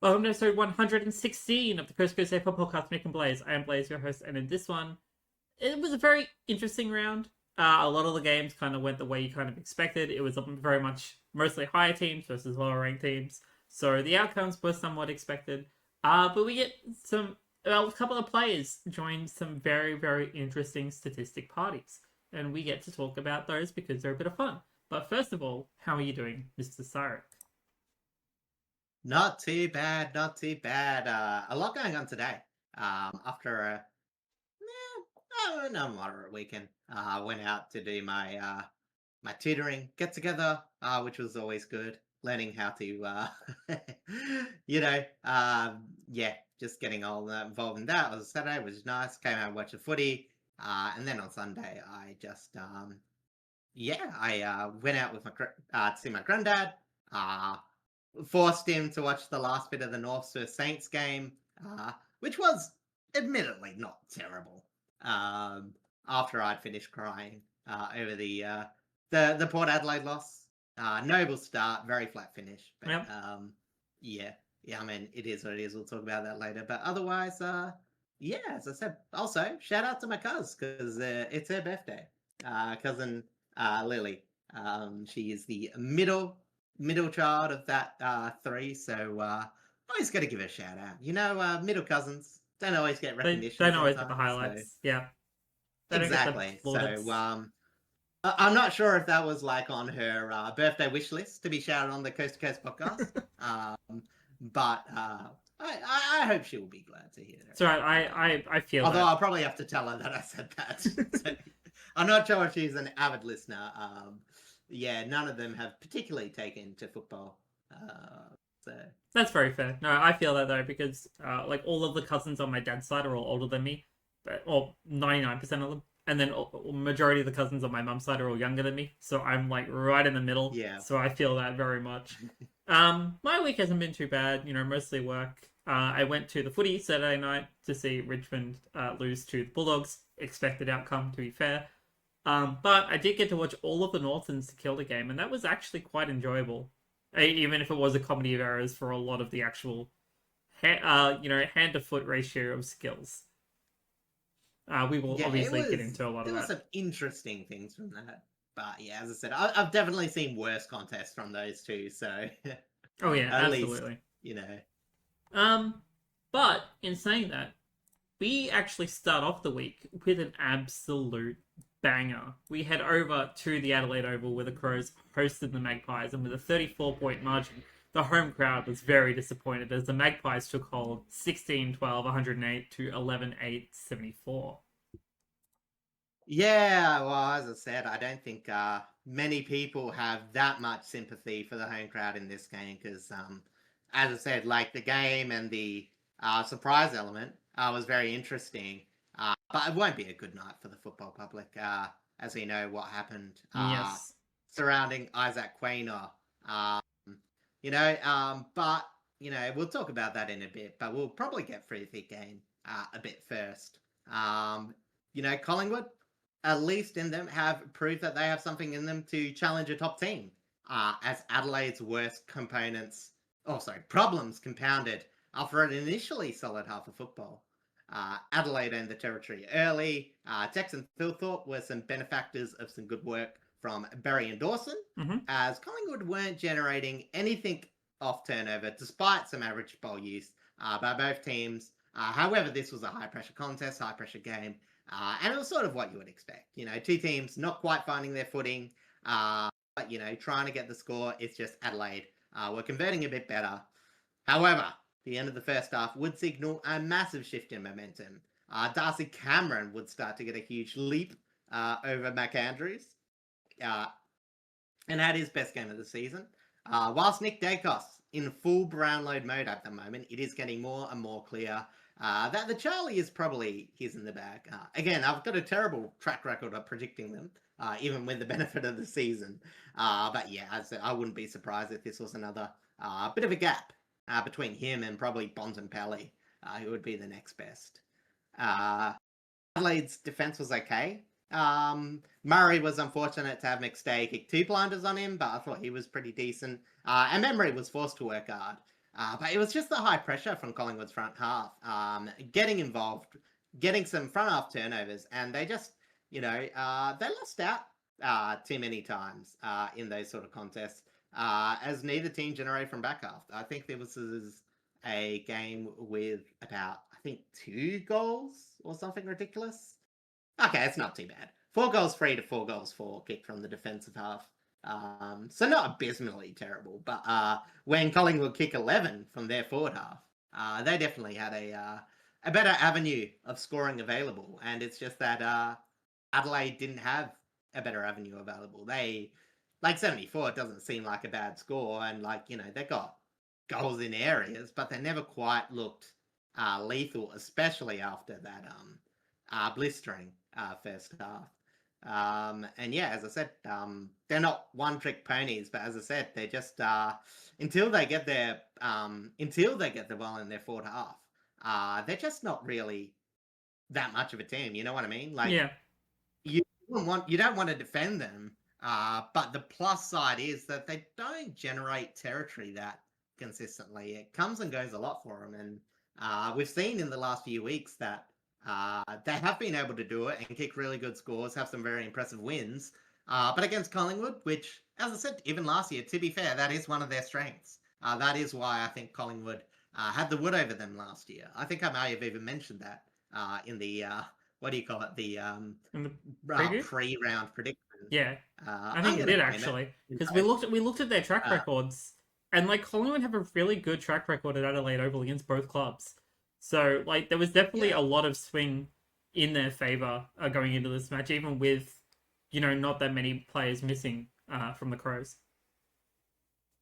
Welcome to episode 116 of the Coast to Coast AFL podcast, Nick and Blaze. I am Blaze, your host, and in this one, it was a very interesting round. A lot of the games kind of went the way you kind of expected. It was very much mostly higher teams versus lower ranked teams, so the outcomes were somewhat expected. But we get a couple of players join some very, very interesting statistic parties, and we get to talk about those because they're a bit of fun. But first of all, how are you doing, Mr. Sarek? Not too bad, not too bad. A lot going on today. After a moderate weekend, I went out to do my tutoring get together, which was always good. Learning how to, just getting all involved in that. It was Saturday, which was nice. Came out and watched the footy, and then on Sunday, I just I went out with to see my granddad. Forced him to watch the last bit of the North vs Saints game, which was admittedly not terrible. After I'd finished crying over the Port Adelaide loss, noble start, very flat finish. But, yep. I mean, it is what it is. We'll talk about that later. But otherwise, as I said, also shout out to my cuz because it's her birthday. Cousin Lily. She is the middle child of that three, so always got to give her a shout out. Middle cousins don't always get recognition. They don't always get the highlights. So. Yeah, exactly. So I'm not sure if that was like on her birthday wish list to be shouted on the Coast to Coast podcast, but I hope she will be glad to hear that. So I feel. Although I'll probably have to tell her that I said that. So, I'm not sure if she's an avid listener. None of them have particularly taken to football. So that's very fair. No, I feel that though because all of the cousins on my dad's side are all older than me, or 99% of them, and then majority of the cousins on my mum's side are all younger than me. So I'm like right in the middle. Yeah. So I feel that very much. My week hasn't been too bad. Mostly work. I went to the footy Saturday night to see Richmond lose to the Bulldogs. Expected outcome, to be fair. But I did get to watch all of the North and St Kilda game, and that was actually quite enjoyable. Even if it was a comedy of errors for a lot of the actual, hand to foot ratio of skills. We will obviously get into a lot of that. There were some interesting things from that, but as I said, I've definitely seen worse contests from those two. So, oh yeah, absolutely. Least, But in saying that, we actually start off the week with an absolute banger. We head over to the Adelaide Oval where the Crows hosted the Magpies, and with a 34-point margin, the home crowd was very disappointed as the Magpies took hold 16-12, 108 to 11-8, 74. Yeah, well, as I said, I don't think many people have that much sympathy for the home crowd in this game because, as I said, like the game and the surprise element was very interesting. But it won't be a good night for the football public, as we know what happened surrounding Isaac Quaynor. But, we'll talk about that in a bit, but we'll probably get through the game a bit first. Collingwood, at least in them, have proved that they have something in them to challenge a top team, as Adelaide's worst problems compounded after an initially solid half of football. Adelaide owned the territory early. Tex and Thilthorpe were some benefactors of some good work from Berry and Dawson, as Collingwood weren't generating anything off turnover, despite some average ball use by both teams. However, this was a high-pressure contest, high-pressure game, and it was sort of what you would expect. Two teams not quite finding their footing, but, trying to get the score. It's just Adelaide were converting a bit better. However, the end of the first half would signal a massive shift in momentum. Darcy Cameron would start to get a huge leap over McAndrews and had his best game of the season. Whilst Nick Dacos in full Brownload mode at the moment, it is getting more and more clear that the Charlie is probably his in the bag. Again, I've got a terrible track record of predicting them, even with the benefit of the season. But yeah, as I said, I wouldn't be surprised if this was another bit of a gap between him and probably Bontempelli, who would be the next best. Adelaide's defence was okay. Murray was unfortunate to have McStay kick 2 blinders on him, but I thought he was pretty decent. And Memory was forced to work hard. But it was just the high pressure from Collingwood's front half, getting involved, getting some front half turnovers, and they just, they lost out too many times in those sort of contests, as neither team generated from back half. I think there was a game with about, I think, 2 goals or something ridiculous. Okay, it's not too bad. 4 goals 3 to 4 goals 4 kicked from the defensive half. So not abysmally terrible, but when Collingwood kick 11 from their forward half, they definitely had a better avenue of scoring available, and it's just that Adelaide didn't have a better avenue available. They, like 74, it doesn't seem like a bad score, and they got goals in areas, but they never quite looked lethal, especially after that blistering first half. And yeah, as I said, they're not one-trick ponies, but as I said, they're just until they get the ball in their forward half, they're just not really that much of a team. You know what I mean? You don't want to defend them, but the plus side is that they don't generate territory that consistently. It comes and goes a lot for them, and we've seen in the last few weeks that they have been able to do it and kick really good scores, have some very impressive wins. But against Collingwood, which, as I said, even last year, to be fair, that is one of their strengths. That is why I think Collingwood had the wood over them last year. I think I may have even mentioned that in the, what do you call it? The pre-round prediction. Yeah, I think it did actually, because we looked at their track records, and Collingwood have a really good track record at Adelaide Oval against both clubs. So, there was definitely a lot of swing in their favour going into this match, even with, not that many players missing from the Crows.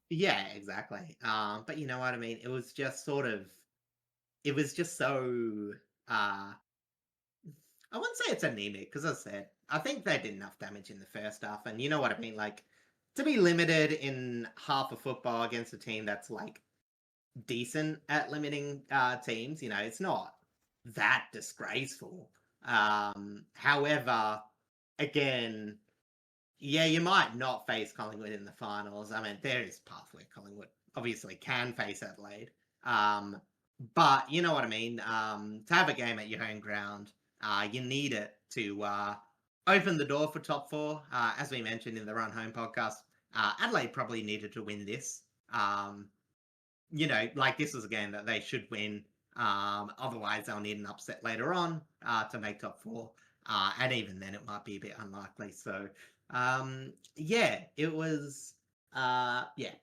Yeah, exactly. But you know what I mean? It was just so, I wouldn't say it's anemic, because as I said, I think they did enough damage in the first half, and you know what I mean? To be limited in half of football against a team that's, decent at limiting teams, it's not that disgraceful. However, again, yeah, you might not face Collingwood in the finals. I mean, there is pathway. Collingwood obviously can face Adelaide, but you know what I mean. To have a game at your home ground, you need it to open the door for top 4. As we mentioned in the Run Home podcast, Adelaide probably needed to win this. This was a game that they should win. Otherwise, they'll need an upset later on to make top 4. And even then, it might be a bit unlikely. So, it was,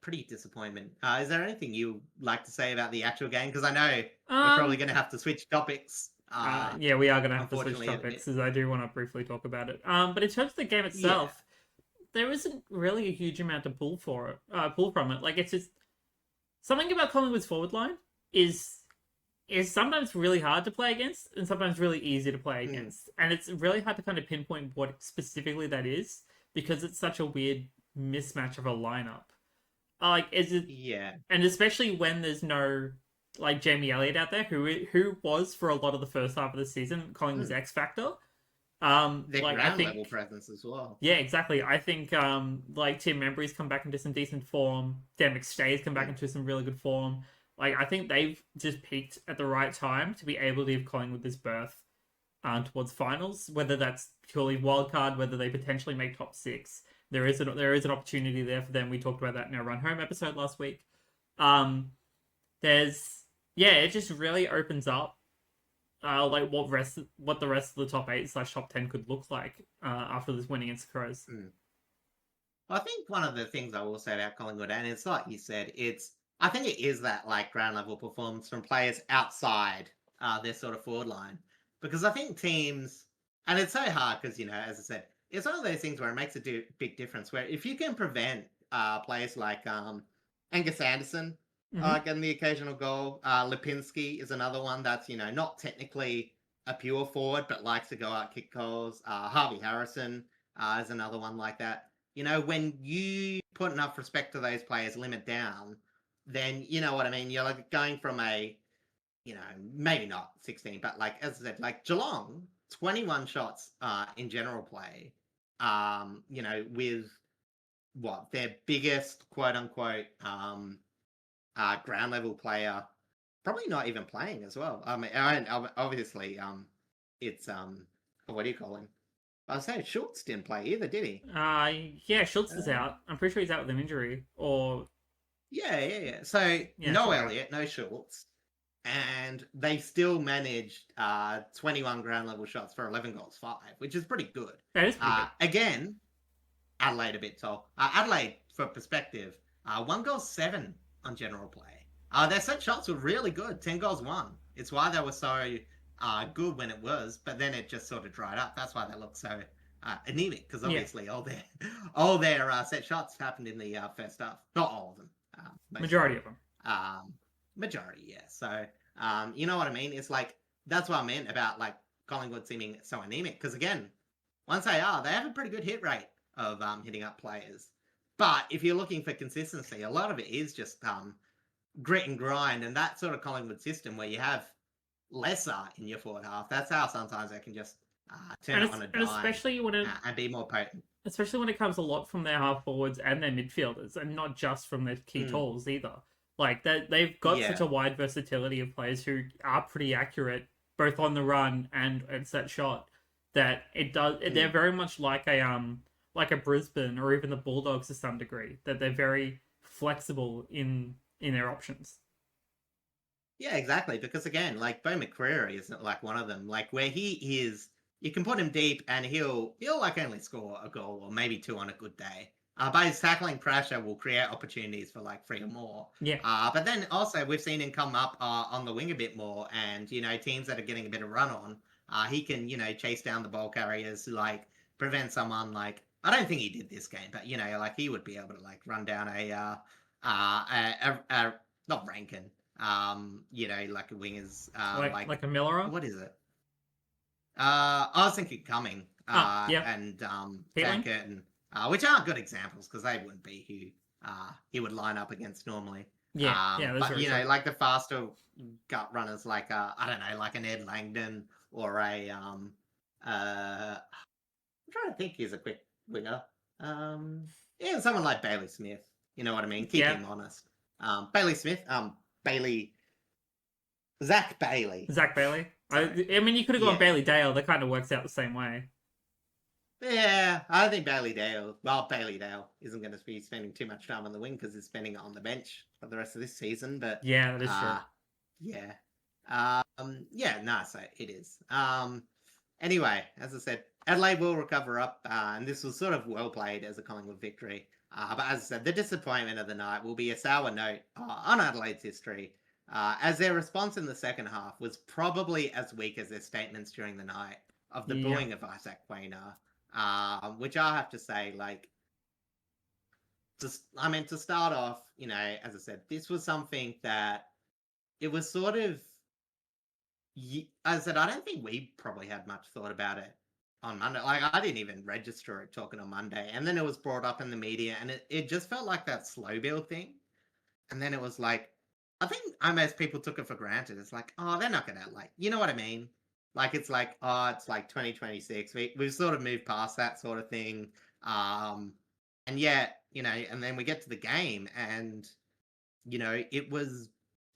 pretty disappointment. Is there anything you'd like to say about the actual game? Because I know we're probably going to have to switch topics. We are going to have to switch topics, as I do want to briefly talk about it. But in terms of the game itself, there isn't really a huge amount to pull from it. It's just something about Collingwood's forward line is sometimes really hard to play against and sometimes really easy to play against. And it's really hard to kind of pinpoint what specifically that is, because it's such a weird mismatch of a lineup. Is it? Yeah. And especially when there's no Jamie Elliott out there, who was for a lot of the first half of the season Collingwood's X factor. Their ground level presence as well. Yeah, exactly. I think Tim Membry's come back into some decent form. Dan McStay's come back into some really good form. I think they've just peaked at the right time to be able to give Collingwood this berth towards finals. Whether that's purely wildcard, whether they potentially make top 6, there is an opportunity there for them. We talked about that in our Run Home episode last week. It just really opens up what the rest of the top 8 / top 10 could look like after this win against the Crows. I think one of the things I will say about Collingwood, and it's like you said, I think it is that ground level performance from players outside their sort of forward line, because I think teams, and it's so hard because as I said, it's one of those things where it makes a big difference. Where if you can prevent players like Angus Anderson getting the occasional goal, Lipinski is another one that's not technically a pure forward but likes to go out kick goals. Harvey Harrison is another one like that. When you put enough respect to those players, limit down, then you know what I mean. You're going from a, maybe not 16, but as I said, Geelong, 21 shots in general play, with their biggest quote unquote ground level player, probably not even playing as well. I mean, obviously, it's what do you call him? I was saying Schultz didn't play either, did he? Yeah, Schultz is out. I'm pretty sure he's out with an injury. Or Yeah. So no Elliott, no Schultz, and they still managed 21 ground level shots for 11 goals, 5, which is pretty good. That is pretty good. Again, Adelaide a bit tall. Adelaide, for perspective, 1 goal 7 on general play. Their set shots were really good, 10 goals 1. It's why they were so good when it was, but then it just sort of dried up. That's why they look so anemic, because obviously all their set shots happened in the first half. Not all of them. Majority of them. Majority, yeah. So, you know what I mean? It's like, that's what I meant about like Collingwood seeming so anemic, because again, once they have a pretty good hit rate of hitting up players. But if you're looking for consistency, a lot of it is just grit and grind, and that sort of Collingwood system where you have lesser in your forward half. That's how sometimes they can just turn it on a dime, and especially when and be more potent. Especially when it comes a lot from their half forwards and their midfielders, and not just from their key tools either. Like they've got such a wide versatility of players who are pretty accurate both on the run and set shot, that it does. They're very much like a Brisbane or even the Bulldogs to some degree. That they're very flexible in their options. Yeah, exactly. Because again, like Bo McCreary isn't like one of them. Like where he is, you can put him deep and he'll like only score a goal or maybe 2 on a good day. But his tackling pressure will create opportunities for like 3 or more. Yeah. But then also we've seen him come up on the wing a bit more, and teams that are getting a bit of run on, he can chase down the ball carriers, like prevent someone like, I don't think he did this game, but like he would be able to like run down a not Rankin, like a wingers, like a Miller. What is it? I was thinking Cumming, and Van Curtin, which aren't good examples because they wouldn't be who he would line up against normally. But like the faster gut runners, like I don't know, like an Ed Langdon or a I'm trying to think who's a quick winger. Someone like Bailey Smith. You know what I mean? Keep him honest. Bailey Smith. Zach Bailey. I mean, you could have gone Bailey Dale. That kind of works out the same way. Yeah, I think Bailey Dale isn't going to be spending too much time on the wing because he's spending it on the bench for the rest of this season. But yeah, that is true. Yeah. So it is. Anyway, as I said, Adelaide will recover up, and this was sort of well played as a Collingwood victory. But as I said, the disappointment of the night will be a sour note on Adelaide's history, as their response in the second half was probably as weak as their statements during the night of the booing of Isaac Quaynor, which I have to say, like, to start off, as I said, this was something that it was sort of, as I said, I don't think we probably had much thought about it on Monday. Like, I didn't even register it talking on Monday. And then it was brought up in the media, and it just felt like that slow build thing. And then it was like, I think almost people took it for granted. It's like, oh, they're not going to, like, you know what I mean? Like, it's like, oh, it's like 2026. We've sort of moved past that sort of thing. And yet, and then we get to the game, and, it was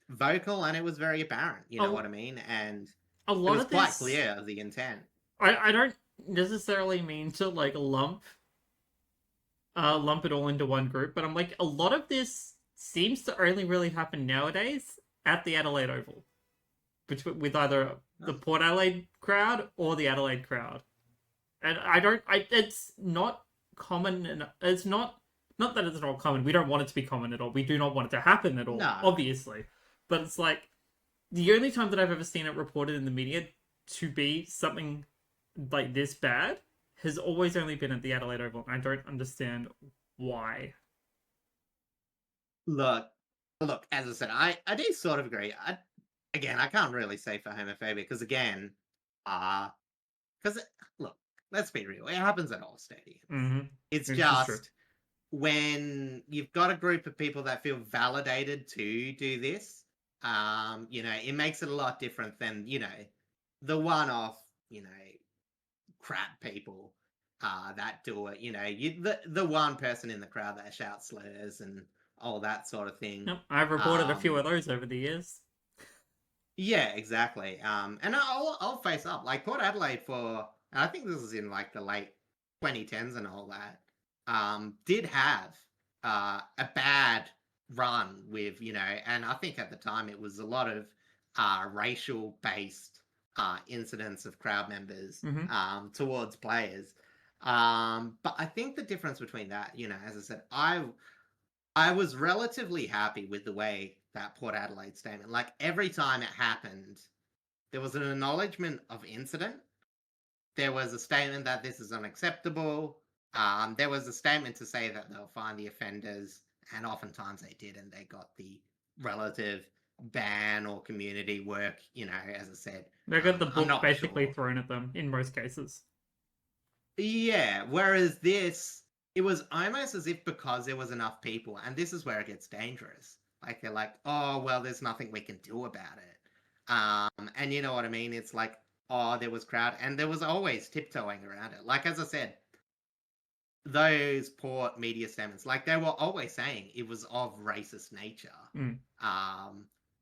vocal and it was very apparent, you know what I mean? And a lot it was of quite clear of the intent. I don't necessarily mean to like lump it all into one group, but I'm like, a lot of this seems to only really happen nowadays at the Adelaide Oval, with either the Port Adelaide crowd or the Adelaide crowd, and it's not common, and it's not that it's not common. We don't want it to be common at all. We do not want it to happen at all, obviously. But it's like, the only time that I've ever seen it reported in the media to be something like this bad has always only been at the Adelaide Oval, and I don't understand why. Look, as I said, I do sort of agree. I can't really say for homophobia, because again, look, let's be real, it happens at all stadiums. Mm-hmm. It's just when you've got a group of people that feel validated to do this, it makes it a lot different than, the one-off, crap people that do it. The one person in the crowd that shouts slurs and all that sort of thing. Yep, I've reported a few of those over the years. Yeah, exactly. And I'll face up, like Port Adelaide and I think this is in like the late 2010s and all that, did have a bad run with, and I think at the time it was a lot of racial based incidents of crowd members towards players. But I think the difference between that, as I said, I was relatively happy with the way that Port Adelaide statement, like every time it happened, there was an acknowledgement of incident. There was a statement that this is unacceptable. There was a statement to say that they'll find the offenders, and oftentimes they did, and they got the relative ban or community work, as I said. They got the book basically thrown at them in most cases. Yeah, whereas this, it was almost as if because there was enough people, and this is where it gets dangerous. Like, they're like, oh, well, there's nothing we can do about it. And you know what I mean? It's like, oh, there was crowd, and there was always tiptoeing around it. Like, as I said, those Port media statements, like, they were always saying it was of racist nature.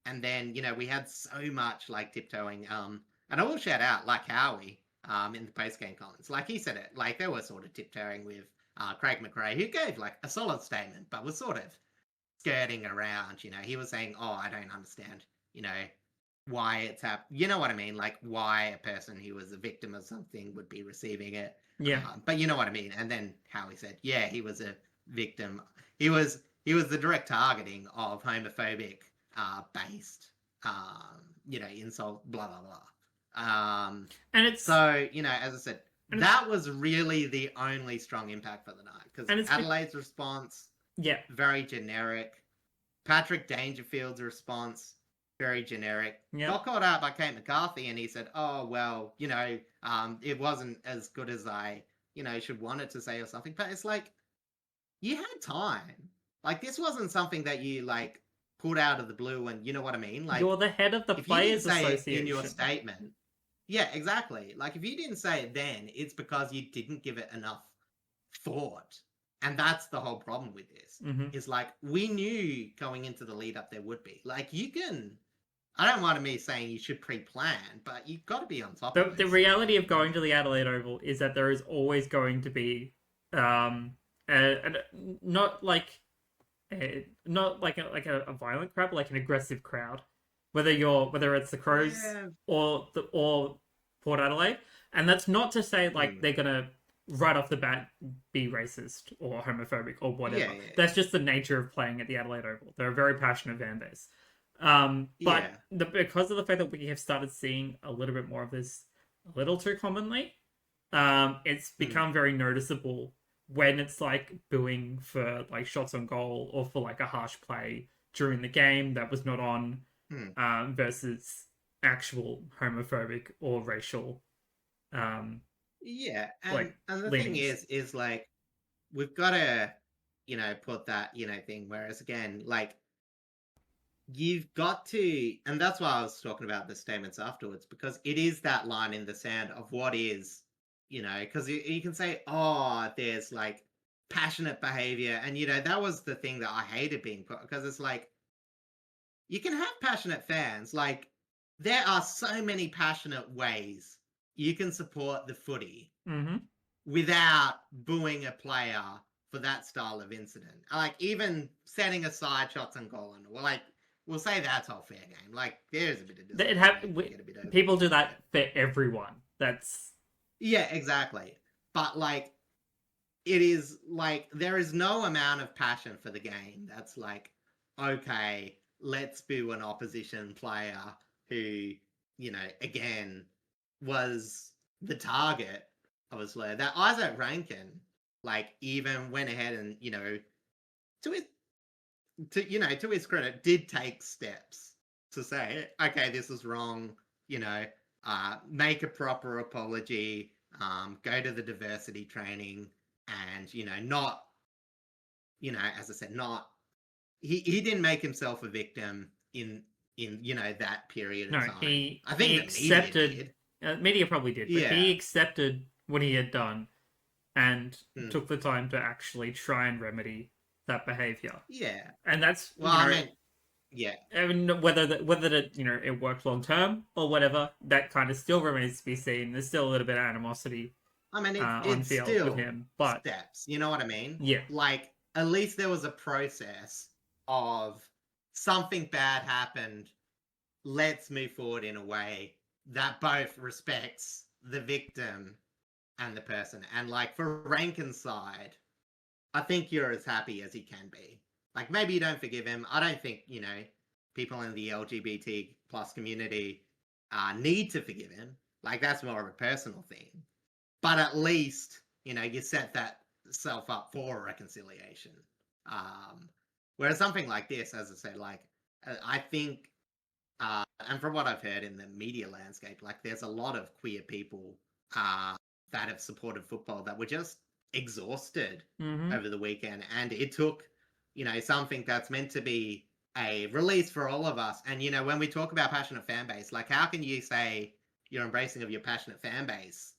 And then, we had so much, like, tiptoeing. And I will shout out, like, Howie, in the post-game comments. Like, he said it, like, they were sort of tiptoeing with Craig McRae, who gave, like, a solid statement, but was sort of skirting around, he was saying, oh, I don't understand, why it's happened. You know what I mean? Like, why a person who was a victim of something would be receiving it. Yeah. But you know what I mean? And then Howie said, yeah, he was a victim. He was the direct targeting of homophobic based, insult, blah, blah, blah. And it's... So, as I said, that was really the only strong impact for the night. Because Adelaide's response... Yeah. Very generic. Patrick Dangerfield's response, very generic. Yeah. Got called out by Kate McCarthy, and he said, oh, well, it wasn't as good as I, should want it to say or something. But it's like, you had time. Like, this wasn't something that you, like, pulled out of the blue and, you know what I mean? Like, you're the head of the Players Association. In your statement. Yeah, exactly. Like, if you didn't say it then, it's because you didn't give it enough thought. And that's the whole problem with this. Is like, we knew going into the lead up there would be. Like, I don't want me saying you should pre-plan, but you've got to be on top of it. The reality of going to the Adelaide Oval is that there is always going to be not like a violent crowd, but like an aggressive crowd. Whether it's the Crows or Port Adelaide. And that's not to say like they're gonna right off the bat be racist or homophobic or whatever. That's just the nature of playing at the Adelaide Oval. They're a very passionate fan base. Because of the fact that we have started seeing a little bit more of this a little too commonly, it's become very noticeable when it's like booing for like shots on goal or for like a harsh play during the game that was not on, versus actual homophobic or racial and the thing is like, we've got to, put that, thing, whereas again, like, you've got to, and that's why I was talking about the statements afterwards, because it is that line in the sand of what is, because you can say, oh, there's like passionate behavior, and that was the thing that I hated being put, because it's like, you can have passionate fans, like, there are so many passionate ways you can support the footy without booing a player for that style of incident. Like, even setting aside shots on goal, and we'll say that's all fair game. Like, there's a bit of people do that for everyone. Yeah, exactly. But like, it is like, there is no amount of passion for the game that's like, okay, let's boo an opposition player who, again, was the target of a slur. That Isaac Rankin, like, even went ahead and, to his credit, did take steps to say, okay, this is wrong, make a proper apology, go to the diversity training, and, not, as I said, he didn't make himself a victim in that period of time. I think he accepted. Media probably did, but he accepted what he had done and took the time to actually try and remedy that behavior. Yeah. And that's, Well, I mean, yeah. and whether that it works long term or whatever, that kind of still remains to be seen. There's still a little bit of animosity I mean, on it's field with still him, but steps. You know what I mean? yeah, Like, at least there was a process of something bad happened. Let's move forward in a way that both respects the victim and the person. And like for Rankin's side, I think you're as happy as he can be. Like maybe you don't forgive him. I don't think, people in the LGBT plus community need to forgive him. Like that's more of a personal thing. But at least, you set that self up for reconciliation. Whereas something like this, as I said, like I think and from what I've heard in the media landscape, like there's a lot of queer people that have supported football that were just exhausted over the weekend. And it took, something that's meant to be a release for all of us. And, when we talk about passionate fan base, like how can you say you're embracing of your passionate fan base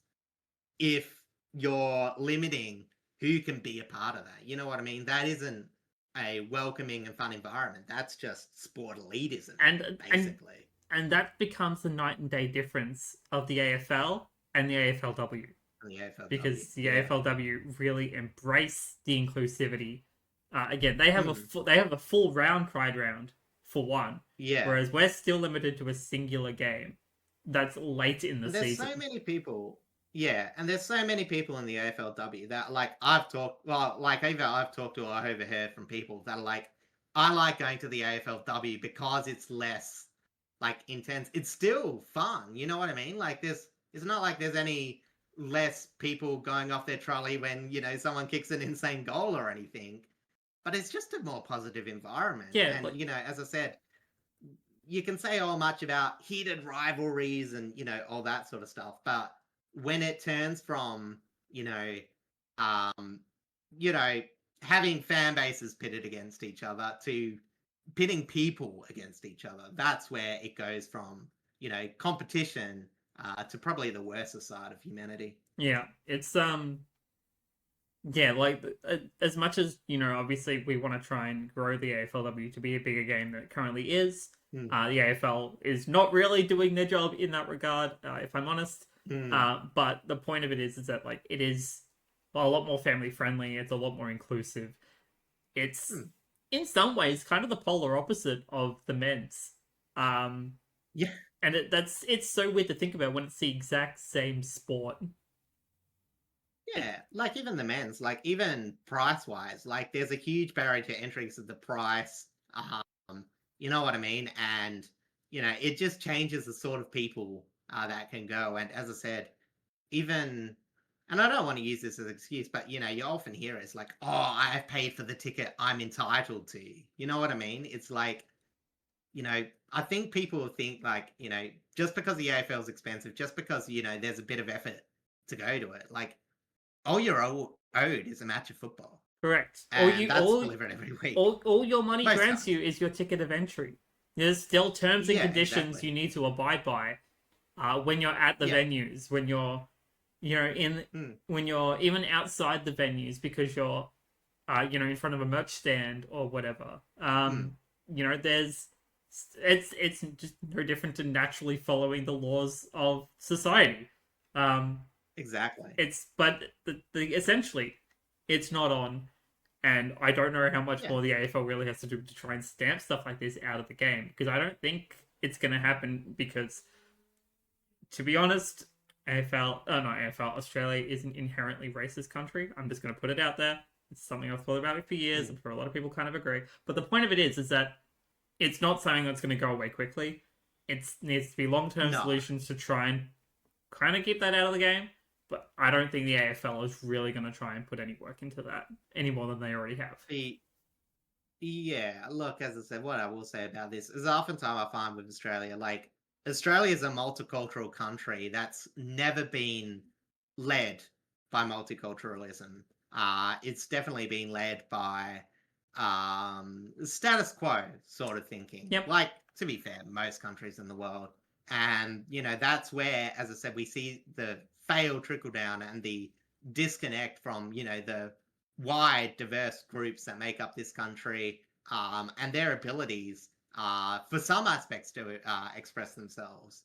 if you're limiting who can be a part of that? You know what I mean? That isn't a welcoming and fun environment. That's just sport elitism, basically. And that becomes the night and day difference of the AFL and the AFLW. Because the AFLW really embrace the inclusivity. Again, they have a full round Pride round for one. Yeah. Whereas we're still limited to a singular game. That's late in the season. There's so many people. Yeah, and there's so many people in the AFLW that like I've talked to or I've overheard from people that are like, I like going to the AFLW because it's less like intense. It's still fun, you know what I mean? Like it's not like there's any less people going off their trolley when, someone kicks an insane goal or anything. But it's just a more positive environment. Yeah, and as I said, you can say all much about heated rivalries and, all that sort of stuff, but when it turns from, having fan bases pitted against each other to pitting people against each other, that's where it goes from, competition to probably the worst side of humanity. Yeah, it's like as much as obviously we want to try and grow the AFLW to be a bigger game than it currently is. The AFL is not really doing their job in that regard, if I'm honest. But the point of it is that like it is a lot more family friendly. It's a lot more inclusive. It's in some ways kind of the polar opposite of the men's. Yeah, and it's so weird to think about when it's the exact same sport. Yeah, like even the men's, like even price wise, like there's a huge barrier to entry because of the price. You know what I mean? And it just changes the sort of people that can go. And as I said, and I don't want to use this as an excuse, but you often hear it's like, oh, I have paid for the ticket, I'm entitled to. You know what I mean? It's like, I think people think like, just because the AFL is expensive, just because, there's a bit of effort to go to it, like all you're owed is a match of football. Correct. And that's delivered every week. All your money grants you is your ticket of entry. There's still terms and conditions you need to abide by when you're at the venues, when you're when you're even outside the venues because you're in front of a merch stand or whatever. There's it's just no different to naturally following the laws of society. Exactly. But essentially it's not on, and I don't know how much more the AFL really has to do to try and stamp stuff like this out of the game, because I don't think it's going to happen, because to be honest, Australia is an inherently racist country. I'm just going to put it out there. It's something I've thought about for years, and for a lot of people kind of agree. But the point of it is that it's not something that's going to go away quickly. It needs to be long-term solutions to try and kind of keep that out of the game. But I don't think the AFL is really going to try and put any work into that any more than they already have. Yeah, look, as I said, what I will say about this is oftentimes I find with Australia, like, Australia is a multicultural country that's never been led by multiculturalism. It's definitely been led by status quo sort of thinking. Yep. Like, to be fair, most countries in the world. And, that's where, as I said, we see the failed trickle down and the disconnect from, the wide, diverse groups that make up this country, and their abilities for some aspects to express themselves,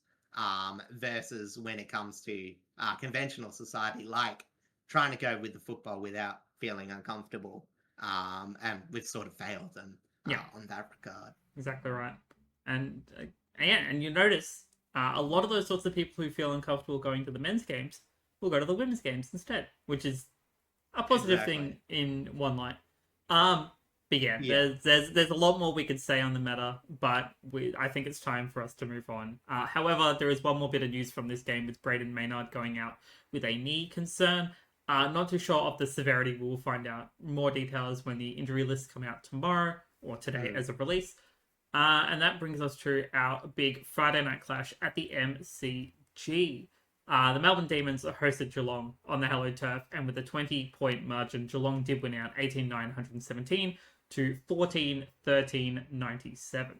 versus when it comes to conventional society, like trying to go with the football without feeling uncomfortable. And we've sort of failed them on that regard. Exactly right. And and you notice a lot of those sorts of people who feel uncomfortable going to the men's games will go to the women's games instead, which is a positive thing in one light. But yeah, there's a lot more we could say on the matter, but I think it's time for us to move on. However, there is one more bit of news from this game with Braden Maynard going out with a knee concern. Not too sure of the severity. We'll find out more details when the injury lists come out tomorrow or today as a release. And that brings us to our big Friday night clash at the MCG. The Melbourne Demons hosted Geelong on the Hello Turf, and with a 20-point margin, Geelong did win out 18,917 to 14,1397.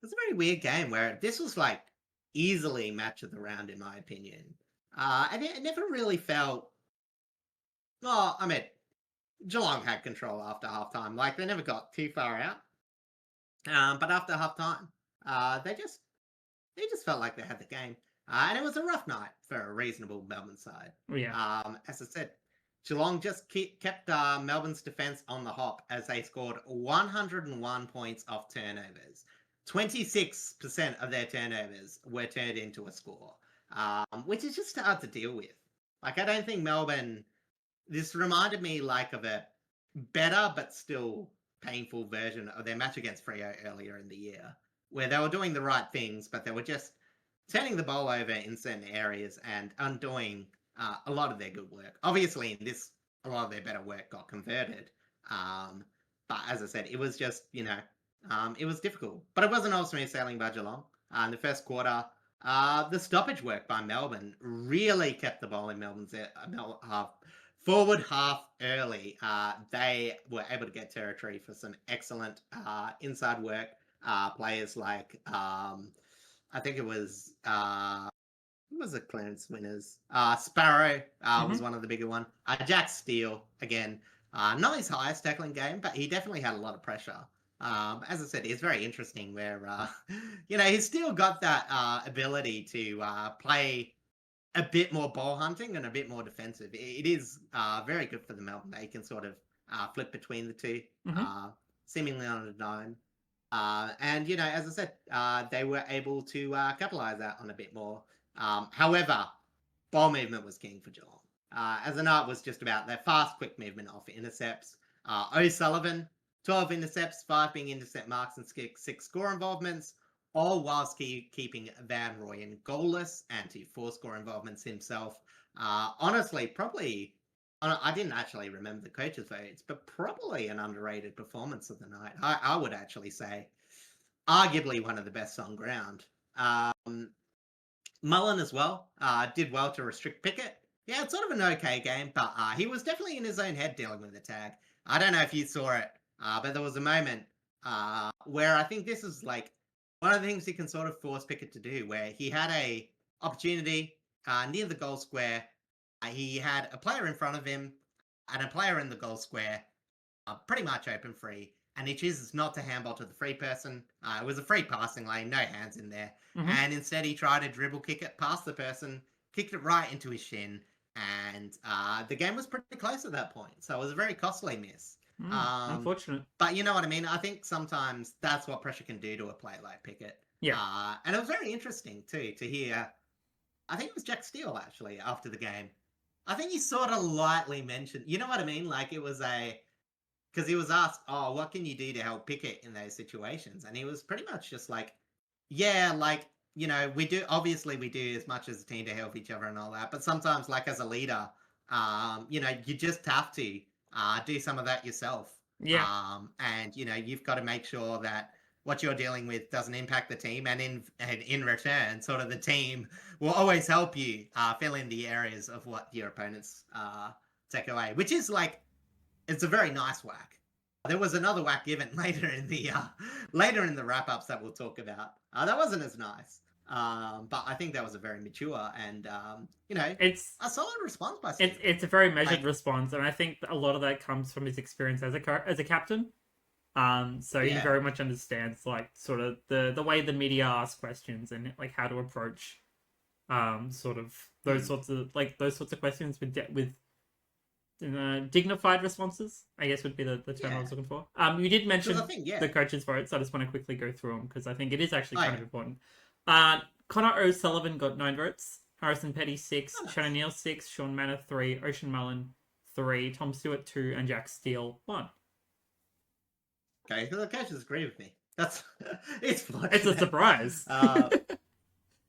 It's a very weird game where this was like easily match of the round, in my opinion. And it never really felt. Well, I mean, Geelong had control after halftime. Like, they never got too far out. But after halftime, they just felt like they had the game. And it was a rough night for a reasonable Melbourne side. Yeah. As I said, Geelong just kept Melbourne's defence on the hop as they scored 101 points off turnovers. 26% of their turnovers were turned into a score, which is just hard to deal with. Like, I don't think Melbourne... This reminded me like of a better but still painful version of their match against Freo earlier in the year, where they were doing the right things, but they were just turning the ball over in certain areas and undoing a lot of their good work. Obviously, in this, a lot of their better work got converted. But as I said, it was just, it was difficult. But it wasn't all smooth sailing by Geelong. In the first quarter, the stoppage work by Melbourne really kept the ball in Melbourne's forward half early. They were able to get territory for some excellent inside work. Players like, I think it was, who was the clearance winners? Sparrow was one of the bigger one. Jack Steele, again, not his highest tackling game, but he definitely had a lot of pressure. As I said, it's very interesting where, he's still got that ability to play a bit more ball hunting and a bit more defensive. It is very good for the Melbourne. They can sort of flip between the two, seemingly on a dime. And, as I said, they were able to capitalize that on a bit more. However, ball movement was king for Geelong. As the night was just about their fast, quick movement off intercepts. O'Sullivan, 12 intercepts, 5 being intercept marks and 6 score involvements, all whilst keeping Van Rooyen goalless and 2 4-score involvements himself. Honestly, probably, I didn't actually remember the coaches' votes, but probably an underrated performance of the night. I would actually say arguably one of the best on ground. Mullen as well did well to restrict Pickett. Yeah, it's sort of an okay game, but he was definitely in his own head dealing with the tag. I don't know if you saw it, but there was a moment where I think this is like one of the things he can sort of force Pickett to do, where he had a opportunity near the goal square. He had a player in front of him and a player in the goal square, pretty much open free, and he chooses not to handball to the free person. It was a free passing lane, no hands in there. And instead he tried to dribble kick it past the person, kicked it right into his shin, and the game was pretty close at that point. So it was a very costly miss. Unfortunate. But you know what I mean? I think sometimes that's what pressure can do to a player like Pickett. Yeah. And it was very interesting, too, to hear, I think it was Jack Steele, actually, after the game. I think he sort of lightly mentioned, you know what I mean? Like, it was because he was asked, what can you do to help Pickett in those situations? And he was pretty much just like, yeah, like, we do as much as a team to help each other and all that. But sometimes, like, as a leader, you just have to do some of that yourself. Yeah. And, you've got to make sure that what you're dealing with doesn't impact the team. And in return, sort of the team will always help you fill in the areas of what your opponents take away, which is like, it's a very nice whack. There was another whack given later in the wrap-ups that we'll talk about. That wasn't as nice. But I think that was a very mature and It's a solid response by Steve. it's a very measured response, and I think a lot of that comes from his experience as a captain. So he very much understands like sort of the way the media ask questions and like how to approach sort of those sorts of questions with dignified responses, I guess would be the term I was looking for. You did mention the coaches' votes. So I just want to quickly go through them because I think it is actually kind of important. Connor O'Sullivan got 9 votes. Harrison Petty 6, Shannon Neal 6, Sean Manor 3, Ocean Mullen 3, Tom Stewart 2, and Jack Steele 1. Okay, the coaches agree with me. It's a surprise.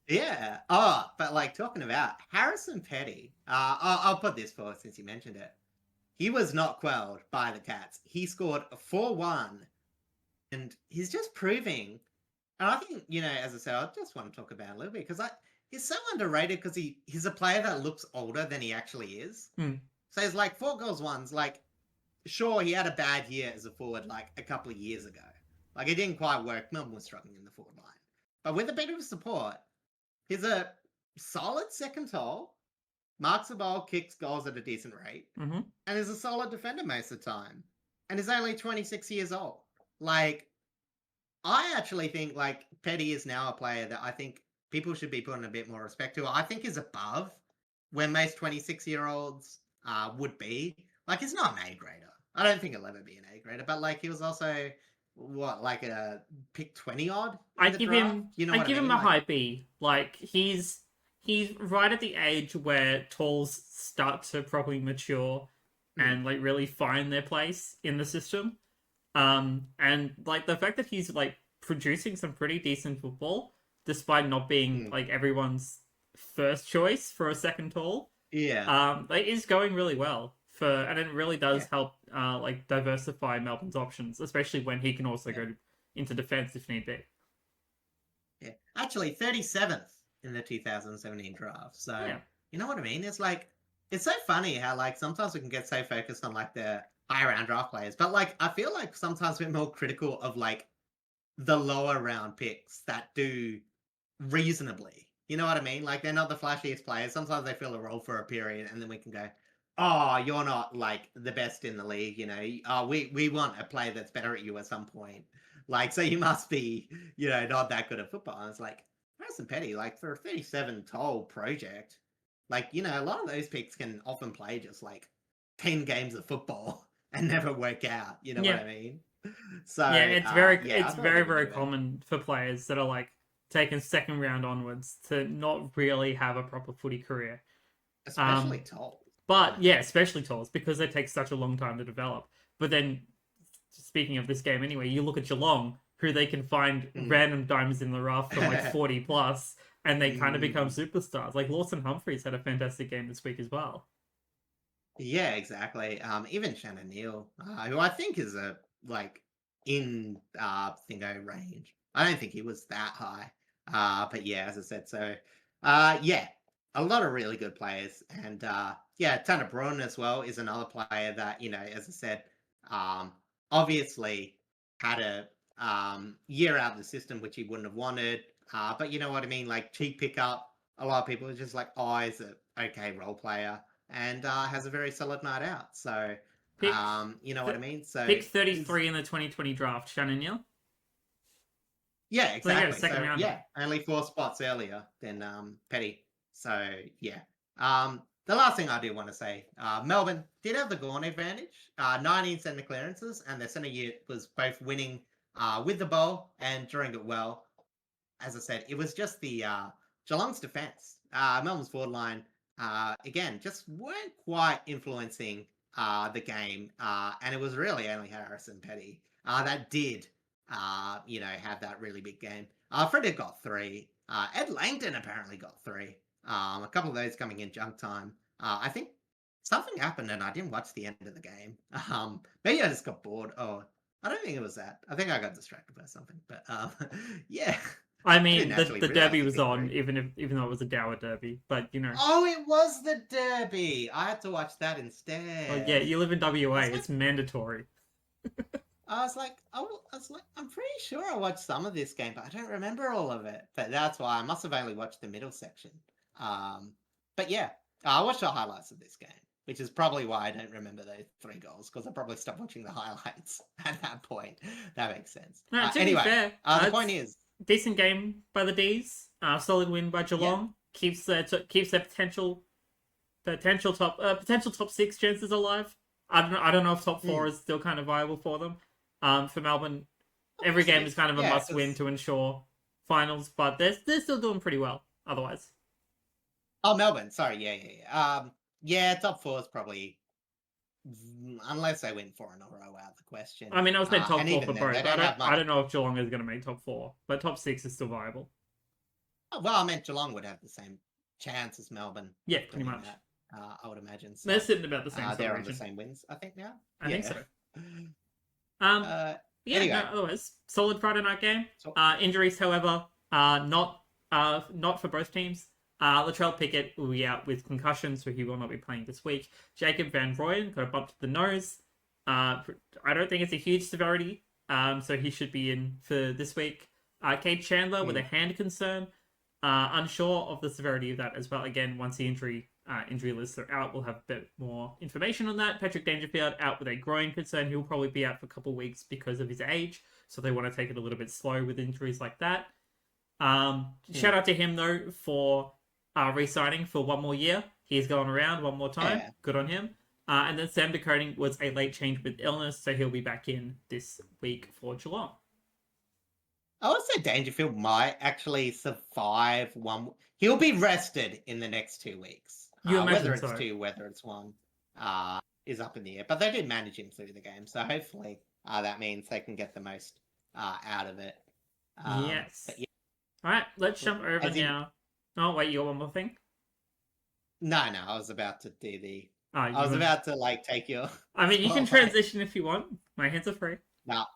Yeah. Oh, but like talking about Harrison Petty, I'll put this forward since you mentioned it. He was not quelled by the Cats. He scored 4-1, and he's just proving. And I think, as I said, I just want to talk about it a little bit because he's so underrated because he's a player that looks older than he actually is. So he's like 4 goals, 1's like, sure, he had a bad year as a forward like a couple of years ago. Like it didn't quite work. Melbourne was struggling in the forward line. But with a bit of support, he's a solid second tall, marks the ball, kicks goals at a decent rate, and is a solid defender most of the time. And is only 26 years old. Like, I actually think like Petty is now a player that I think people should be putting a bit more respect to. I think is above where most 26-year-olds would be. Like, he's not an A-grader. I don't think he'll ever be an A-grader, but like he was also like a pick 20-odd. I give him a high B. Like he's right at the age where talls start to properly mature and like really find their place in the system. And like the fact that he's like producing some pretty decent football despite not being like everyone's first choice for a second tall. Like is going really well. And it really does help like diversify Melbourne's options, especially when he can also go into defence if need be. Yeah, actually 37th in the 2017 draft. So you know what I mean? It's like it's so funny how like sometimes we can get so focused on like the higher round draft players, but like I feel like sometimes we're more critical of like the lower round picks that do reasonably. You know what I mean? Like they're not the flashiest players. Sometimes they fill a role for a period, and then we can go, oh, you're not like the best in the league, we want a player that's better at you at some point. Like, so you must be, not that good at football. And it's like, Harrison Petty, like for a 37 tall project, like, a lot of those picks can often play just like 10 games of football and never work out. You know what I mean? So it's very common for players that are like taken second round onwards to not really have a proper footy career. Especially tall. But yeah, especially talls because they take such a long time to develop. But then, speaking of this game anyway, you look at Geelong, who they can find random diamonds in the rough for like 40 plus, and they kind of become superstars. Like Lawson Humphries had a fantastic game this week as well. Yeah, exactly. Even Shannon Neal, who I think is a like in Thingo range. I don't think he was that high. But yeah, as I said, so a lot of really good players, and Tanner Bruin as well is another player that as I said, obviously had a year out of the system which he wouldn't have wanted, but you know what I mean, like cheap pickup. A lot of people are just like, oh, he's an okay role player and has a very solid night out. So what I mean. So pick 33 in the 2020 draft, Shannon Neal. Yeah, exactly. So, only 4 spots earlier than Petty. So, the last thing I do want to say, Melbourne did have the Gawn advantage, 19 centre clearances, and their centre unit was both winning with the ball and during it well. As I said, it was just the Geelong's defence. Melbourne's forward line, again, just weren't quite influencing the game, and it was really only Harrison Petty that did, have that really big game. Fred got 3. Ed Langdon apparently got 3. A couple of those coming in junk time. I think something happened and I didn't watch the end of the game. Maybe I just got bored. Oh, I don't think it was that. I think I got distracted by something. But yeah. I mean, the derby was on, even though it was a dour derby. But Oh, it was the derby. I had to watch that instead. Oh yeah, you live in WA. It's mandatory. I'm pretty sure I watched some of this game, but I don't remember all of it. But that's why I must have only watched the middle section. But yeah, I watched the highlights of this game, which is probably why I don't remember those 3 goals, because I probably stopped watching the highlights at that point. That makes sense. No, to Anyway, be fair, the point is, decent game by the D's. Solid win by Geelong. Keeps their potential top 6 chances alive. I don't know if top 4 is still kind of viable for them. For Melbourne, every game is kind of a must-win to ensure finals, but they're still doing pretty well otherwise. Oh, Melbourne. Sorry, yeah. Top 4 is probably, unless they win 4 in a row, out of the question. I mean, I was saying top 4 for both. I don't know if Geelong is going to make top 4, but top 6 is still viable. Oh, well, I meant Geelong would have the same chance as Melbourne. Yeah, pretty much. I would imagine. So, they're sitting about the same. They're on the same wins, I think now. I think so. Anyway. No, otherwise, solid Friday night game. Injuries, however, not for both teams. Latrell Pickett will be out with concussion, so he will not be playing this week. Jacob Van Rooyen got a bump to the nose. I don't think it's a huge severity, so he should be in for this week. Cade Chandler with a hand concern. Unsure of the severity of that as well. Again, once the injury lists are out, we'll have a bit more information on that. Patrick Dangerfield out with a groin concern. He'll probably be out for a couple of weeks because of his age, so they want to take it a little bit slow with injuries like that. Shout out to him, though, for re-signing for 1 more year. He's going around 1 more time. Yeah. Good on him. And then Sam DeConing was a late change with illness, so he'll be back in this week for Geelong. I would say Dangerfield might actually survive 1. He'll be rested in the next 2 weeks. Whether it's 2, whether it's 1, is up in the air. But they did manage him through the game, so hopefully that means they can get the most out of it. Yes. Yeah. All right, let's jump over now. Oh, wait, you got one more thing? No, I was about to do the... I was about to, take your... I mean, you can transition if you want. My hands are free. No.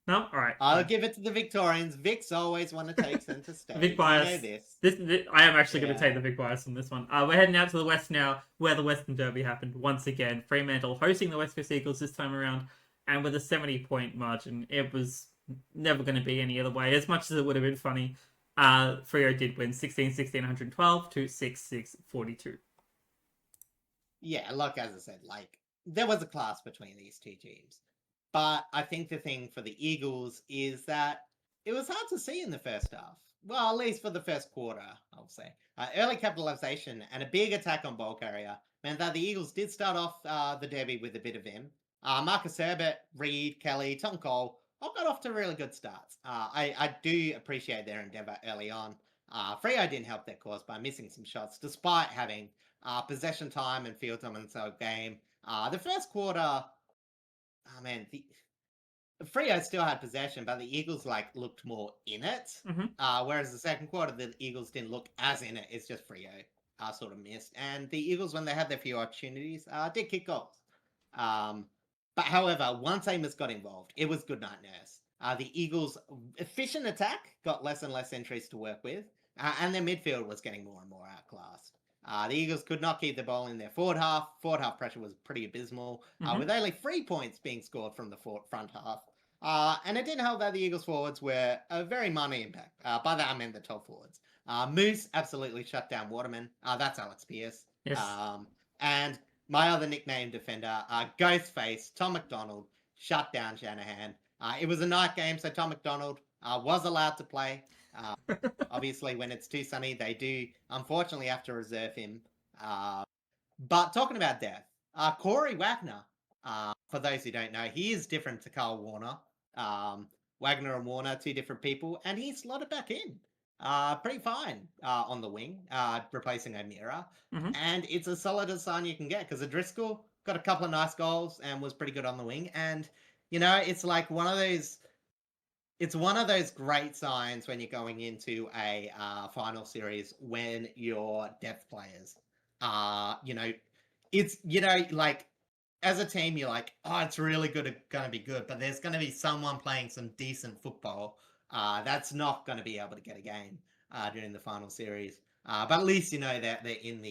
No? All right. I'll give it to the Victorians. Vics always want to take centre stage. Vic bias. You know this. I am actually going to take the Vic bias on this one. We're heading out to the West now, where the Western Derby happened once again. Fremantle hosting the West Coast Eagles this time around, and with a 70-point margin. It was never going to be any other way, as much as it would have been funny. Freo did win 16-16, 112 to 6-6, 42. Yeah, as I said, there was a class between these 2 teams. But I think the thing for the Eagles is that it was hard to see in the first half. Well, at least for the first quarter, I'll say. Early capitalisation and a big attack on ball carrier meant that the Eagles did start off the derby with a bit of vim. Marcus Herbert, Reid, Kelly, Tom Cole all got off to really good starts. I do appreciate their endeavour early on. Freo didn't help their cause by missing some shots, despite having possession time and field time in the game. The first quarter... Oh man, the Freo still had possession, but the Eagles looked more in it. Mm-hmm. Whereas the second quarter, the Eagles didn't look as in it. It's just Freo sort of missed, and the Eagles, when they had their few opportunities, did kick goals. But however, once Amos got involved, it was good night nurse. The Eagles' efficient attack got less and less entries to work with, and their midfield was getting more and more outclassed. The Eagles could not keep the ball in their forward half. Forward half pressure was pretty abysmal, with only 3 points being scored from the front half. And it didn't help that the Eagles forwards were a very minor impact. By that I meant the top forwards. Moose absolutely shut down Waterman. That's Alex Pearce. Yes. And my other nickname defender, Ghostface, Tom McDonald, shut down Shanahan. It was a night game, so Tom McDonald was allowed to play. Obviously, when it's too sunny, they do unfortunately have to reserve him. But talking about depth, Corey Wagner, for those who don't know, he is different to Carl Warner. Wagner and Warner, 2 different people, and he's slotted back in. Pretty fine on the wing, replacing O'Meara. Mm-hmm. And it's as solid a sign you can get, because O'Driscoll got a couple of nice goals and was pretty good on the wing. And, it's one of those... It's one of those great signs when you're going into a final series when your depth players it's, as a team, you're it's really going to be good, but there's going to be someone playing some decent football that's not going to be able to get a game during the final series. But at least that they're in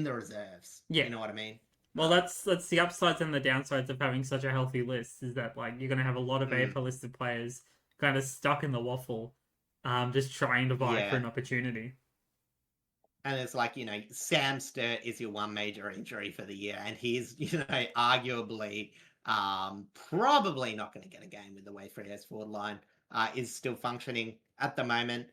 the reserves. Yeah. You know what I mean? Well, that's the upsides and the downsides of having such a healthy list. Is that like you're going to have a lot of AFL listed players kind of stuck in the waffle, just trying to vie for Yeah. an opportunity. And it's like, Sam Sturt is your one major injury for the year, and he's, arguably probably not going to get a game with the way Freo's forward line is still functioning at the moment.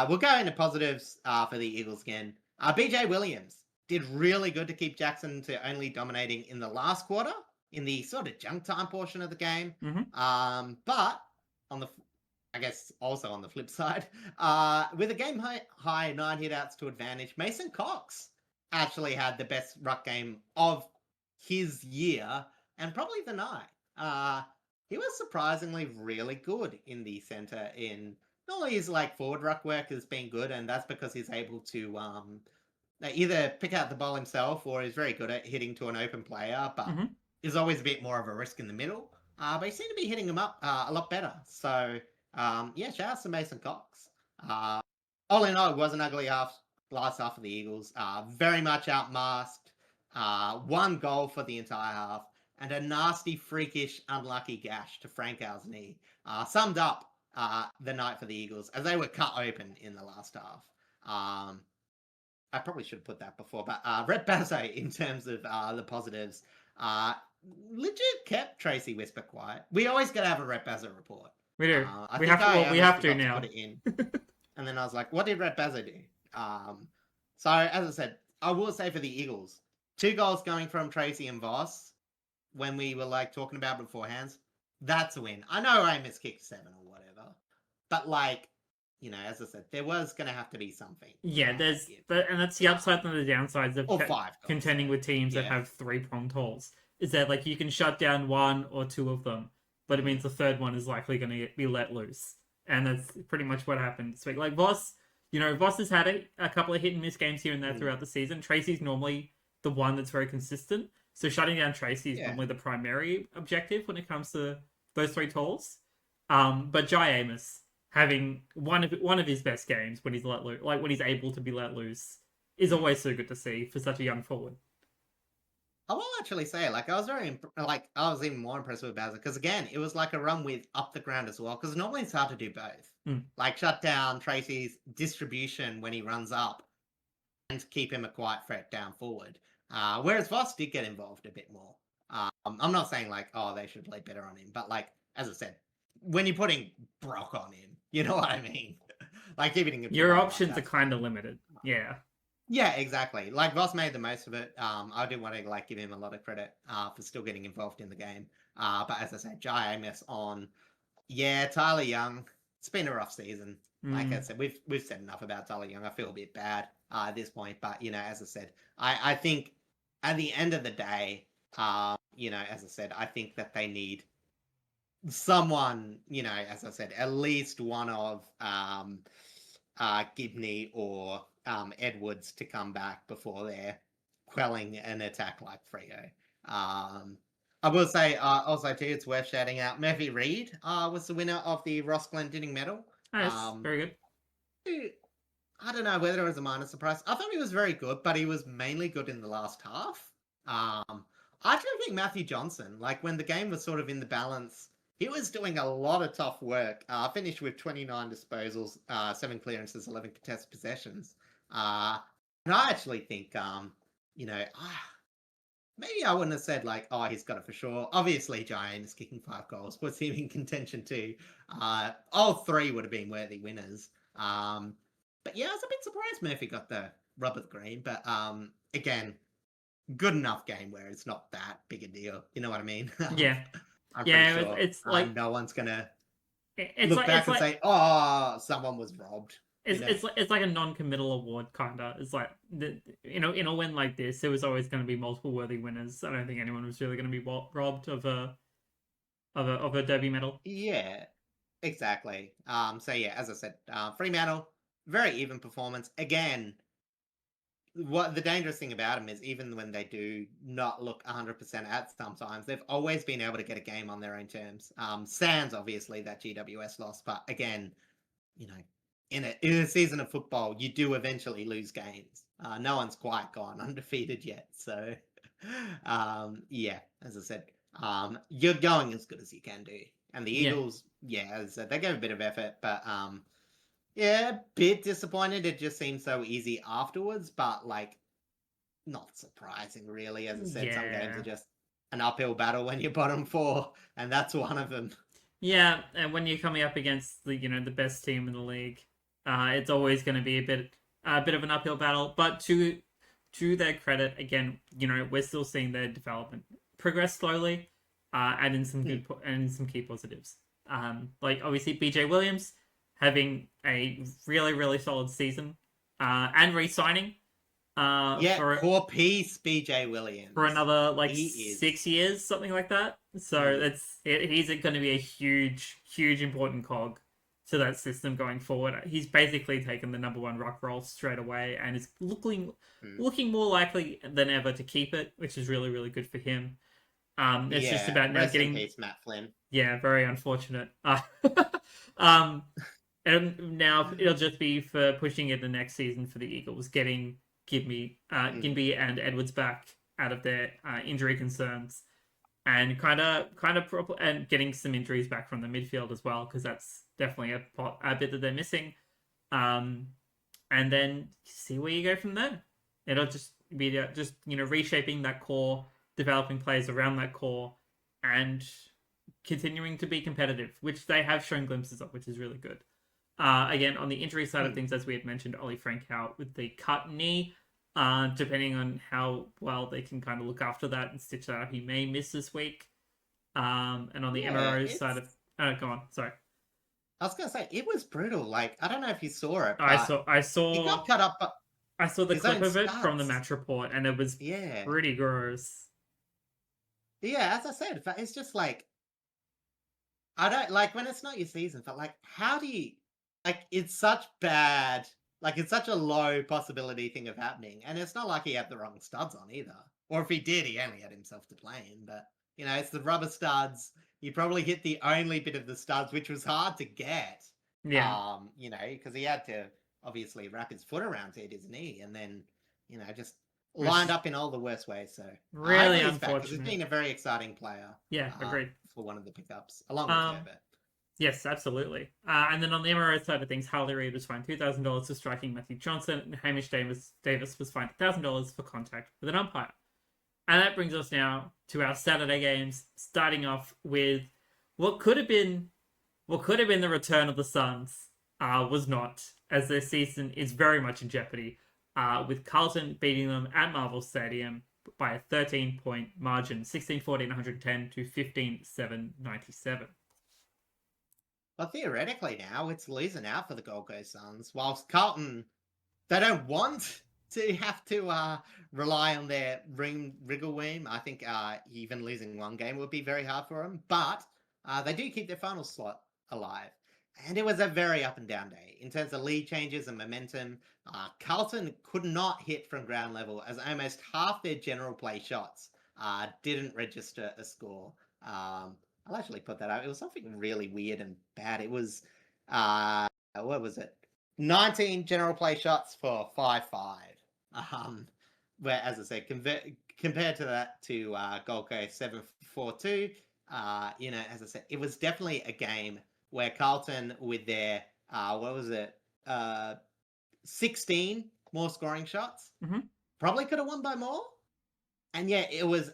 We'll go into positives for the Eagles again. BJ Williams did really good to keep Jackson to only dominating in the last quarter, in the sort of junk time portion of the game. But on the I guess also on the flip side, with a game high 9 hitouts to advantage, Mason Cox actually had the best ruck game of his year and probably the night. He was surprisingly really good in the centre. Not only his forward ruck work has been good, and that's because he's able to either pick out the ball himself or is very good at hitting to an open player, but is always a bit more of a risk in the middle. But he seemed to be hitting him up a lot better. So shout out to Mason Cox. All in all, it was an ugly last half of the Eagles. Very much outmasked. 1 goal for the entire half, and a nasty, freakish, unlucky gash to Frankau's knee. Summed up the night for the Eagles as they were cut open in the last half. I probably should have put that before, but Rhett Bazzo, in terms of the positives, legit kept Tracy Whisper quiet. We always got to have a Rhett Bazzo report. We do. We have to now. Put it in. And then I was like, what did Rhett Bazzo do? So, as I said, I will say for the Eagles, 2 goals going from Tracy and Voss, when we were talking about beforehand, that's a win. I know Amos kicked 7 or whatever, but as I said, there was going to have to be something. Yeah, and that's the upside and the downsides of 5 goals, contending with teams that have 3-pronged holes. Is that you can shut down 1 or 2 of them, but it means the third one is likely going to be let loose. And that's pretty much what happened this week. Voss, Voss has had a couple of hit and miss games here and there throughout the season. Tracy's normally the one that's very consistent. So shutting down Tracy is normally the primary objective when it comes to those 3 tolls. But Jai Amos having one of his best games when he's let loose, when he's able to be let loose, is always so good to see for such a young forward. I will actually say, I was I was even more impressed with Bazza because again, it was a run with up the ground as well. Because normally it's hard to do both, shut down Tracy's distribution when he runs up, and keep him a quiet threat down forward. Whereas Voss did get involved a bit more. I'm not saying they should play better on him, but as I said, when you're putting Brock on him, you know what I mean. Keeping him your options are kind of limited. Yeah. Yeah, exactly. Voss made the most of it. I do want to give him a lot of credit for still getting involved in the game. But as I said, Jai Amos on. Yeah, Tyler Young. It's been a rough season. Like I said, we've said enough about Tyler Young. I feel a bit bad at this point. But as I said, I think at the end of the day, as I said, I think that they need someone. As I said, at least one of Gibney or Edwards to come back before they're quelling an attack like Freo. I will say also too, it's worth shouting out Murphy Reid was the winner of the Ross Glendinning medal. Nice. Very good. I don't know whether it was a minor surprise. I thought he was very good, but he was mainly good in the last half. I actually think Matthew Johnson, when the game was sort of in the balance, he was doing a lot of tough work. Finished with 29 disposals, 7 clearances, 11 contested possessions. And I actually think, maybe I wouldn't have said he's got it for sure. Obviously, Giant is kicking 5 goals, puts him in contention too. All 3 would have been worthy winners. But yeah, I was a bit surprised Murphy got the rub of the green. But again, good enough game where it's not that big a deal. You know what I mean? Yeah. I'm pretty sure it's no one's gonna look back and say, "Oh, someone was robbed." It's like a non-committal award, kinda. It's in a win like this, there was always going to be multiple worthy winners. I don't think anyone was really going to be robbed of a Derby medal. Yeah, exactly. So yeah, as I said, Fremantle, very even performance. Again, what the dangerous thing about them is even when they do not look 100% at sometimes, they've always been able to get a game on their own terms. Sans obviously that GWS loss, but again, in a season of football, you do eventually lose games. No one's quite gone undefeated yet, so Yeah, as I said, you're going as good as you can do. And the Yeah. Eagles, yeah, as I said, they gave a bit of effort, but yeah, a bit disappointed. It just seemed so easy afterwards, but like not surprising really. As I said, some games are Yeah. just an uphill battle when you're bottom four, and that's one of them. Yeah, and when you're coming up against the best team in the league, it's always going to be a bit of an uphill battle. But to their credit, again, we're still seeing their development progress slowly, and in some and in some key positives. Like obviously BJ Williams having a really really solid season, and re-signing, Yeah, for core piece, BJ for Williams. another like He is. 6 years, something like that. So he's going to be a huge important cog to that system going forward. He's basically taken the number one rock role straight away and is looking more likely than ever to keep it, which is really really good for him. It's just about now rest in getting peace, Matt Flynn. yeah, very unfortunate. And now it'll just be for pushing it the next season for the Eagles, getting Ginby and Edwards back out of their injury concerns, and and getting some injuries back from the midfield as well, because that's definitely a bit that they're missing. And then see where you go from there. It'll just be reshaping that core, developing players around that core, and continuing to be competitive, which they have shown glimpses of, which is really good. Again, on the injury side of things, as we had mentioned, Ollie Frank out with the cut knee. Depending on how well they can kind of look after that and stitch that up, he may miss this week. And on the MRO side of, go on, sorry. I was gonna say it was brutal. Like I don't know if you saw it. I saw. He got cut up. I saw the clip of it from the match report, and it was pretty gross. Yeah, as I said, it's just like I don't like when it's not your season. But like, how do you like? It's such bad. Like it's such a low possibility thing of happening, and it's not like he had the wrong studs on either. Or if he did, he only had himself to blame. But it's the rubber studs. You probably hit the only bit of the studs, which was hard to get. Yeah. Because he had to obviously wrap his foot around to hit his knee, and then just lined up in all the worst ways. So really unfortunate. He's been a very exciting player. Yeah, agreed. For one of the pickups, along with Herbert. Yes, absolutely. And then on the MRO side of things, Harley Reid was fined $2,000 for striking Matthew Johnson, and Hamish Davis was fined $1,000 for contact with an umpire. And that brings us now to our Saturday games, starting off with what could have been the return of the Suns, was not, as their season is very much in jeopardy, with Carlton beating them at Marvel Stadium by a 13-point margin, 16-14-110 to 15-7-97. Well, theoretically now, it's losing out for the Gold Coast Suns, whilst Carlton, they don't want to have to rely on their wriggle room. I think even losing one game would be very hard for them, but they do keep their final slot alive. And it was a very up and down day in terms of lead changes and momentum. Carlton could not hit from ground level, as almost half their general play shots didn't register a score. I'll actually put that out. It was something really weird and bad. It was, what was it? 19 general play shots for 5-5. Where, as I said, compared to that to Gold Coast 7-4-2, as I said, it was definitely a game where Carlton with their, 16 more scoring shots, probably could have won by more. And yeah, it was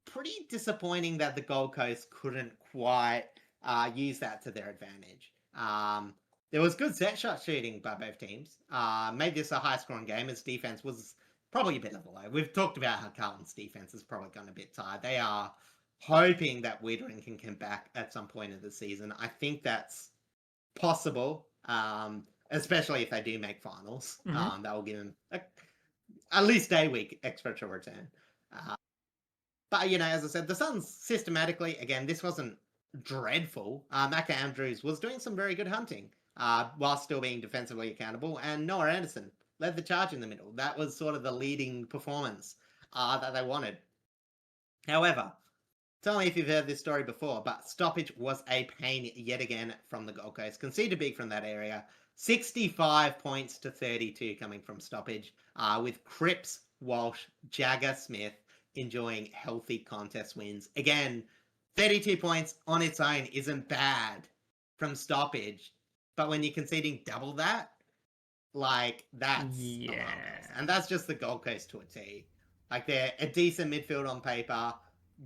pretty disappointing that the Gold Coast couldn't quite use that to their advantage. There was good set shot shooting by both teams. Made this a high-scoring game as defense was probably a bit of a low. We've talked about how Carlton's defense has probably gone a bit tired. They are hoping that Wiedering can come back at some point in the season. I think that's possible, especially if they do make finals. That will give them at least a week extra to return. But, as I said, the Suns systematically, again, this wasn't dreadful. Macca Andrews was doing some very good hunting while still being defensively accountable. And Noah Anderson led the charge in the middle. That was sort of the leading performance that they wanted. However, tell me if you've heard this story before, but stoppage was a pain yet again from the Gold Coast. Conceded big from that area. 65 points to 32 coming from stoppage with Cripps, Walsh, Jagger, Smith, enjoying healthy contest wins. Again, 32 points on its own isn't bad from stoppage, but when you're conceding double that, like, that's alarming. And that's just the Gold Coast to a T. Like, they're a decent midfield on paper,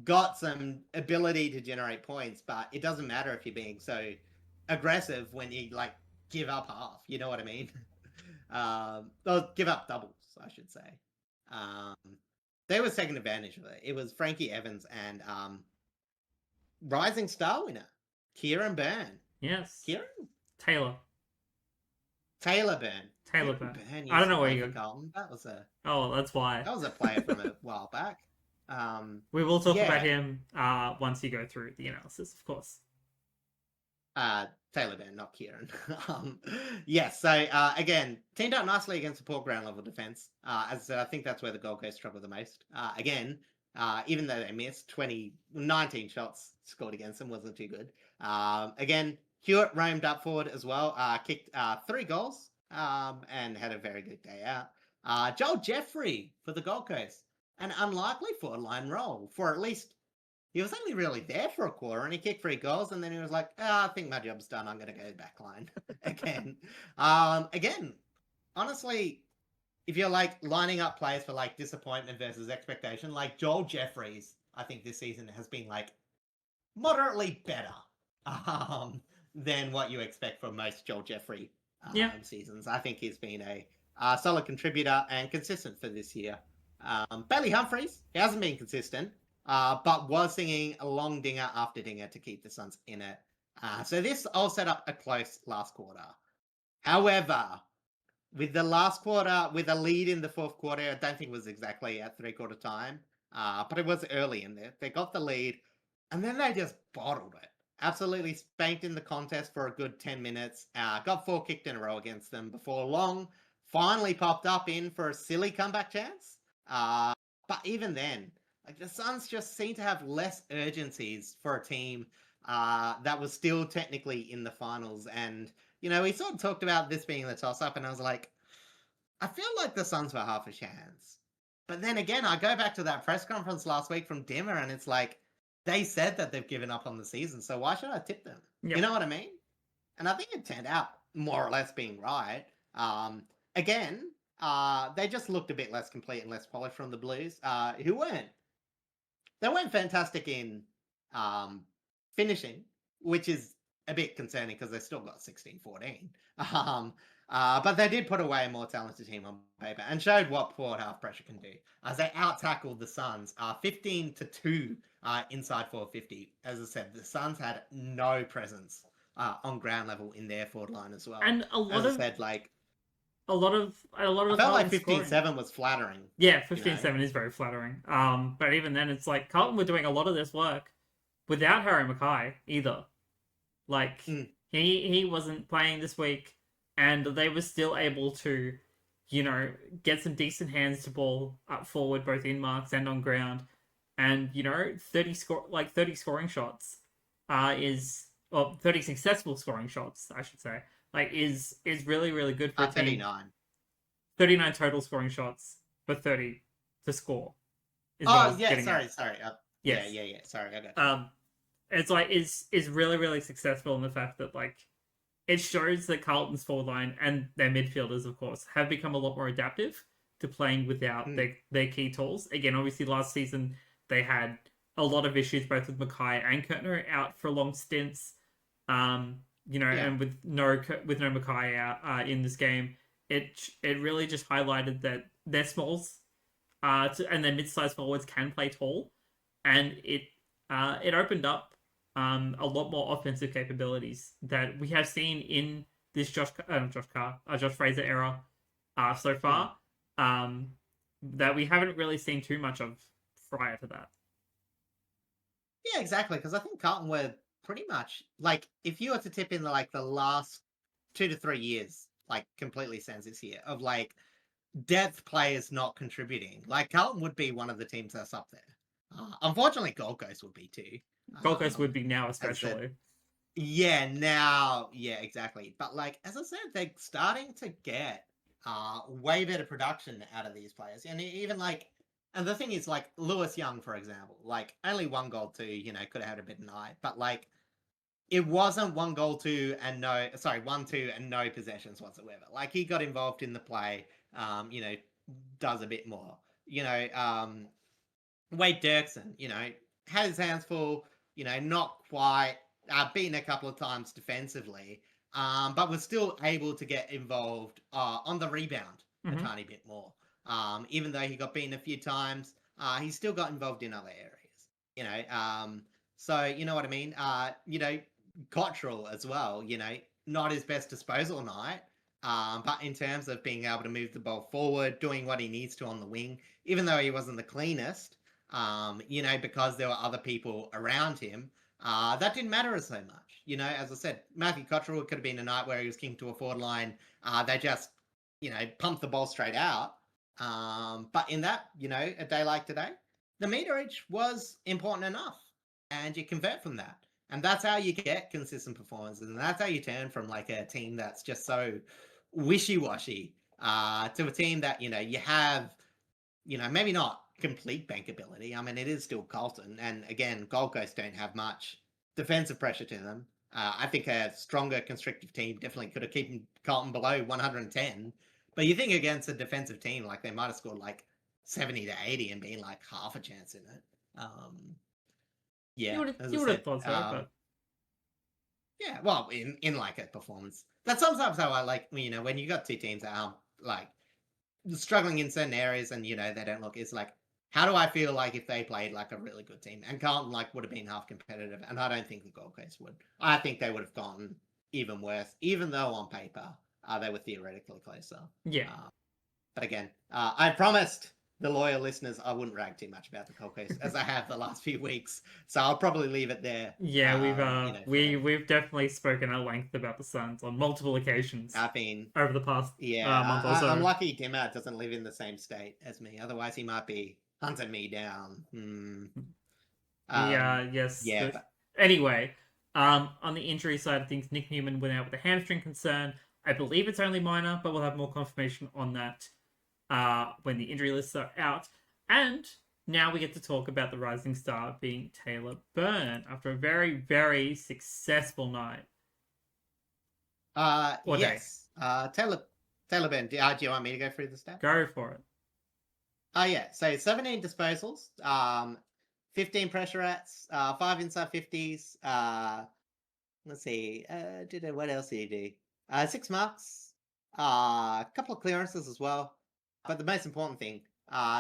got some ability to generate points, but it doesn't matter if you're being so aggressive when you, like, give up half. You know what I mean? Or give up doubles, I should say. They was taking advantage of it. It was Frankie Evans and Rising Star winner, Kieran Byrne. Yes. Kieran? Taylor Byrne. I don't know where you got Carlton. That was a. Oh, that's why. That was a player from a while back. We will talk about him once you go through the analysis, of course. Taylor Byrne, not Kieran. Yes, so again, teamed up nicely against the poor ground level defense. As I said, I think that's where the Gold Coast struggle the most. Again, even though they missed 19 shots scored against them, wasn't too good. Again, Hewitt roamed up forward as well, kicked 3 goals, and had a very good day out. Joel Jeffrey for the Gold Coast, an unlikely forward line role for at least. He was only really there for a quarter, and he kicked 3 goals, and then he was like, I think my job's done. I'm going to go back line again. Again, honestly, if you're, like, lining up players for, like, disappointment versus expectation, like, Joel Jeffries, I think this season has been, like, moderately better than what you expect from most Joel Jeffrey seasons. I think he's been a solid contributor and consistent for this year. Bailey Humphries, he hasn't been consistent. But was singing a long dinger after dinger to keep the Suns in it. So this all set up a close last quarter. However, with the last quarter, with a lead in the fourth quarter, I don't think it was exactly at 3/4 time, but it was early in there. They got the lead, and then they just bottled it. Absolutely spanked in the contest for a good 10 minutes. Got 4 kicked in a row against them before long. Finally popped up in for a silly comeback chance. But even then, like, the Suns just seem to have less urgencies for a team that was still technically in the finals. And, you know, we sort of talked about this being the toss-up, and I was like, I feel like the Suns were half a chance. But then again, I go back to that press conference last week from Dimmer, and it's like, they said that they've given up on the season, so why should I tip them? Yep. You know what I mean? And I think it turned out more or less being right. Again, they just looked a bit less complete and less polished from the Blues, who weren't. They weren't fantastic in finishing, which is a bit concerning because they still got 16-14. But they did put away a more talented team on paper and showed what forward half pressure can do. As they out-tackled the Suns 15-2 inside 450. As I said, the Suns had no presence on ground level in their forward line as well. And a lot of... A lot of I felt like 15-7 was flattering. Yeah, 15-7 is very flattering. But even then, it's like Carlton were doing a lot of this work without Harry Mackay either. Like, he wasn't playing this week, and they were still able to, you know, get some decent hands to ball up forward, both in marks and on ground. And, you know, 30 scoring shots 30 successful scoring shots, I should say. Like, is really, really good for a team. 39 total scoring shots for 30 to score. Sorry. Yes. Yeah. Sorry, I got you. It's like, is really, really successful in the fact that, like, it shows that Carlton's forward line and their midfielders, of course, have become a lot more adaptive to playing without their key tools. Again, obviously, last season, they had a lot of issues both with Mackay and Quaynor out for long stints. And with no Mackay out in this game, it really just highlighted that their smalls and their mid-sized forwards can play tall, and it opened up a lot more offensive capabilities that we have seen in this Josh Fraser era so far, that we haven't really seen too much of prior to that. Yeah, exactly, because I think Carlton were pretty much, like, if you were to tip in the last 2 to 3 years, like, completely stands this year, of, like, depth players not contributing, like, Carlton would be one of the teams that's up there. Unfortunately, Gold Coast would be too. Gold Coast would be now, especially. Yeah, exactly. But, like, as I said, they're starting to get way better production out of these players. And even, like, And the thing is, like, Lewis Young, for example, like, only 1 goal to, could have had a bit of night. But, like, it wasn't 1-2 and no possessions whatsoever. Like, he got involved in the play, does a bit more. Wade Dirksen, had his hands full, not quite, beaten a couple of times defensively, but was still able to get involved on the rebound a tiny bit more. Even though he got beaten a few times, he still got involved in other areas. So you know what I mean? Cottrell as well, not his best disposal night, but in terms of being able to move the ball forward, doing what he needs to on the wing, even though he wasn't the cleanest, because there were other people around him, that didn't matter so much. As I said, Matthew Cottrell could have been a night where he was kicking to a forward line. They just, pumped the ball straight out. But in that, a day like today, the meterage was important enough, and you convert from that. And that's how you get consistent performances. And that's how you turn from like a team that's just so wishy-washy to a team that, you have, maybe not complete bankability. I mean, it is still Carlton. And again, Gold Coast don't have much defensive pressure to them. I think a stronger constrictive team definitely could have kept Carlton below 110. But you think against a defensive team, like they might have scored like 70 to 80 and been like half a chance in it. Yeah, you would have thought so, but yeah, well, in like a performance, that's sometimes how I like, when you got two teams that are like struggling in certain areas and they don't look. It's like, how do I feel like if they played like a really good team? And Carlton like would have been half competitive, and I don't think the Gold Coast would. I think they would have gone even worse, even though on paper they were theoretically closer. Yeah. But again, I promised the loyal listeners I wouldn't rag too much about the Gold Coast as I have the last few weeks, so I'll probably leave it there. Yeah, we've definitely spoken at length about the Suns on multiple occasions. I mean, over the past month or so. I'm lucky Dimmer doesn't live in the same state as me. Otherwise, he might be hunting me down. Yes. Yeah. Anyway, on the injury side of things, Nick Newman went out with a hamstring concern. I believe it's only minor, but we'll have more confirmation on that when the injury lists are out. And now we get to talk about the rising star being Taylor Byrne after a very, very successful night. Yes. Taylor Byrne. Do you want me to go through the stats? Go for it. Yeah. So 17 disposals, 15 pressure rats, 5 inside 50s. Let's see. What else did he do? 6 marks, a couple of clearances as well. But the most important thing,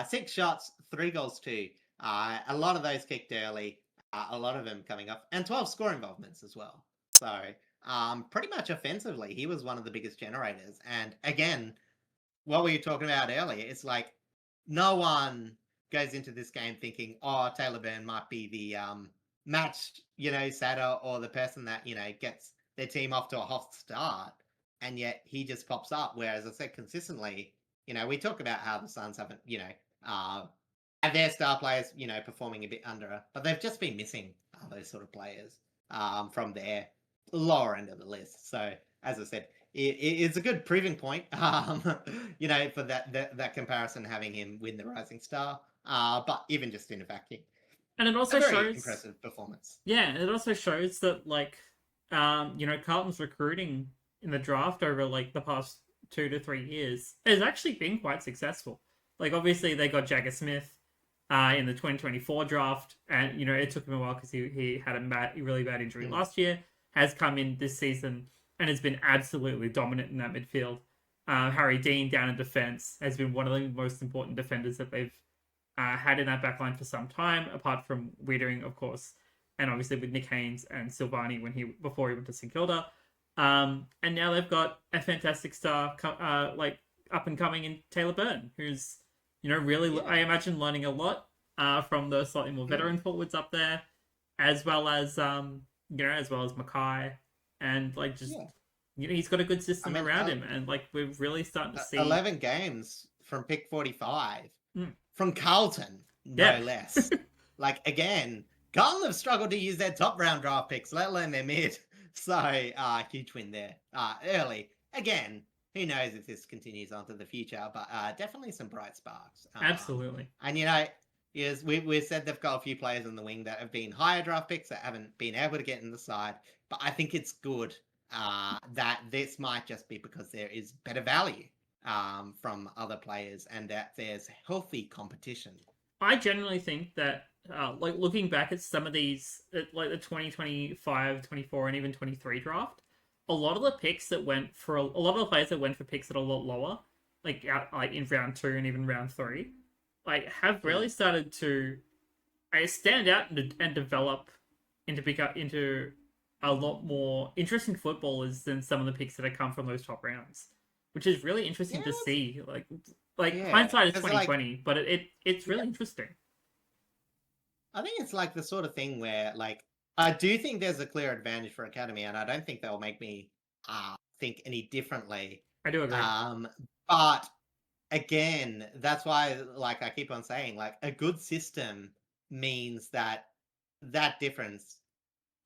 6 shots, 3 goals too. A lot of those kicked early, a lot of them coming up, and 12 score involvements as well. So pretty much offensively, he was one of the biggest generators. And again, what we were talking about earlier, it's like no one goes into this game thinking, oh, Taylor Byrne might be the match, setter or the person that, gets their team off to a hot start. And yet he just pops up. Whereas I said consistently, we talk about how the Suns haven't, have their star players, performing a bit under, but they've just been missing those sort of players from their lower end of the list. So as I said, it's a good proving point, for that comparison, having him win the Rising Star. But even just in a vacuum, and it also shows impressive performance. Yeah, it also shows that Carlton's recruiting in the draft over like the past 2 to 3 years has actually been quite successful. Like obviously they got Jagger Smith in the 2024 draft, and it took him a while because he had a really bad injury last year. Has come in this season and has been absolutely dominant in that midfield. Harry Dean down in defence has been one of the most important defenders that they've had in that backline for some time, apart from Wiedering, of course, and obviously with Nick Haynes and Silvani before he went to St Kilda. And now they've got a fantastic star up and coming in Taylor Byrne, who's really, I imagine, learning a lot from the slightly more veteran forwards up there, as well as Mackay, and he's got a good system around him, and we're really starting to see 11 games from pick 45 from Carlton, no less. Again, Carlton have struggled to use their top round draft picks, let alone their mid. So huge win there early. Again, who knows if this continues on to the future, but definitely some bright sparks. Absolutely. And, yes, we've said they've got a few players in the wing that have been higher draft picks that haven't been able to get in the side, but I think it's good that this might just be because there is better value from other players and that there's healthy competition. I generally think that, like looking back at some of these, like the 2025, 24, and even 23 draft, a lot of the picks that went for a lot of the players that went for picks that are a lot lower, like in round 2 and even round 3, like have really started to stand out and develop into a lot more interesting footballers than some of the picks that have come from those top rounds, which is really interesting to see. Hindsight is 2020, but it's really interesting. I think it's like the sort of thing where I do think there's a clear advantage for Academy, and I don't think they'll make me think any differently. I do agree. But again, that's why I keep on saying a good system means that difference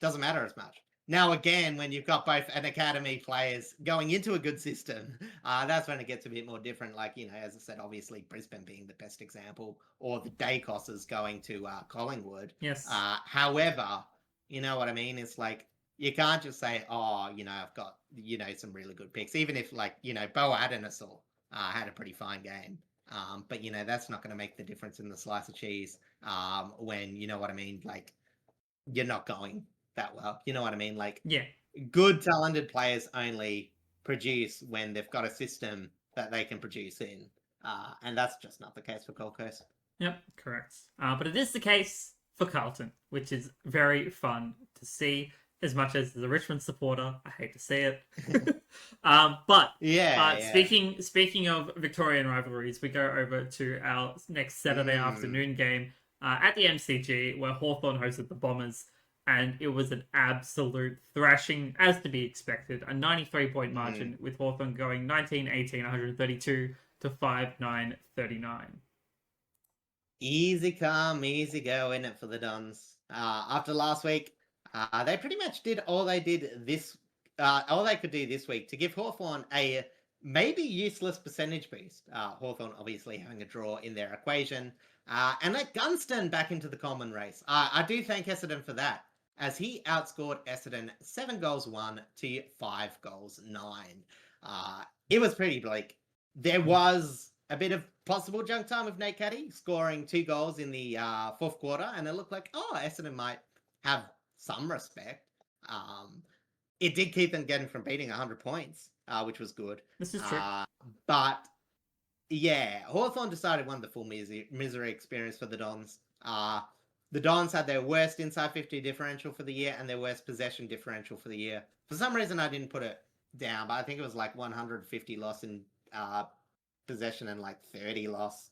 doesn't matter as much. Now, again, when you've got both an academy players going into a good system, that's when it gets a bit more different. As I said, obviously Brisbane being the best example, or the Dacosses going to Collingwood. Yes. However, you know what I mean? It's you can't just say, oh, I've got, some really good picks. Even if Bo Adenasaur had a pretty fine game. But, that's not going to make the difference in the slice of cheese when, you know what I mean? You're not going that well. You know what I mean? Yeah. Good, talented players only produce when they've got a system that they can produce in. And that's just not the case for Gold Coast. Yep, correct. But it is the case for Carlton, which is very fun to see. As much as a Richmond supporter, I hate to see it. But speaking of Victorian rivalries, we go over to our next Saturday afternoon game at the MCG, where Hawthorn hosted the Bombers, and it was an absolute thrashing, as to be expected. A 93-point margin, with Hawthorn going 19-18, 132 to 5-9-39. Easy come, easy go, isn't it, for the Dons? After last week, they pretty much did all they could do this week to give Hawthorn a maybe useless percentage boost. Hawthorn obviously having a draw in their equation, and let Gunston back into the Coleman Race. I do thank Essendon for that, as he outscored Essendon 7 goals 1 to 5 goals 9. It was pretty bleak. There was a bit of possible junk time with Nate Caddy scoring 2 goals in the fourth quarter, and it looked like, Essendon might have some respect. It did keep them getting from beating 100 points, which was good. This is true. But yeah, Hawthorn decided one of the full misery experience for the Dons. The Dons had their worst inside 50 differential for the year and their worst possession differential for the year. For some reason, I didn't put it down, but I think it was 150 loss in possession and 30 loss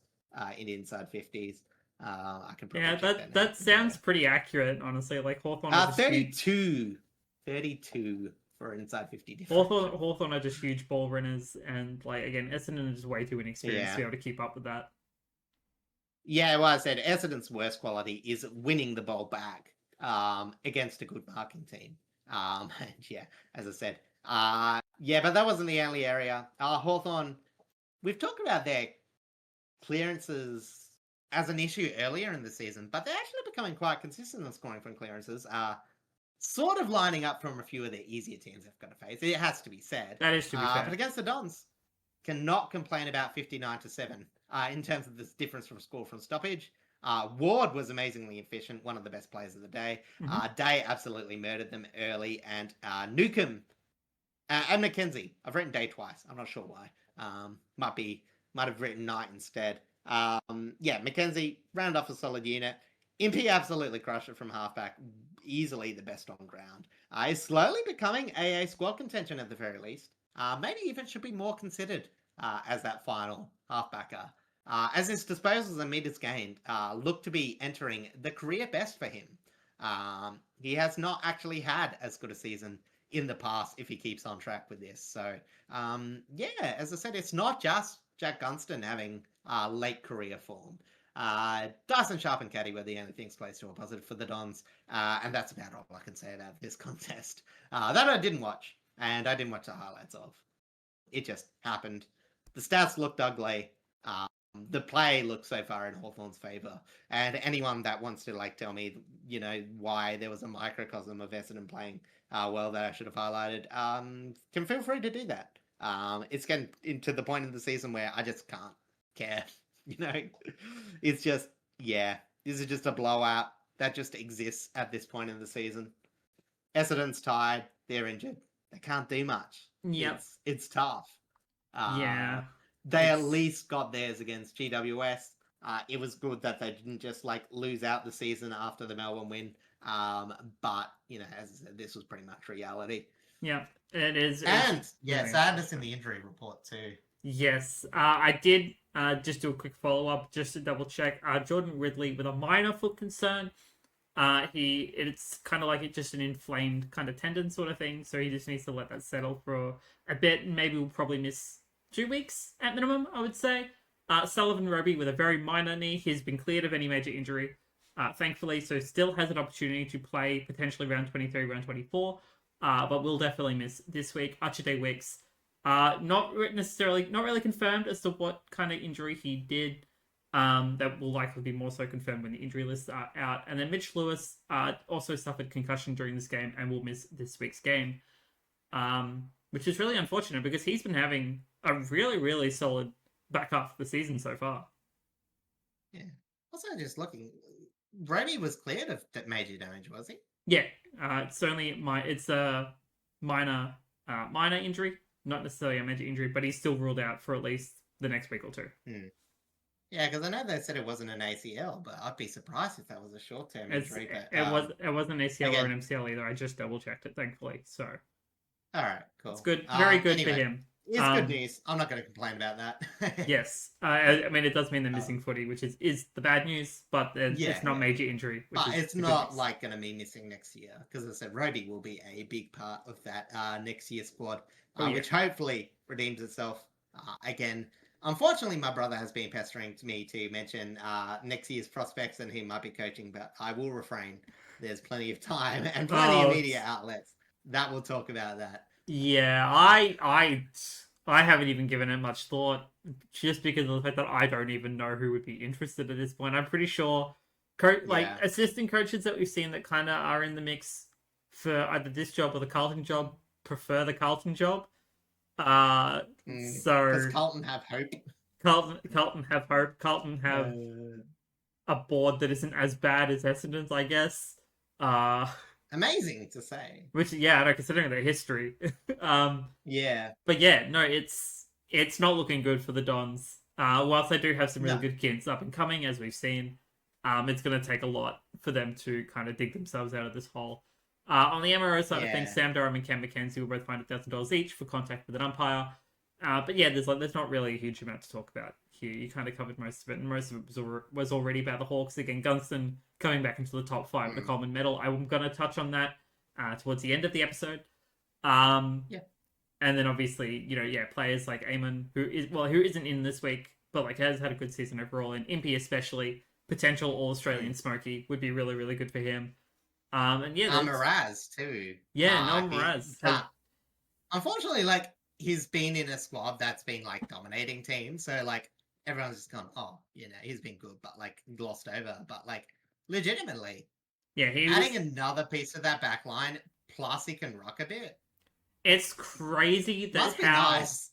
in inside 50s. I can probably that sounds pretty accurate, honestly. Hawthorn 32 for inside 50 differential. Hawthorn are just huge ball runners, and again, Essendon is just way too inexperienced to be able to keep up with that. Yeah, well, I said Essendon's worst quality is winning the ball back against a good marking team. And yeah, as I said, but that wasn't the only area. Hawthorn, we've talked about their clearances as an issue earlier in the season, but they're actually becoming quite consistent in scoring from clearances. Sort of lining up from a few of the easier teams they've got to face. It has to be said. That is to be fair. But against the Dons, cannot complain about 59-7 in terms of this difference from score from stoppage. Ward was amazingly efficient, one of the best players of the day. Day absolutely murdered them early, and Newcomb and McKenzie. I've written Day twice. I'm not sure why. Might have written Knight instead. McKenzie round off a solid unit. Impey absolutely crushed it from halfback. Easily the best on ground. Is slowly becoming AA squad contention at the very least. Maybe even should be more considered as that final halfbacker. As his disposals and meters gained look to be entering the career best for him. He has not actually had as good a season in the past if he keeps on track with this. So, as I said, it's not just Jack Gunston having late career form. Dyson Sharp and Caddy were the only things placed to a positive for the Dons, and that's about all I can say about this contest. That I didn't watch, and I didn't watch the highlights of. It just happened. The stats looked ugly. The play looks so far in Hawthorn's favour. And anyone that wants to tell me, why there was a microcosm of Essendon playing well that I should have highlighted, can feel free to do that. It's getting into the point in the season where I just can't care. It's just, this is just a blowout that just exists at this point in the season. Essendon's tired. They're injured. They can't do much. Yep. It's tough. They at least got theirs against GWS. It was good that they didn't just lose out the season after the Melbourne win. But as I said, this was pretty much reality. Yeah, it is. And sadness in the injury report too. Yes, I did just do a quick follow up just to double check. Jordan Ridley with a minor foot concern. It's kind of just an inflamed kind of tendon sort of thing, so he just needs to let that settle for a bit, and maybe we'll probably miss 2 weeks at minimum, I would say. Sullivan Roby with a very minor knee. He's been cleared of any major injury, thankfully, so still has an opportunity to play potentially round 23, round 24, but will definitely miss this week. Archie Wicks, not really confirmed as to what kind of injury he did. That will likely be more so confirmed when the injury lists are out. And then Mitch Lewis also suffered concussion during this game and will miss this week's game, which is really unfortunate because he's been having a really, really solid back half of the season so far. Yeah. Also, just looking, Brody was cleared of that major damage, was he? Yeah. It's a minor injury, not necessarily a major injury, but he's still ruled out for at least the next week or two. Yeah, because I know they said it wasn't an ACL, but I'd be surprised if that was a short-term injury. But, it wasn't an ACL or an MCL either. I just double-checked it, thankfully. So, all right, cool. It's good, very good for him. It's good news. I'm not going to complain about that. Yes, I mean it does mean they're missing footy, which is the bad news, but it's not major injury. But it's not going to be missing next year because, as I said, Roby will be a big part of that next year's squad, which hopefully redeems itself again. Unfortunately, my brother has been pestering me to mention next year's prospects and who might be coaching, but I will refrain. There's plenty of time and plenty of media outlets that will talk about that. Yeah, I haven't even given it much thought, just because of the fact that I don't even know who would be interested at this point. I'm pretty sure, assistant coaches that we've seen that kind of are in the mix for either this job or the Carlton job prefer the Carlton job. So does Carlton have hope? Carlton have hope. Carlton have a board that isn't as bad as Essendon's, I guess. Amazing to say. Which, considering their history. Yeah. But no, it's not looking good for the Dons. Whilst they do have some really good kids up and coming, as we've seen, it's going to take a lot for them to kind of dig themselves out of this hole. On the MRO side of things, Sam Durham and Cam McKenzie will both find $1,000 each for contact with an umpire. But there's not really a huge amount to talk about here. You kind of covered most of it, and most of it was already about the Hawks. Again, Gunston coming back into the top 5 of the Coleman medal. I'm going to touch on that towards the end of the episode. And then obviously, players like Eamon, who isn't in this week, but has had a good season overall, and Impey especially, potential All-Australian Smokey would be really, really good for him. Miraz too. Miraz. Unfortunately, he's been in a squad that's been dominating teams, so everyone's just gone, he's been good, but glossed over. But legitimately, adding another piece to that back line, plus he can rock a bit. It's crazy nice.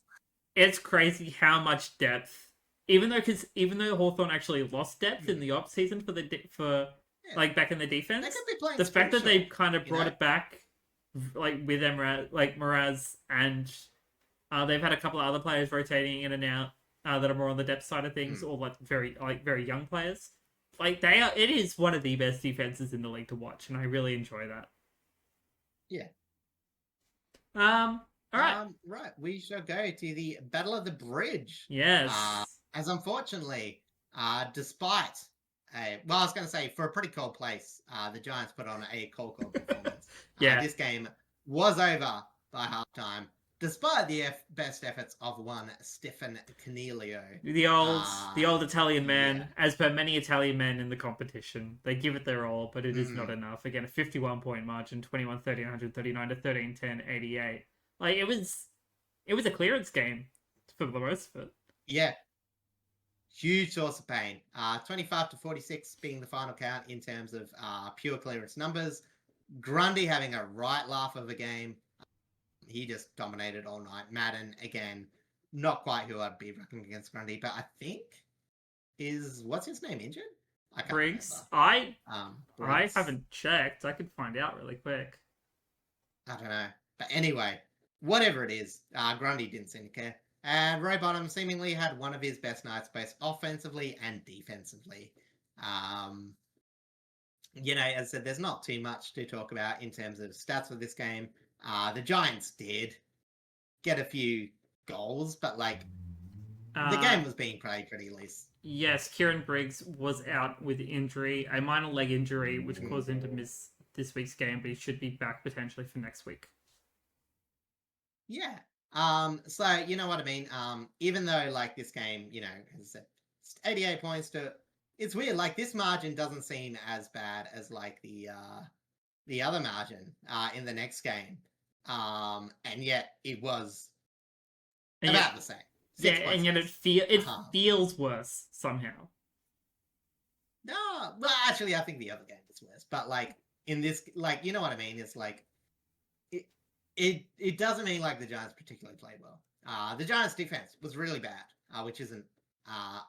It's crazy how much depth. Even though Hawthorn actually lost depth in the off season back in the defense, the fact that they kind of brought it back, with Miraz, and they've had a couple of other players rotating in and out that are more on the depth side of things, or very young players. It is one of the best defenses in the league to watch, and I really enjoy that. Yeah. All right. Right. We shall go to the Battle of the Bridge. Yes. As unfortunately, despite I was going to say, for a pretty cold place, the Giants put on a cold performance. This game was over by halftime, despite the best efforts of one Stefan Canelio. The old Italian man, as per many Italian men in the competition. They give it their all, but it is not enough. Again, a 51-point margin, 21-13, 139 to 13-10, 88. It was it was a clearance game for the most of it. Yeah. Huge source of pain. 25-46 being the final count in terms of pure clearance numbers. Grundy having a right laugh of a game. He just dominated all night. Madden, again, not quite who I'd be reckoning against Grundy, but I think what's his name, injured? I can't Briggs. remember. I haven't checked. I could find out really quick. I don't know. But anyway, whatever it is, Grundy didn't seem to care. And Rowbottom seemingly had one of his best nights, both offensively and defensively. As I said, there's not too much to talk about in terms of stats for this game. The Giants did get a few goals, but the game was being played pretty loose. Yes, Kieran Briggs was out with injury, a minor leg injury, which caused him to miss this week's game, but he should be back potentially for next week. Yeah. So you know what I mean? Even though this game, as I said, 88 points to, it's weird. This margin doesn't seem as bad as the other margin the next game. And yet it was about the same. Yeah, and yet it feels worse somehow. No, well, actually, I think the other game was worse. But in this, you know what I mean? It's it doesn't mean the Giants particularly played well. The Giants' defense was really bad, which isn't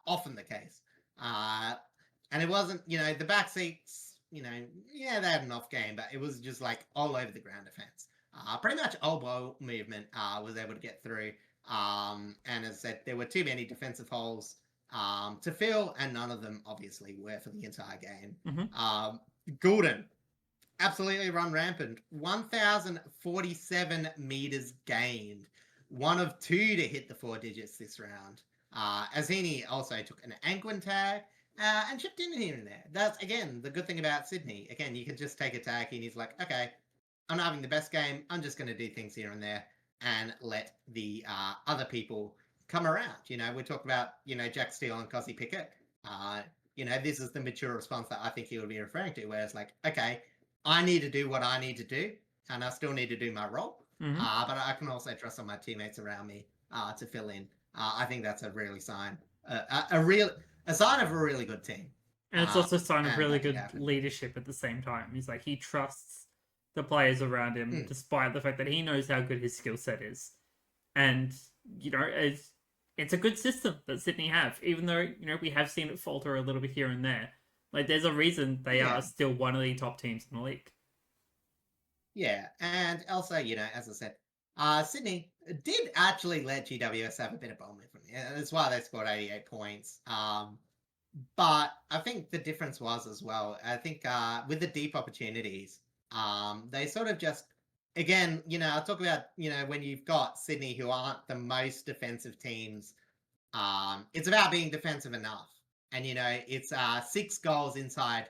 often the case. And it wasn't, the back seats, they had an off game, but it was just all over the ground defense. Pretty much all ball movement was able to get through. And as I said, there were too many defensive holes to fill, and none of them obviously were for the entire game. Goulden absolutely run rampant. 1,047 meters gained. One of two to hit the 4 digits this round. Azini also took an Angwin tag and chipped in here and there. That's, again, the good thing about Sydney. Again, you can just take a tag and he's like, okay, I'm not having the best game. I'm just going to do things here and there and let the other people come around. We talked about, Jack Steele and Cosy Pickett. This is the mature response that I think he would be referring to, where it's okay, I need to do what I need to do, and I still need to do my role. But I can also trust on my teammates around me to fill in. I think that's a really sign, a sign of a really good team. And it's also a sign of really good leadership at the same time. He's he trusts the players around him, despite the fact that he knows how good his skill set is. And, it's a good system that Sydney have, even though, we have seen it falter a little bit here and there. There's a reason they are still one of the top teams in the league. Yeah, and also, as I said, Sydney did actually let GWS have a bit of ball movement. Yeah, that's why they scored 88 points. But I think the difference was as well, I think with the deep opportunities, they sort of just, again, I'll talk about, when you've got Sydney who aren't the most defensive teams, it's about being defensive enough. And, it's 6 goals inside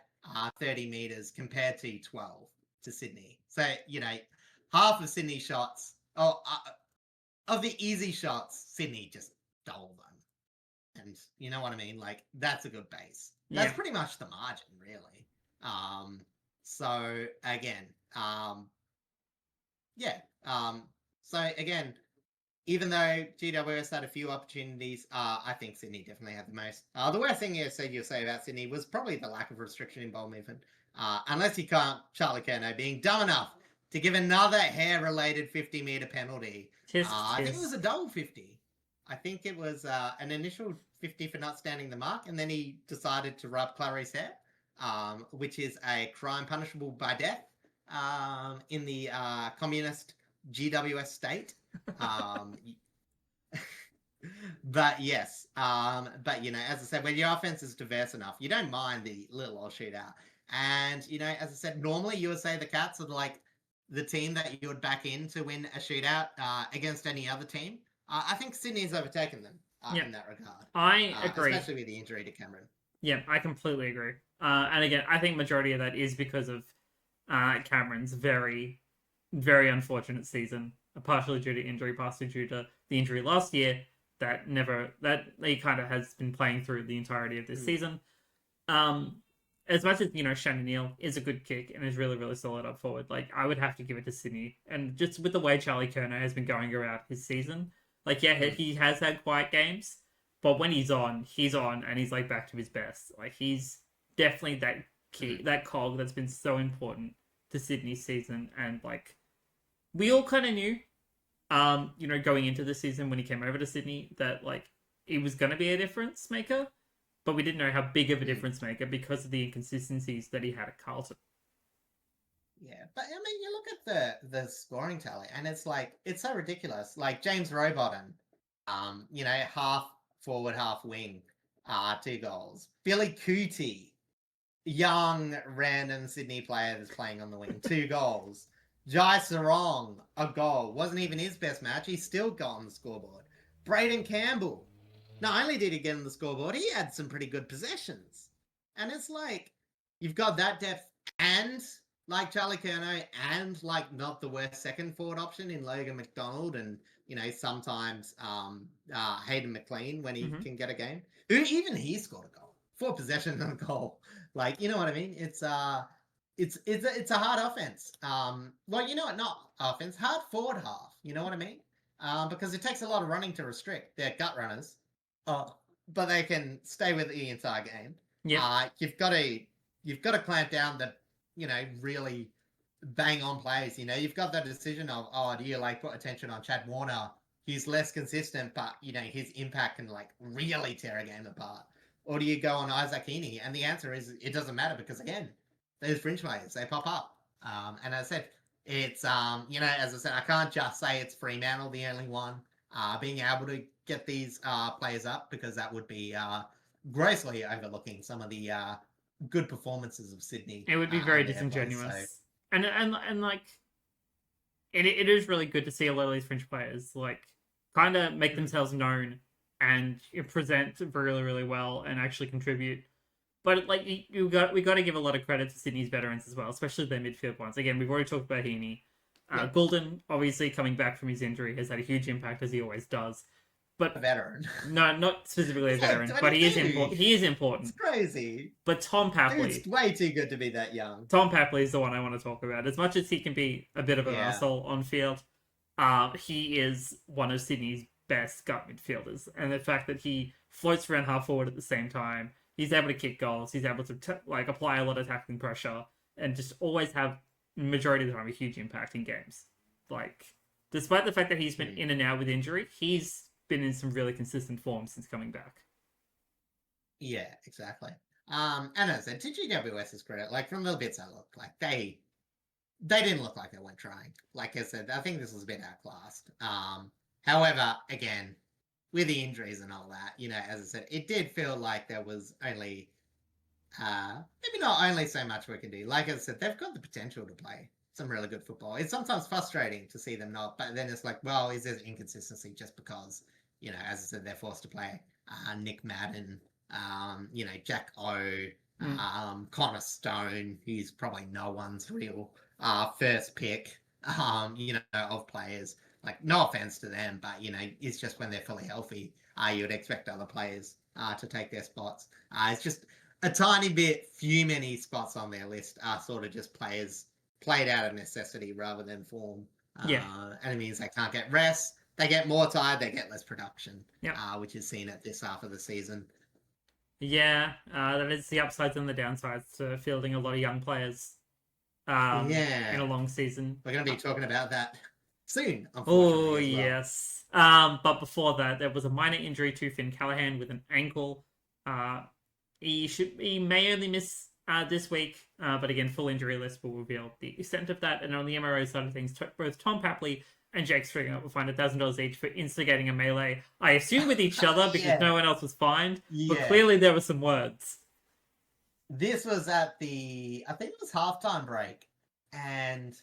30 meters compared to 12 to Sydney. So, half of Sydney's shots, of the easy shots, Sydney just stole them. And you know what I mean? That's a good base. That's pretty much the margin, really. So, again, so, again, even though GWS had a few opportunities, I think Sydney definitely had the most. The worst thing you'll say about Sydney was probably the lack of restriction in ball movement. Unless you can't, Charlie Curnow being dumb enough to give another hair-related 50-meter penalty. I think it was a double 50. I think it was an initial 50 for not standing the mark, and then he decided to rub Clary's hair, which is a crime punishable by death in the communist GWS state. But yes, but as I said, when your offense is diverse enough, you don't mind the little old shootout. And as I said, normally you would say the Cats are the team that you would back in to win a shootout against any other team. I think Sydney's overtaken them in that regard. I agree, especially with the injury to Cameron. Yeah, I completely agree. And again, I think majority of that is because of Cameron's very, very unfortunate season. Partially due to injury, partially due to the injury last year that he kind of has been playing through the entirety of this season. as much as, Shannon Neal is a good kick and is really, really solid up forward, like, I would have to give it to Sydney. And just with the way Charlie Curnow has been going around his season, like, yeah, he has had quiet games, but when he's on, and he's, like, back to his best. Like, he's definitely that key, that cog that's been so important to Sydney's season. And, like, we all kind of knew, going into the season when he came over to Sydney, that, like, he was going to be a difference maker, but we didn't know how big of a difference maker because of the inconsistencies that he had at Carlton. Yeah, but I mean, you look at the scoring tally, and it's like, it's so ridiculous. Like James Rowbottom, half forward, half wing, 2 goals. Billy Cootie, young random Sydney player that's playing on the wing, 2 goals. Jai Sarong, a goal. Wasn't even his best match. He still got on the scoreboard. Braden Campbell. Not only did he get on the scoreboard, he had some pretty good possessions. And it's like, you've got that depth and, like, Charlie Curnow and, like, not the worst second forward option in Logan McDonald and, sometimes Hayden McLean when he can get a game. Even he scored a goal. 4 possessions and a goal. Like, you know what I mean? It's a hard offense. Not offense, hard forward half. You know what I mean? Because it takes a lot of running to restrict. They're gut runners, but they can stay with the entire game. Yeah. You've got to clamp down the, really bang on plays. You've got that decision of, do you like put attention on Chad Warner? He's less consistent, but his impact can like really tear a game apart. Or do you go on Isaac Heaney? And the answer is it doesn't matter because again, those fringe players, they pop up. And as I said, it's, as I said, I can't just say it's Fremantle the only one being able to get these players up because that would be grossly overlooking some of the good performances of Sydney. It would be very disingenuous. And like, it is really good to see a lot of these fringe players, like, kind of make themselves known and present really, really well and actually contribute. But like we got to give a lot of credit to Sydney's veterans as well, especially their midfield ones. Again, we've already talked about Heaney. Goulden, obviously coming back from his injury, has had a huge impact as he always does. But a veteran. No, not specifically a veteran, but he is important. He is important. It's crazy. But Tom Papley, it's way too good to be that young. Tom Papley is the one I want to talk about. As much as he can be a bit of an arsehole on field, he is one of Sydney's best gut midfielders, and the fact that he floats around half forward at the same time, he's able to kick goals, he's able to apply a lot of tackling pressure, and just always have majority of the time a huge impact in games. Like, despite the fact that he's been in and out with injury, he's been in some really consistent form since coming back. Yeah, exactly. And as I said, to GWS's credit, like from the bits I looked, like they didn't look like they weren't trying. Like I said, I think this was a bit outclassed. However, again, with the injuries and all that, as I said, it did feel like there was only, maybe not only so much we can do. Like I said, they've got the potential to play some really good football. It's sometimes frustrating to see them not, but then it's like, well, is there inconsistency just because, as I said, they're forced to play Nick Madden, Jack O, Connor Stone, who's probably no one's real first pick, of players. Like, no offense to them, but, it's just when they're fully healthy, you would expect other players to take their spots. It's just a tiny bit, many spots on their list are sort of just players played out of necessity rather than form. And it means they can't get rest. They get more tired, they get less production, which is seen at this half of the season. Yeah, that is the upsides and the downsides to fielding a lot of young players in a long season. We're going to be talking about that soon, unfortunately. Yes. But before that, there was a minor injury to Finn Callahan with an ankle. He may only miss this week, but again, full injury list will reveal the extent of that. And on the MRO side of things, both Tom Papley and Jake Stringer will find $1,000 each for instigating a melee. I assume with each other because no one else was fined, but clearly there were some words. This was at I think it was halftime break, and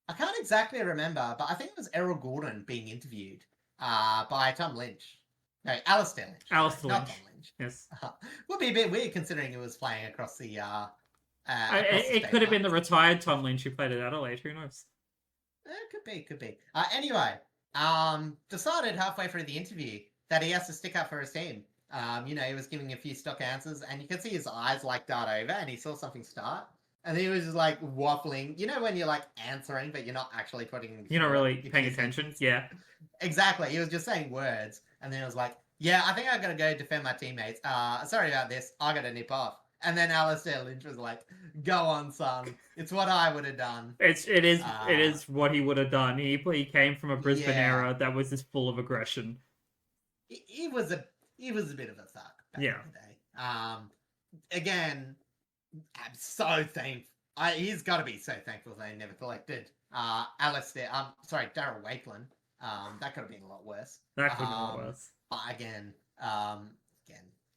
I can't exactly remember, but I think it was Errol Gordon being interviewed by Tom Lynch. No, Alistair Lynch. Alistair Lynch. Not Tom Lynch. Yes. Would be a bit weird considering it was playing across the... it could have been the retired Tom Lynch who played at Adelaide. Who knows? Could be. Anyway, decided halfway through the interview that he has to stick up for his team He was giving a few stock answers, and you could see his eyes like dart over, and he saw something start, and he was just like waffling. You know when you're like answering, but you're not actually putting. You're not really paying attention. Yeah, exactly. He was just saying words, and then it was like, "Yeah, I think I gotta go defend my teammates. Sorry about this. I gotta nip off." And then Alistair Lynch was like, "Go on, son. It's what I would have done." it is what he would have done. He came from a Brisbane era that was just full of aggression. He was a bit of a thug back in the day. Again, I'm so thankful. He's got to be so thankful they never collected Daryl Wakeland. That could have been a lot worse. That could have been a lot worse. But again,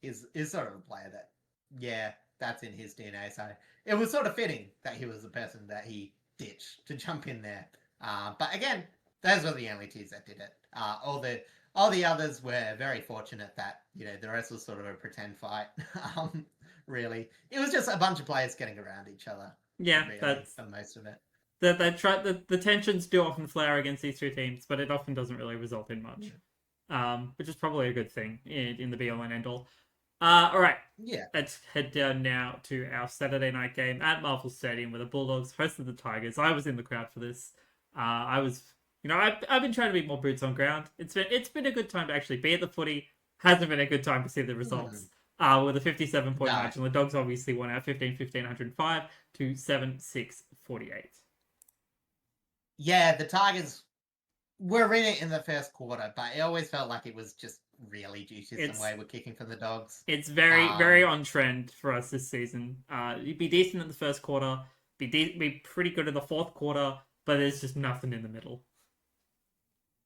is sort of a player that, that's in his DNA. So it was sort of fitting that he was the person that he ditched to jump in there. But again, those were the only teams that did it. All the others were very fortunate that, the rest was sort of a pretend fight. Really. It was just a bunch of players getting around each other. Yeah, really, that's for most of it. The tensions do often flare against these two teams, but it often doesn't really result in much. Which is probably a good thing in the be-all and end-all. All right. Yeah. Let's head down now to our Saturday night game at Marvel Stadium where the Bulldogs hosted the Tigers. I was in the crowd for this. I've been trying to be more boots on ground. It's been a good time to actually be at the footy. Hasn't been a good time to see the results. With a 57-point margin, the Dogs obviously won out 15-15, 105 to 7-6, 48. Yeah, the Tigers were in it in the first quarter, but it always felt like it was just really due to some way we're kicking for the Dogs. It's very on trend for us this season. You'd be decent in the first quarter, be pretty good in the fourth quarter, but there's just nothing in the middle.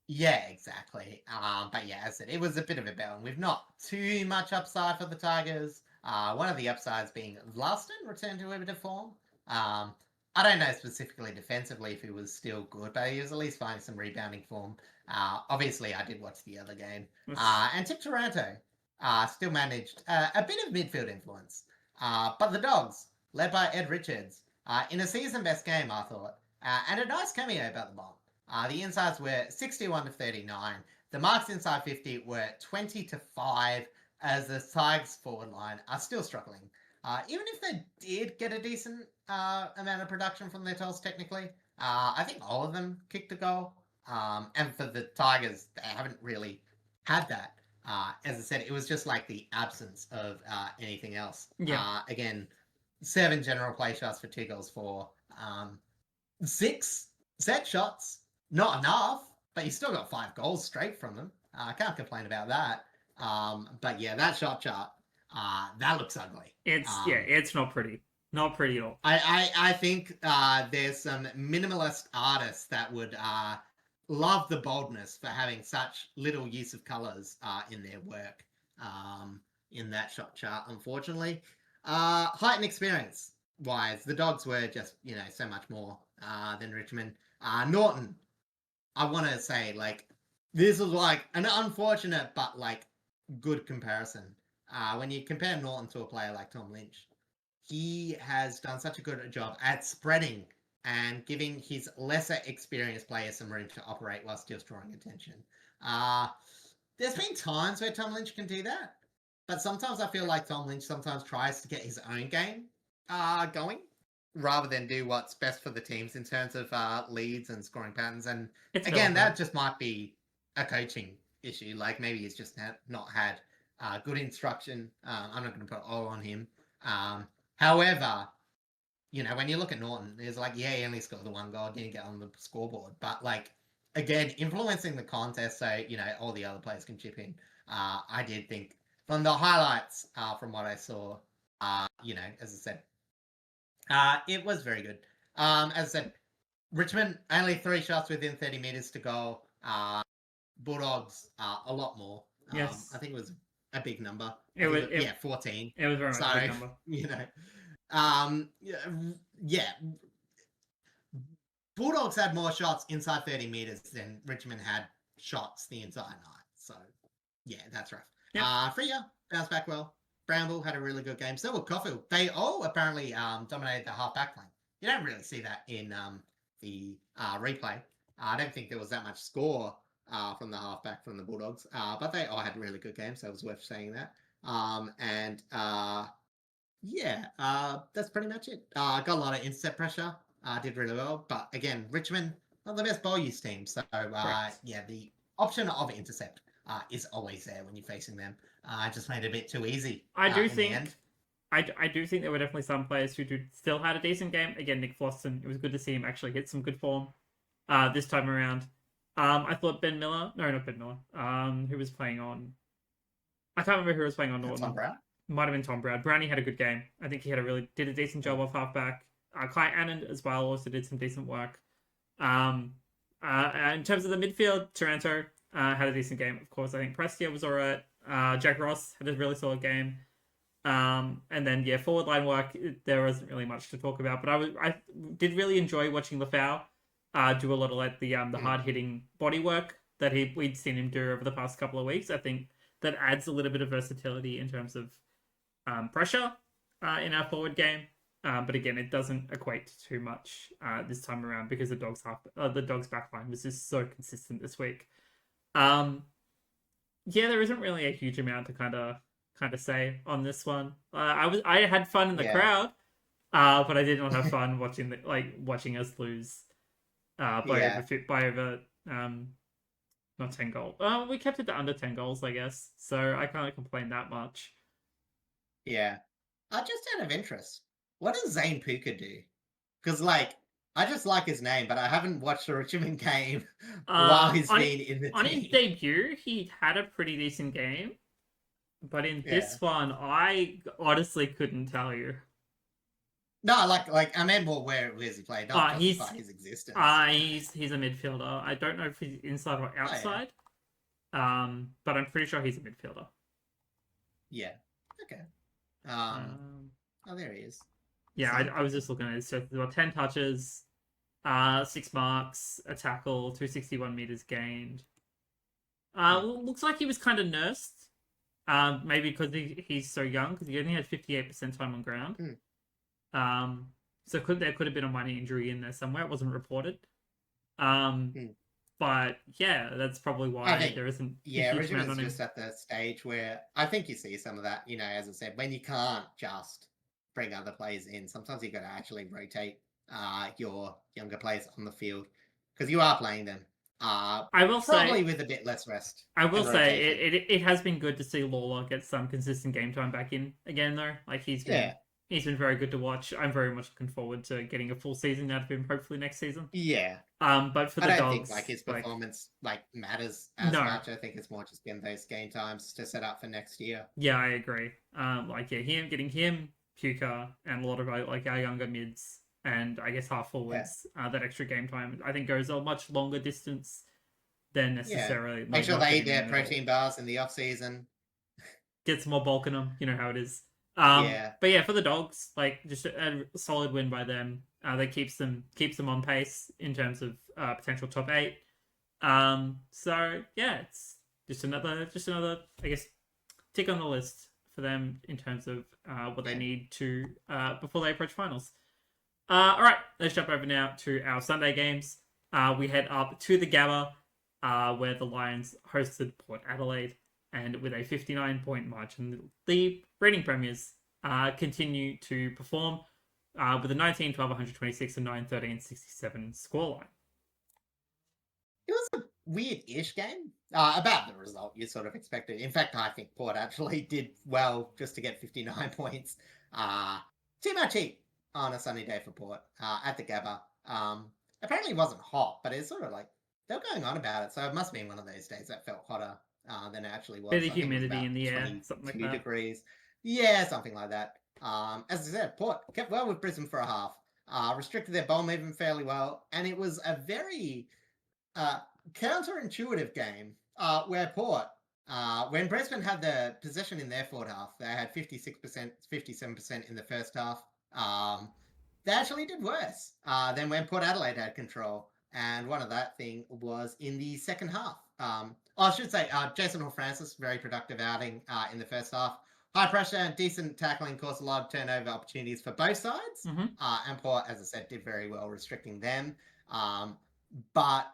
Yeah, exactly. But yeah, as I said, it was a bit of a battle. We've not too much upside for the Tigers. One of the upsides being Luston returned to a bit of form. I don't know specifically defensively if he was still good, but he was at least finding some rebounding form. Obviously, I did watch the other game. And Tip Taranto still managed a bit of midfield influence. But the Dogs, led by Ed Richards, in a season-best game, I thought, and a nice cameo about the bomb. The insides were 61-39. The marks inside 50 were 20-5, as the Tigers forward line are still struggling. Even if they did get a decent amount of production from their toes, technically, I think all of them kicked a goal. And for the Tigers, they haven't really had that. As I said, it was just like the absence of anything else. Yeah. Again, 7 general play shots for 2 goals for 6 set shots. Not enough, but you still got 5 goals straight from them. I can't complain about that. But yeah, that shot chart, that looks ugly. It's not pretty. Not pretty at all. I think there's some minimalist artists that would love the boldness for having such little use of colours in their work in that shot chart, unfortunately. Height and experience wise, the Dogs were just, so much more than Richmond. Norton, I want to say, this was an unfortunate but good comparison. When you compare Norton to a player like Tom Lynch, he has done such a good job at spreading and giving his lesser experienced players some room to operate while still drawing attention. There's been times where Tom Lynch can do that, but sometimes I feel like Tom Lynch sometimes tries to get his own game going, rather than do what's best for the teams in terms of leads and scoring patterns. And again, that just might be a coaching issue. Maybe he's just not had good instruction. I'm not going to put all on him. However, when you look at Norton, it's he only scored the 1 goal, didn't get on the scoreboard. But again, influencing the contest so, all the other players can chip in. I did think from the highlights, from what I saw, as I said, it was very good. As I said, Richmond, only 3 shots within 30 metres to goal. Bulldogs, a lot more. Yes. I think it was a big number. 14. It was very much a big number. Bulldogs had more shots inside 30 metres than Richmond had shots the entire night. So, yeah, that's rough. Yep. Free-up, bounced back well. Bramble had a really good game. So will Caulfield. They all apparently dominated the half-back line. You don't really see that in the replay. I don't think there was that much score from the halfback from the Bulldogs. But they all had really good games, so it was worth saying that. That's pretty much it. Got a lot of intercept pressure. Did really well. But again, Richmond, not the best ball use team. So, the option of intercept is always there when you're facing them. Just made it a bit too easy. I do think there were definitely some players who still had a decent game. Again, Nick Floston, it was good to see him actually hit some good form this time around. I thought not Ben Miller, who was playing on... I can't remember who was playing on Norton. Tom Brown? Might have been Tom Browd. Brownie had a good game. I think he did a decent job off halfback. Kai Anand as well also did some decent work. In terms of the midfield, Taranto had a decent game. Of course, I think Prestia was alright. Jack Ross had a really solid game. And then forward line work, there wasn't really much to talk about. But I did really enjoy watching Lafau do a lot of the hard hitting body work that we'd seen him do over the past couple of weeks. I think that adds a little bit of versatility in terms of pressure in our forward game. But again, it doesn't equate too much this time around because the Dogs' backline was just so consistent this week. There isn't really a huge amount to kind of say on this one. I had fun in the crowd, but I did not have fun watching us lose by over not 10 goals. We kept it to under 10 goals, I guess. So I can't complain that much. Yeah. Just out of interest, what does Zane Puka do? Because, I just like his name, but I haven't watched a Richmond game while he's been in the team. On his debut, he had a pretty decent game. But in this one, I honestly couldn't tell you. No, I meant more where has he played, not just his existence. He's a midfielder. I don't know if he's inside or outside. But I'm pretty sure he's a midfielder. Yeah. Okay. There he is. Yeah, I was just looking at it. So there were 10 touches, 6 marks, a tackle, 261 meters gained. Looks like he was kind of nursed. Maybe because he's so young, because he only had 58% time on ground. So there could have been a minor injury in there somewhere. It wasn't reported. But that's probably why there isn't. Yeah, Richmond's just at the stage where I think you see some of that. As I said, when you can't just bring other players in, sometimes you got to actually rotate your younger players on the field because you are playing them. I will probably say, with a bit less rest. I will say it has been good to see Lawler get some consistent game time back in again though. He's been very good to watch. I'm very much looking forward to getting a full season out of him, hopefully next season. Yeah. But for the Dogs, I don't think his performance matters as much. I think it's more just getting those game times to set up for next year. Yeah, I agree. Him, Puka, and a lot of our younger mids, and I guess half forwards, that extra game time, I think goes a much longer distance than necessarily. Make sure they eat their protein bars in the off season. Get some more bulk in them. You know how it is. But for the Dogs, just a solid win by them. That keeps them on pace in terms of potential top 8. It's just another I guess tick on the list for them in terms of what they need to before they approach finals. All right, let's jump over now to our Sunday games. We head up to the Gabba, where the Lions hosted Port Adelaide, and with a 59-point margin, the reigning premiers continue to perform with a 19-12, 126, and 9-13, 67 scoreline. It was a weird-ish game. About the result you sort of expected. In fact, I think Port actually did well just to get 59 points. Too much heat on a sunny day for Port at the Gabba. Apparently it wasn't hot, but it's sort of they were going on about it, so it must have been one of those days that felt hotter than it actually was. Bit of humidity in the air, something like that. Degrees. Yeah, something like that. As I said, Port kept well with Brisbane for a half. Restricted their ball movement fairly well, and it was a very counterintuitive game where Port, when Brisbane had the possession in their forward half, they had 56%, 57% in the first half. They actually did worse than when Port Adelaide had control. And one of that thing was in the second half. I should say, Jason Hall-Francis, very productive outing in the first half. High pressure and decent tackling caused a lot of turnover opportunities for both sides. And Port, as I said, did very well restricting them. But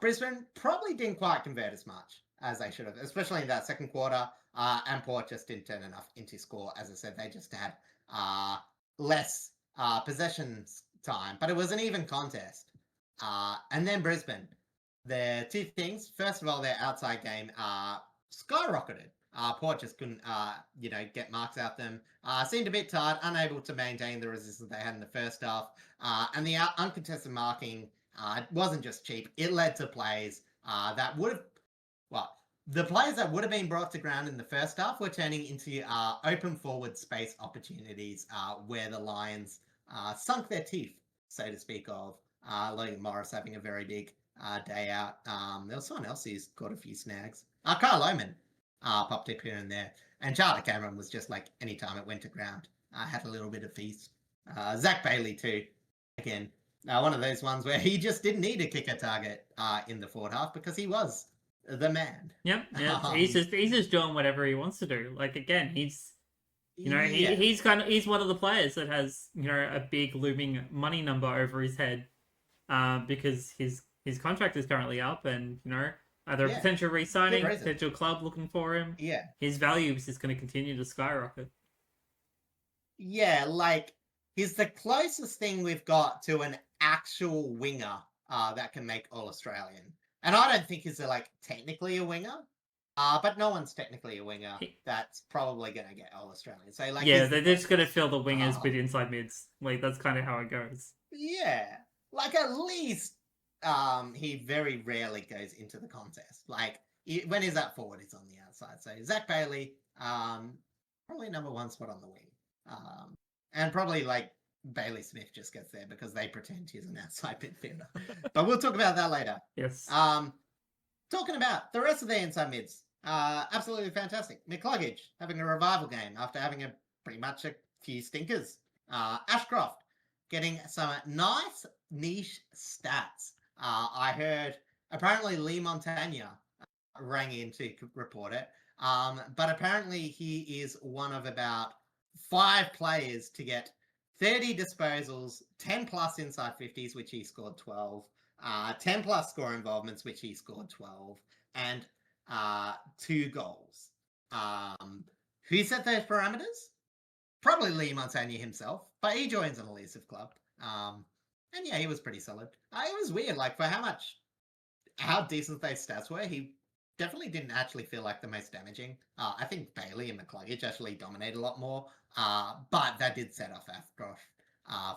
Brisbane probably didn't quite convert as much as they should have, especially in that second quarter. And Port just didn't turn enough into score. As I said, they just had less possessions time, but it was an even contest. And then Brisbane, their two things. First of all, their outside game skyrocketed. Port just couldn't, get marks out them. Seemed a bit tired, unable to maintain the resistance they had in the first half. And the uncontested marking wasn't just cheap. It led to plays that would have, the players that would have been brought to ground in the first half were turning into open forward space opportunities where the Lions sunk their teeth, so to speak, of Logan Morris having a very big day out. There was someone else who's got a few snags. Kyle Oman popped up here and there. And Charlie Cameron was just like, anytime it went to ground, had a little bit of feast. Zach Bailey too. Again, one of those ones where he just didn't need to kick a target in the forward half because he was the man. Yep. Yeah. He's just doing whatever he wants to do. Like, again, he's one of the players that has, a big looming money number over his head, because his contract is currently up, and either a potential re-signing, potential club looking for him. Yeah, his value is just going to continue to skyrocket. Yeah, like he's the closest thing we've got to an actual winger that can make All-Australian. And I don't think he's technically a winger, but no one's technically a winger that's probably going to get All-Australian. So they're just going to fill the wingers with inside mids. Like, that's kind of how it goes. Yeah, at least he very rarely goes into the contest. When he's at forward, he's on the outside. So Zach Bailey, probably number one spot on the wing. And probably Bailey Smith just gets there because they pretend he's an outside midfielder. But we'll talk about that later. Yes. Talking about the rest of the inside mids, absolutely fantastic. McCluggage having a revival game after having pretty much a few stinkers. Ashcroft getting some nice niche stats. I heard apparently Lee Montagna rang in to report it. But apparently he is one of about 5 players to get 30 disposals, 10 plus inside 50s, which he scored 12, 10 plus score involvements, which he scored 12, and 2 goals. Who set those parameters? Probably Lee Montagna himself, but he joins an elusive club. And yeah, he was pretty solid. It was weird, for how decent those stats were. He definitely didn't actually feel like the most damaging. I think Bailey and McCluggage actually dominated a lot more. But that did set off Ashcroft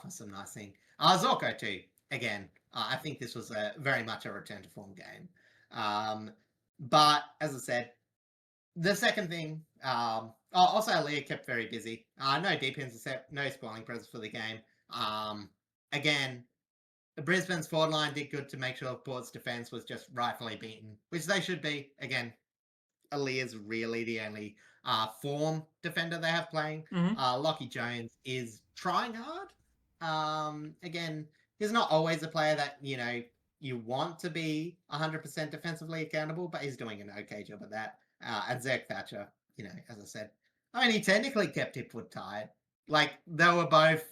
for some nice thing. Zorko too. Again, I think this was very much a return to form game. But as I said, the second thing, also Aaliyah kept very busy. No deep intercept, no spoiling presence for the game. Again, Brisbane's forward line did good to make sure Port's defense was just rightfully beaten, which they should be. Again, Aaliyah's really the only form defender they have playing. Lockie Jones is trying hard. Again, he's not always a player that, you want to be 100% defensively accountable, but he's doing an okay job at that. And Zach Thatcher, as I said, he technically kept Hipwood tied. They were both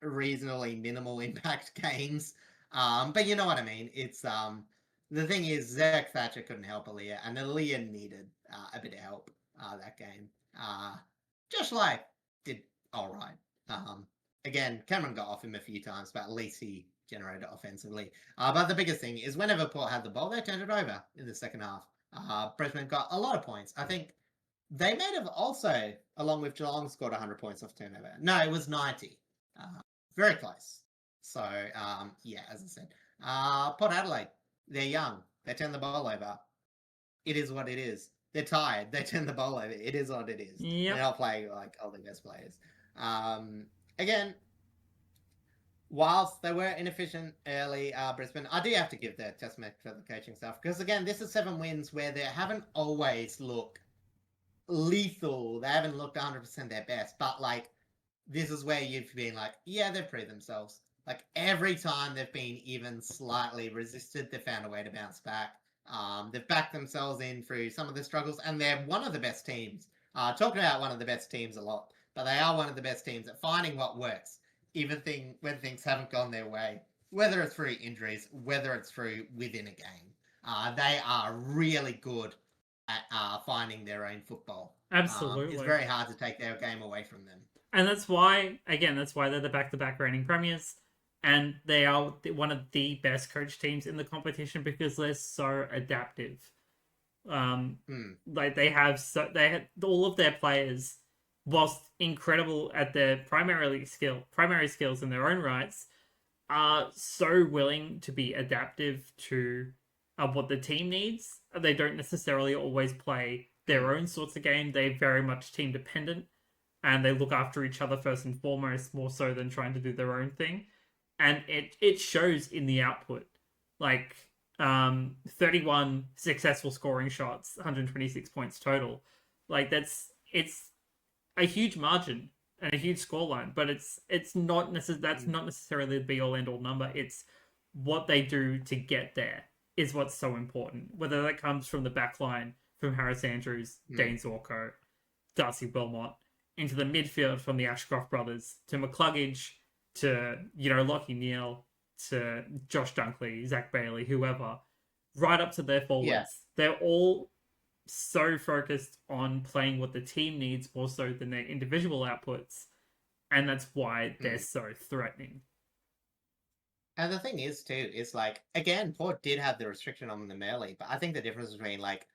reasonably minimal impact games. But you know what I mean? It's the thing is Zach Thatcher couldn't help Aaliyah, and Aaliyah needed a bit of help that game. Josh Lai did all right. Again, Cameron got off him a few times, but at least he generated offensively. But the biggest thing is whenever Port had the ball, they turned it over in the second half. Brisbane got a lot of points. I think they may have also, along with Geelong, scored 100 points off turnover. No, it was 90. Very close. So, as I said, Port Adelaide, they're young. They turn the ball over. It is what it is. They're tired. They turn the ball over. It is what it is. Yep. They're not playing all the best players. Again, whilst they were inefficient early, Brisbane, I do have to give their testament for the coaching stuff. Because again, this is 7 wins where they haven't always looked lethal. They haven't looked 100% their best. But this is where you've been they've proved themselves. Every time they've been even slightly resisted, they've found a way to bounce back. They've backed themselves in through some of the struggles, and they're one of the best teams. Talking about one of the best teams a lot, but they are one of the best teams at finding what works, even when things haven't gone their way. whether it's through injuries, whether it's through within a game. They are really good at finding their own football. Absolutely. It's very hard to take their game away from them. And that's why they're the back-to-back reigning premiers, and they are one of the best coach teams in the competition because they're so adaptive. Like they have all of their players, whilst incredible at their primary skills in their own rights, are so willing to be adaptive to what the team needs. They don't necessarily always play their own sorts of game. They're very much team dependent, and they look after each other first and foremost, more so than trying to do their own thing. And it shows in the output. Like 31 successful scoring shots, 126 points total. Like it's a huge margin and a huge scoreline, but that's not necessarily the be all end all number. It's what they do to get there is what's so important. Whether that comes from the back line, from Harris Andrews, Dane Zorko, Darcy Belmont, into the midfield from the Ashcroft brothers, to McCluggage, to Lockie Neal, to Josh Dunkley, Zach Bailey, whoever, right up to their forwards. Yeah. They're all so focused on playing what the team needs more so than their individual outputs, and that's why they're so threatening. And the thing is, too, is like, again, Port did have the restriction on them early, but I think the difference between like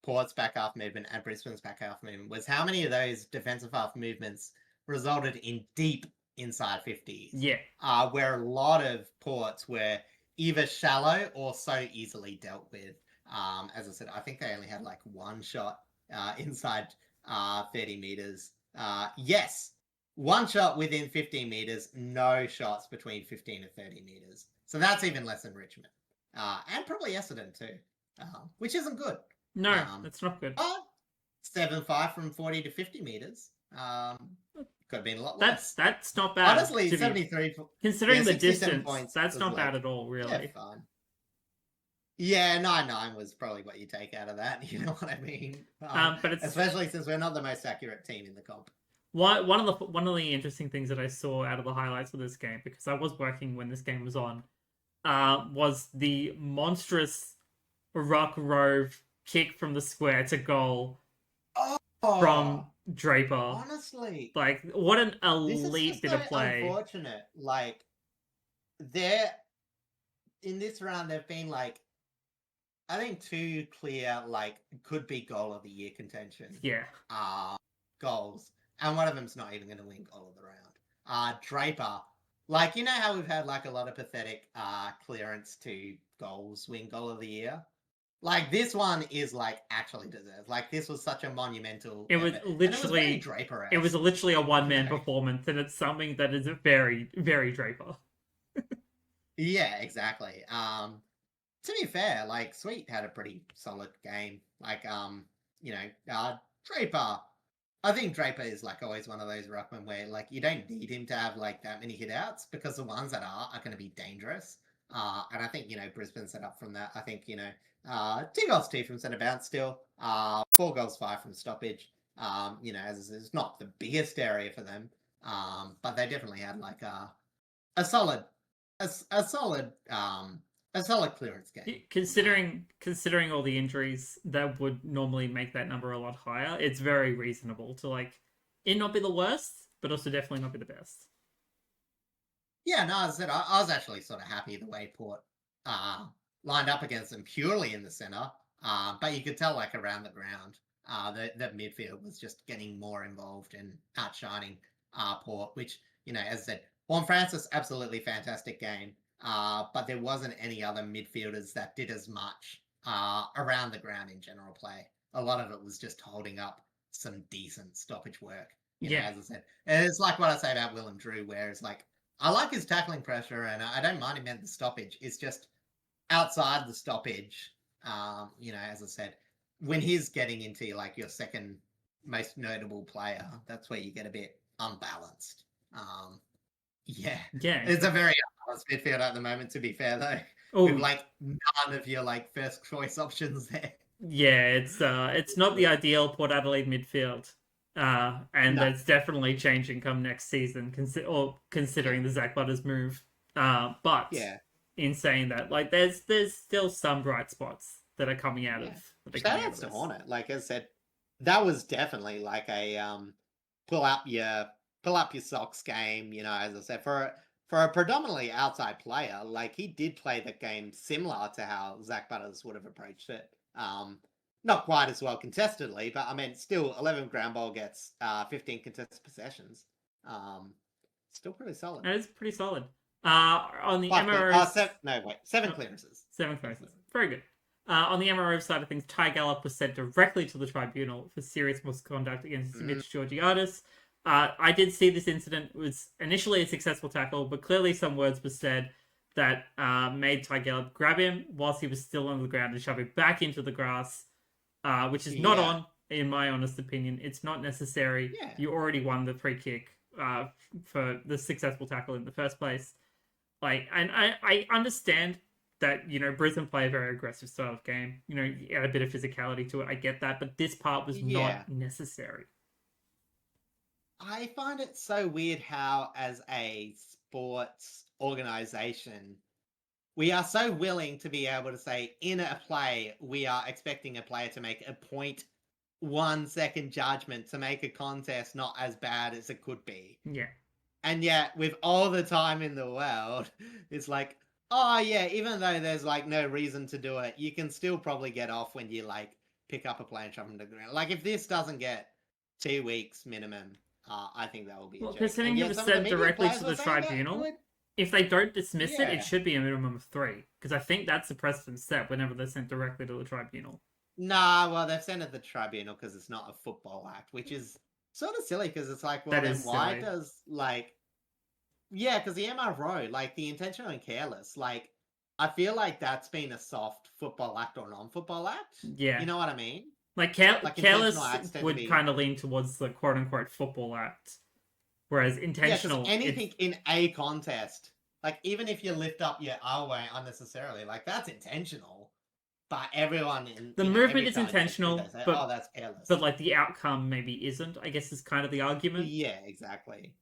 Port's back half movement and Brisbane's back half movement was how many of those defensive half movements resulted in deep inside 50s. Yeah. Where a lot of Ports were either shallow or so easily dealt with. As I said, I think they only had like one shot inside 30 meters. Yes, one shot within 15 meters, no shots between 15 and 30 meters. So that's even less than Richmond. And probably Essendon too, which isn't good. No, that's not good. 7-5 from 40 to 50 meters. Could have been a lot less. That's not bad. Honestly, 73. Considering the distance, that's not bad at all, really. Yeah, fine. Yeah, 9-9 was probably what you take out of that. You know what I mean? But it's, especially since we're not the most accurate team in the comp. One of the interesting things that I saw out of the highlights of this game, because I was working when this game was on, was the monstrous ruck rove kick from the square to goal from Draper. Honestly, like what an elite bit of play. Unfortunate, like they're in this round. There've been like, I think 2 clear like could be goal of the year contention. Yeah. Goals, and one of them's not even going to win goal of the round. Draper, like you know how we've had like a lot of pathetic clearance to goals win goal of the year. Like this one is like actually deserved. Like this was such a monumental. It was literally Draper. It was literally a one-man performance, and it's something that is very, very Draper. Yeah, exactly. To be fair, like Sweet had a pretty solid game. Like Draper. I think Draper is like always one of those ruckmen where like you don't need him to have like that many hit outs because the ones that are going to be dangerous. And I think Brisbane set up from that. I think 2 goals 2 from centre bounce still. 4 goals 5 from stoppage. As it's not the biggest area for them, but they definitely had like a solid clearance game. Considering all the injuries that would normally make that number a lot higher, it's very reasonable to like it not be the worst, but also definitely not be the best. Yeah, no, as I said, I was actually sort of happy the way Port lined up against them purely in the centre, but you could tell like around the ground that midfield was just getting more involved and outshining Port, which, as I said, Juan Francis, absolutely fantastic game, but there wasn't any other midfielders that did as much around the ground in general play. A lot of it was just holding up some decent stoppage work. As I said, it's like what I say about Willem Drew, where it's like, I like his tackling pressure, and I don't mind him at the stoppage. It's just outside the stoppage, as I said, when he's getting into like your second most notable player, that's where you get a bit unbalanced. It's a very unbalanced midfield at the moment, to be fair, though. With like none of your like first choice options there. Yeah, it's not the ideal Port Adelaide midfield. And that's definitely changing come next season, considering the Zach Butters move. But in saying that. Like, there's still some bright spots that are coming out of. Shout out to Hornet. Like I said, that was definitely like a pull up your socks game. You know, as I said, for a predominantly outside player, like he did play the game similar to how Zach Butters would have approached it. Not quite as well contestedly, but I mean, still 11 ground ball gets 15 contested possessions. Still pretty solid. It is pretty solid. On the MRO... 7 clearances. 7 clearances. Very good. On the MRO side of things, Ty Gallop was sent directly to the tribunal for serious misconduct against Mitch Georgiadis. I did see this incident was initially a successful tackle, but clearly some words were said that made Ty Gallop grab him whilst he was still on the ground and shove him back into the grass, which is not on, in my honest opinion. It's not necessary. Yeah. You already won the free kick for the successful tackle in the first place. Like, and I understand that, you know, Brisbane play a very aggressive style of game. You know, you add a bit of physicality to it. I get that, but this part was not necessary. I find it so weird how, as a sports organization, we are so willing to be able to say, in a play, we are expecting a player to make a 0.1 second judgment to make a contest not as bad as it could be. Yeah. And yet, with all the time in the world, it's like, oh yeah, even though there's like no reason to do it, you can still probably get off when you like pick up a player and shove him to the ground. Like if this doesn't get 2 weeks minimum, I think that will be. Well, considering it was sent directly to the tribunal, if they don't dismiss it, it should be a minimum of 3. Because I think that's the precedent set whenever they're sent directly to the tribunal. Nah, well, they've sent it to the tribunal because it's not a football act, which is sort of silly because it's like, well, then why does like. Yeah, because the MRO, like the intentional and careless, like I feel like that's been a soft football act or non-football act. Yeah. You know what I mean? Like careless would kind of lean towards the quote-unquote football act, whereas intentional... Yeah, anything in a contest, like even if you lift up your R-way unnecessarily, like that's intentional, but everyone... The movement is intentional, say, but that's careless. But like the outcome maybe isn't, I guess is kind of the argument. Yeah, exactly.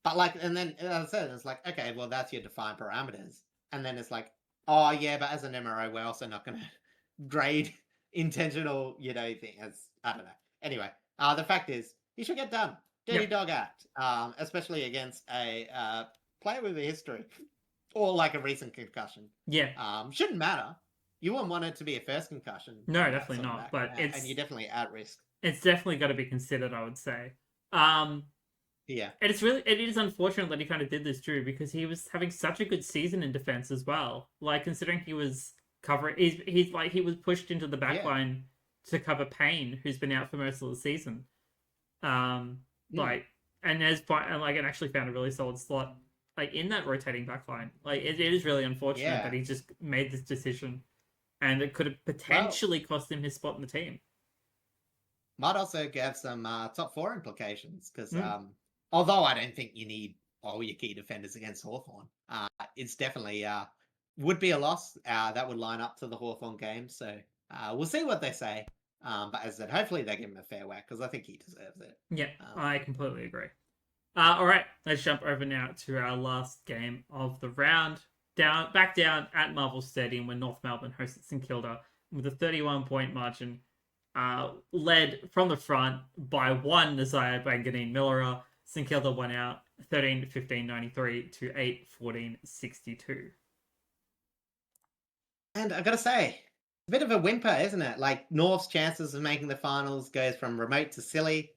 But like, and then as I said, it's like, okay, well, that's your defined parameters. And then it's like, oh yeah, but as an MRO, we're also not going to grade intentional, you know, thing as, I don't know. Anyway, the fact is, you should get done. Dirty dog act, especially against a player with a history or like a recent concussion. Yeah. Shouldn't matter. You wouldn't want it to be a first concussion. No, definitely not. But it's... And you're definitely at risk. It's definitely got to be considered, I would say. Yeah. And it is unfortunate that he kind of did this, Drew, because he was having such a good season in defense as well. Like, considering he was covering, he's like, he was pushed into the back line to cover Payne, who's been out for most of the season. Like, and and actually found a really solid slot, like, in that rotating back line. Like, it is really unfortunate that he just made this decision, and it could have potentially cost him his spot in the team. Might also have some top 4 implications, because although I don't think you need all your key defenders against Hawthorn, it's definitely would be a loss. That would line up to the Hawthorn game. So we'll see what they say. But as I said, hopefully they give him a fair whack because I think he deserves it. Yeah, I completely agree. All right, let's jump over now to our last game of the round. Back down at Marvel Stadium when North Melbourne hosted St Kilda with a 31-point margin, led from the front by one Nasiah Banganine-Millera. St Kilda won out 13-15-93 to 8-14-62. And I gotta say, a bit of a whimper, isn't it? Like, North's chances of making the finals goes from remote to silly.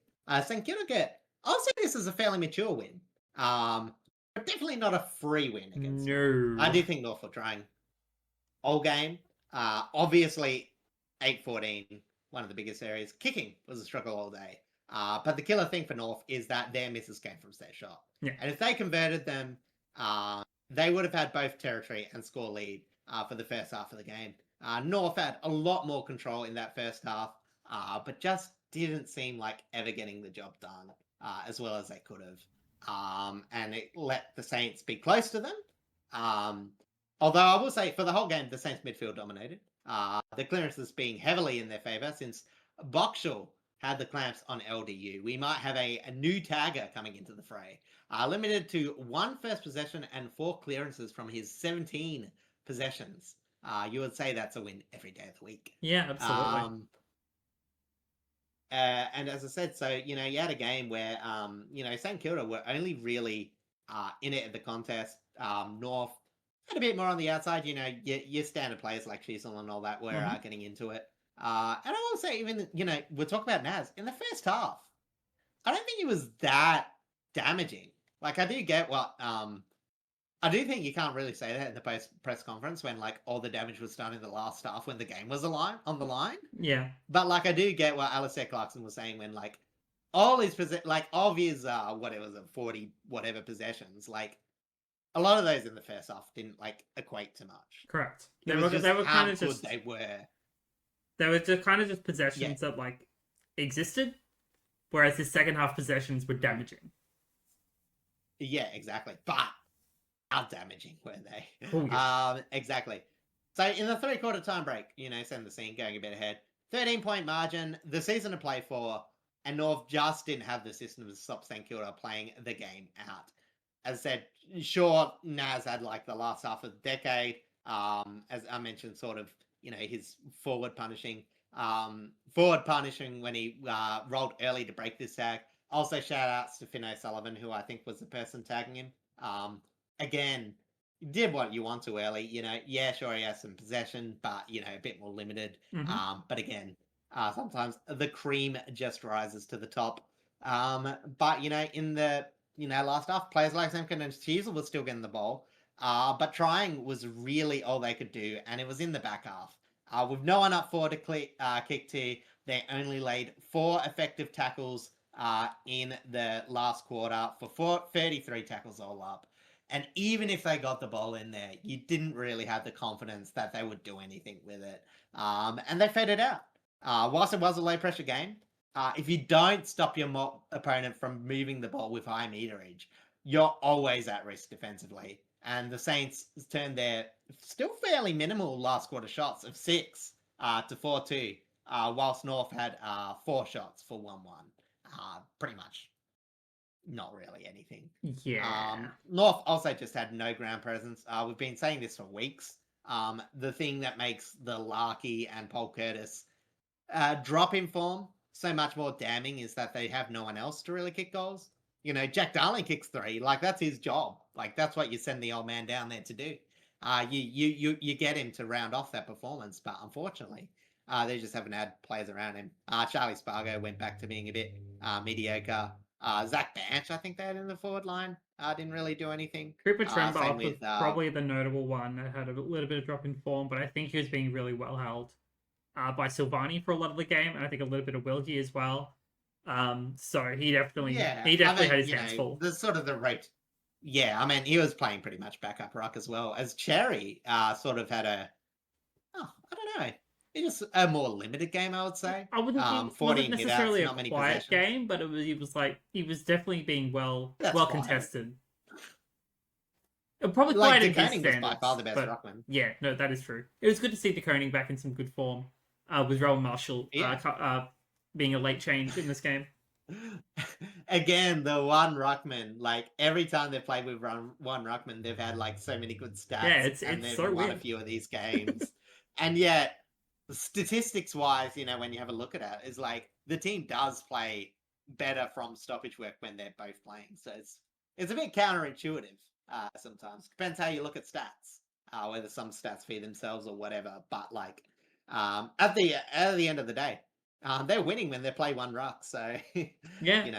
St Kilda I'll say this is a fairly mature win. But definitely not a free win against North. I do think North were trying all game. Obviously, 8-14, one of the biggest areas. Kicking was a struggle all day. But the killer thing for North is that their misses came from set shot. Yeah. And if they converted them, they would have had both territory and score lead for the first half of the game. North had a lot more control in that first half, but just didn't seem like ever getting the job done as well as they could have. And it let the Saints be close to them. Although I will say, for the whole game, the Saints midfield dominated. The clearances being heavily in their favour since Boxall had the clamps on LDU. We might have a new tagger coming into the fray. Limited to 1 first possession and 4 clearances from his 17 possessions. You would say that's a win every day of the week. Yeah, absolutely. And as I said, so, you had a game where, St Kilda were only really in it at the contest. North had a bit more on the outside, your standard players like Chisel and all that were getting into it. And I will say, even, we'll talk about Naz. In the first half, I don't think it was that damaging. Like, I do get what... I do think you can't really say that in the post-press conference when, like, all the damage was done in the last half when the game was on the line. Yeah. But, like, I do get what Alistair Clarkson was saying when, like, all his, of his, 40 whatever possessions, like, a lot of those in the first half didn't, like, equate to much. Correct. They were kind of just... They were just kind of just possessions that, like, existed, whereas his second half possessions were damaging. Yeah, exactly. But how damaging were they? Oh, yeah. Exactly. So in the 3/4 time break, send the scene going a bit ahead. 13-point margin, the season to play for, and North just didn't have the system to stop St Kilda playing the game out. As I said, sure, Naz had like the last half of the decade. As I mentioned, sort of, his forward punishing when he rolled early to break this tag. Also, shout outs to Finn O'Sullivan, who I think was the person tagging him. Again, did what you want to early. Yeah, sure, he has some possession, but, a bit more limited. But again, sometimes the cream just rises to the top. But, in the, last half, players like Samkin and Teasel were still getting the ball. But trying was really all they could do, and it was in the back half. With no one up forward to kick to, they only laid 4 effective tackles in the last quarter for 33 tackles all up. And even if they got the ball in there, you didn't really have the confidence that they would do anything with it. And they fed it out. Whilst it was a low-pressure game, if you don't stop your opponent from moving the ball with high meterage, you're always at risk defensively. And the Saints turned their still fairly minimal last quarter shots of 6 to 4-2, whilst North had 4 shots for 1-1. Pretty much not really anything. Yeah. North also just had no ground presence. We've been saying this for weeks. The thing that makes the Larky and Paul Curtis drop in form so much more damning is that they have no one else to really kick goals. Jack Darling kicks 3. Like, that's his job. Like, that's what you send the old man down there to do. You get him to round off that performance, but unfortunately, they just haven't had players around him. Charlie Spargo went back to being a bit mediocre. Zach Banch, I think they had in the forward line, didn't really do anything. Cooper Trembaugh was probably the notable one that had a little bit of drop in form, but I think he was being really well held by Silvani for a lot of the game, and I think a little bit of Wilkie as well. So he definitely had his hands full. The sort of the rate. Yeah, I mean, he was playing pretty much backup ruck as well. As Cherry sort of had I don't know. It just a more limited game, I would say. I wouldn't think it wasn't necessarily a quiet game, but he was definitely being well contested. Probably quite in his standards. Was by far the best ruckman. Yeah, no, that is true. It was good to see De Koning back in some good form. With Rowan Marshall being a late change in this game. Again, the one ruckman, like every time they've played with one ruckman, they've had like so many good stats. Yeah, it's so won weird. A few of these games, and yet statistics wise, when you have a look at it, is like the team does play better from stoppage work when they're both playing. So it's a bit counterintuitive sometimes. Depends how you look at stats, whether some stats feed themselves or whatever. But like at the end of the day. They're winning when they play one ruck, so yeah, make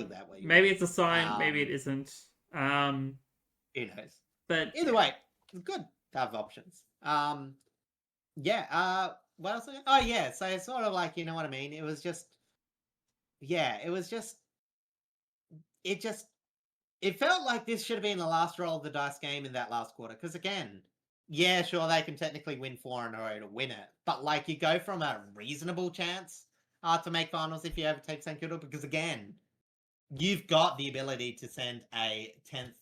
it that way. Maybe it's a sign, maybe it isn't. Who knows? But either way, it's good to have options. What else? Oh yeah, so it's sort of like, you know what I mean. It was just, it felt like this should have been the last roll of the dice game in that last quarter. Because again. Yeah, sure, they can technically win 4 in a row to win it. But, like, you go from a reasonable chance to make finals if you overtake St Kilda. Because, again, you've got the ability to send a 10th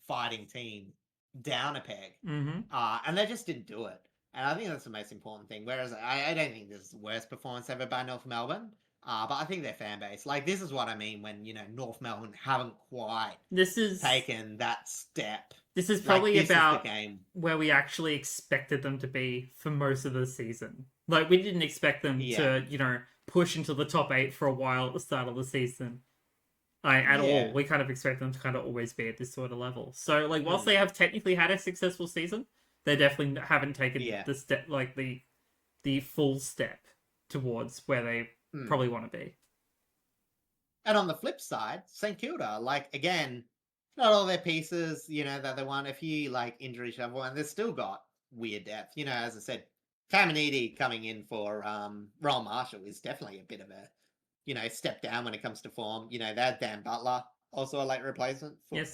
fighting team down a peg. And they just didn't do it. And I think that's the most important thing. Whereas I don't think this is the worst performance ever by North Melbourne. But I think their fan base, like, this is what I mean when, North Melbourne haven't quite This is taken that step. this is Like, probably this is the about game. where we actually expected them to be for most of the season. Like, we didn't expect them to, push into the top 8 for a while at the start of the season. At all. We kind of expect them to kind of always be at this sort of level. So, like, whilst they have technically had a successful season, they definitely haven't taken the step, like, the full step towards where they probably want to be. And on the flip side, St Kilda, like, again, not all their pieces, that they want a few, like, injury shovel, and they've still got weird depth. As I said, Caminiti coming in for Ron Marshall is definitely a bit of a, step down when it comes to form. They had Dan Butler, also a late replacement for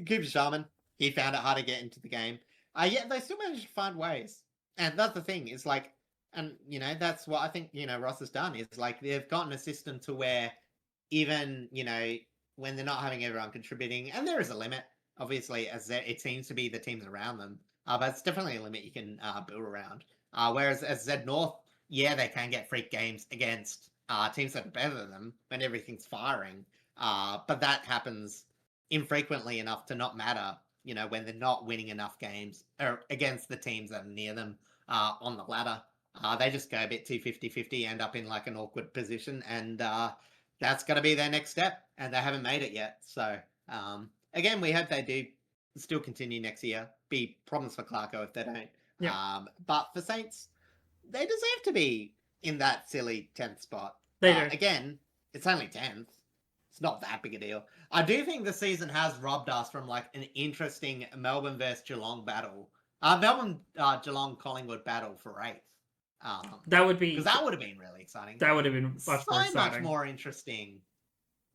Cooper Sharman. He found it hard to get into the game. Yet they still managed to find ways. And that's the thing, is like, and, that's what I think, Ross has done, is like they've gotten a system to where even, when they're not having everyone contributing, and there is a limit, obviously, as it seems to be the teams around them, but it's definitely a limit you can build around. Whereas as Z North, they can get freak games against teams that are better than them when everything's firing. But that happens infrequently enough to not matter, when they're not winning enough games or against the teams that are near them on the ladder. They just go a bit too 50-50, end up in like an awkward position, and that's going to be their next step, and they haven't made it yet. So, again, we hope they do still continue next year. Be problems for Clarko if they don't. Yeah. But for Saints, they deserve to be in that silly 10th spot. They do. Again, it's only 10th. It's not that big a deal. I do think the season has robbed us from like an interesting Melbourne versus Geelong battle. Geelong Collingwood battle for 8th. That would be, because that would have been really exciting. That would have been much more interesting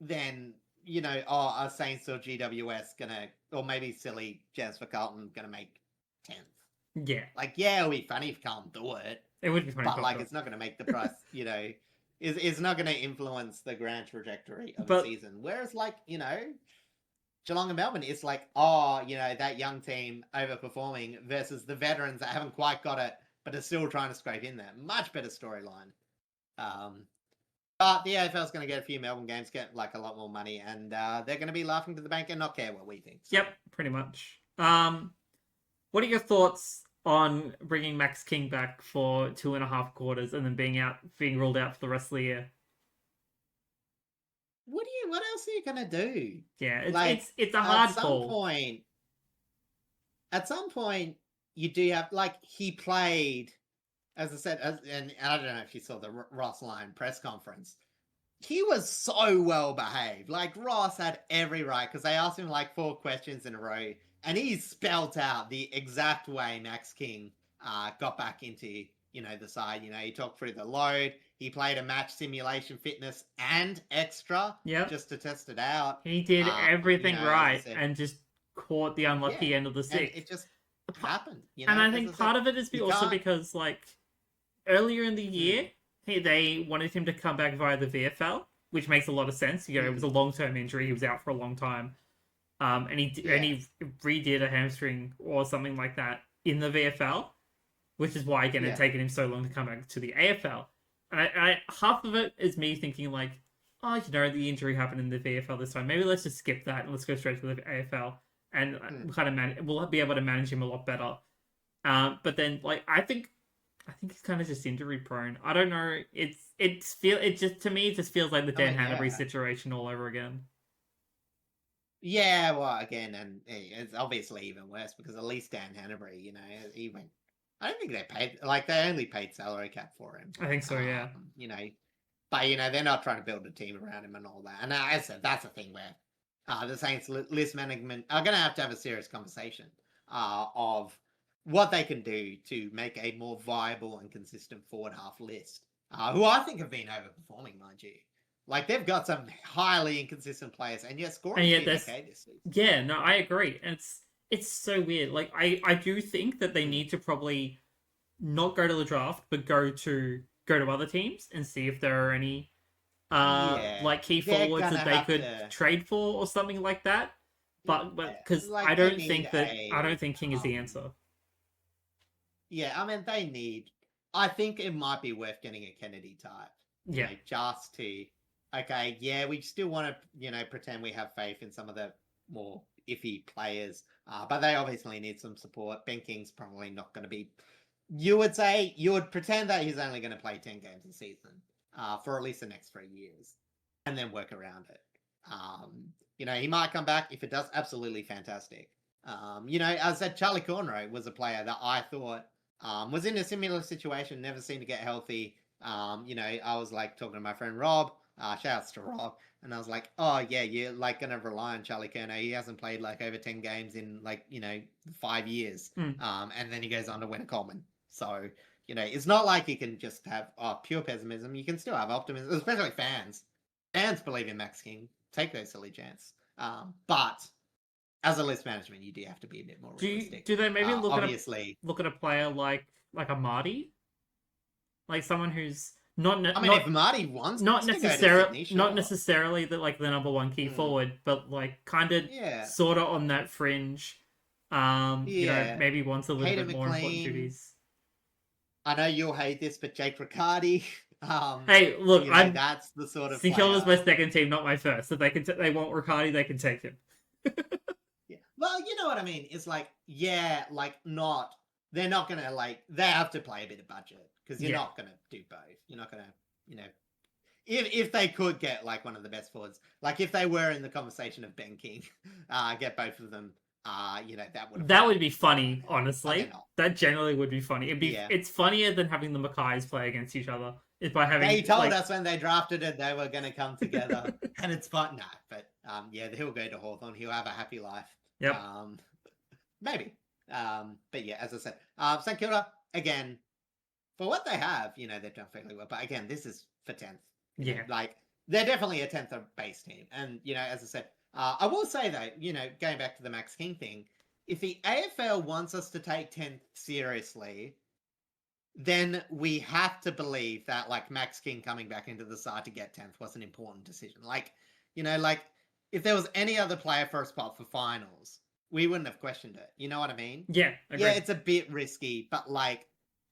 than a Saints or GWS gonna, or maybe silly Jazz for Carlton gonna make 10th. Yeah, like it'll be funny if Carlton do it. It would be funny, but like it's not gonna make the price. Is not gonna influence the grand trajectory of the season. Whereas like Geelong and Melbourne, it's like that young team overperforming versus the veterans that haven't quite got it, but are still trying to scrape in there. Much better storyline. But the AFL is going to get a few Melbourne games, get like a lot more money, and they're going to be laughing to the bank and not care what we think. So. Yep, pretty much. What are your thoughts on bringing Max King back for 2.5 quarters and then being ruled out for the rest of the year? What else are you going to do? Yeah, it's a hard call. At some point, you do have, like, he played, as I said, and I don't know if you saw the Ross Lyon press conference. He was so well behaved. Like, Ross had every right, because they asked him, like, 4 questions in a row, and he spelt out the exact way Max King got back into, the side. He talked through the load. He played a match simulation fitness and extra just to test it out. He did everything right and just caught the unlucky end of the stick. It just happened, and I think part of it is also because, like, earlier in the year, they wanted him to come back via the VFL, which makes a lot of sense. It was a long-term injury; he was out for a long time, and he redid a hamstring or something like that in the VFL, which is why again it's taken him so long to come back to the AFL. And half of it is me thinking like, the injury happened in the VFL this time. Maybe let's just skip that and let's go straight to the AFL. And we'll be able to manage him a lot better. But then, like, I think he's kind of just injury prone. I don't know. To me, it just feels like the Dan Hanbury situation all over again. Yeah, well, again, and it's obviously even worse because at least Dan Hanbury, he went. I don't think they paid, like, they only paid salary cap for him. I think so, yeah. But they're not trying to build a team around him and all that. And as I said, that's the thing where. The Saints list management are going to have a serious conversation of what they can do to make a more viable and consistent forward half list, who I think have been overperforming, mind you. Like, they've got some highly inconsistent players, and yet scoring is okay this season. Yeah, no, I agree. And it's so weird. Like, I do think that they need to probably not go to the draft, but go to other teams and see if there are any like key forwards that they could trade for or something like that. But because like, I don't think King is the answer. Yeah, I mean I think it might be worth getting a Kennedy type. Yeah. Just to, okay, yeah, we still want to, pretend we have faith in some of the more iffy players, but they obviously need some support. Ben King's probably not going to be. You would pretend that he's only going to play 10 games a season for at least the next 3 years, and then work around it. He might come back. If it does, absolutely fantastic. As I said, Charlie Cornrow was a player that I thought was in a similar situation, never seemed to get healthy. I was like talking to my friend Rob, shout outs to Rob, and I was like, oh yeah, you're like going to rely on Charlie Cornrow. He hasn't played like over 10 games in 5 years. And then he goes on to win a Coleman. So, it's not like you can just have pure pessimism. You can still have optimism, especially fans. Fans believe in Max King. Take those silly chances. But as a list management, you do have to be a bit more realistic. Do they maybe look obviously look at a player like a Marty, like someone who's if Marty wants not necessarily sure. Not necessarily the number one key forward, but kind of sort of on that fringe. Maybe wants a little bit more important duties. I know you'll hate this, but Jake Riccardi. Hey, look, that's the sort of St Kilda's my second team, not my first. If they want Riccardi, they can take him. Yeah. Well, you know what I mean. It's not. They're not gonna they have to play a bit of budget because you're not gonna do both. You're not gonna, if they could get one of the best forwards, if they were in the conversation of Ben King, get both of them. That would be funny, honestly. That generally would be funny. It's funnier than having the Mackays play against each other. Is by having they told us when they drafted it they were going to come together, and it's fun. No, but he'll go to Hawthorn. He'll have a happy life. Yep. Maybe. But yeah, as I said, St Kilda again, for what they have, they've done fairly well. But again, this is for 10th. Yeah. They're definitely a 10th base team, and as I said. I will say though, going back to the Max King thing, if the AFL wants us to take 10th seriously, then we have to believe that Max King coming back into the side to get 10th was an important decision. If there was any other player for a spot for finals, we wouldn't have questioned it. You know what I mean? Yeah. Agreed. Yeah, it's a bit risky, but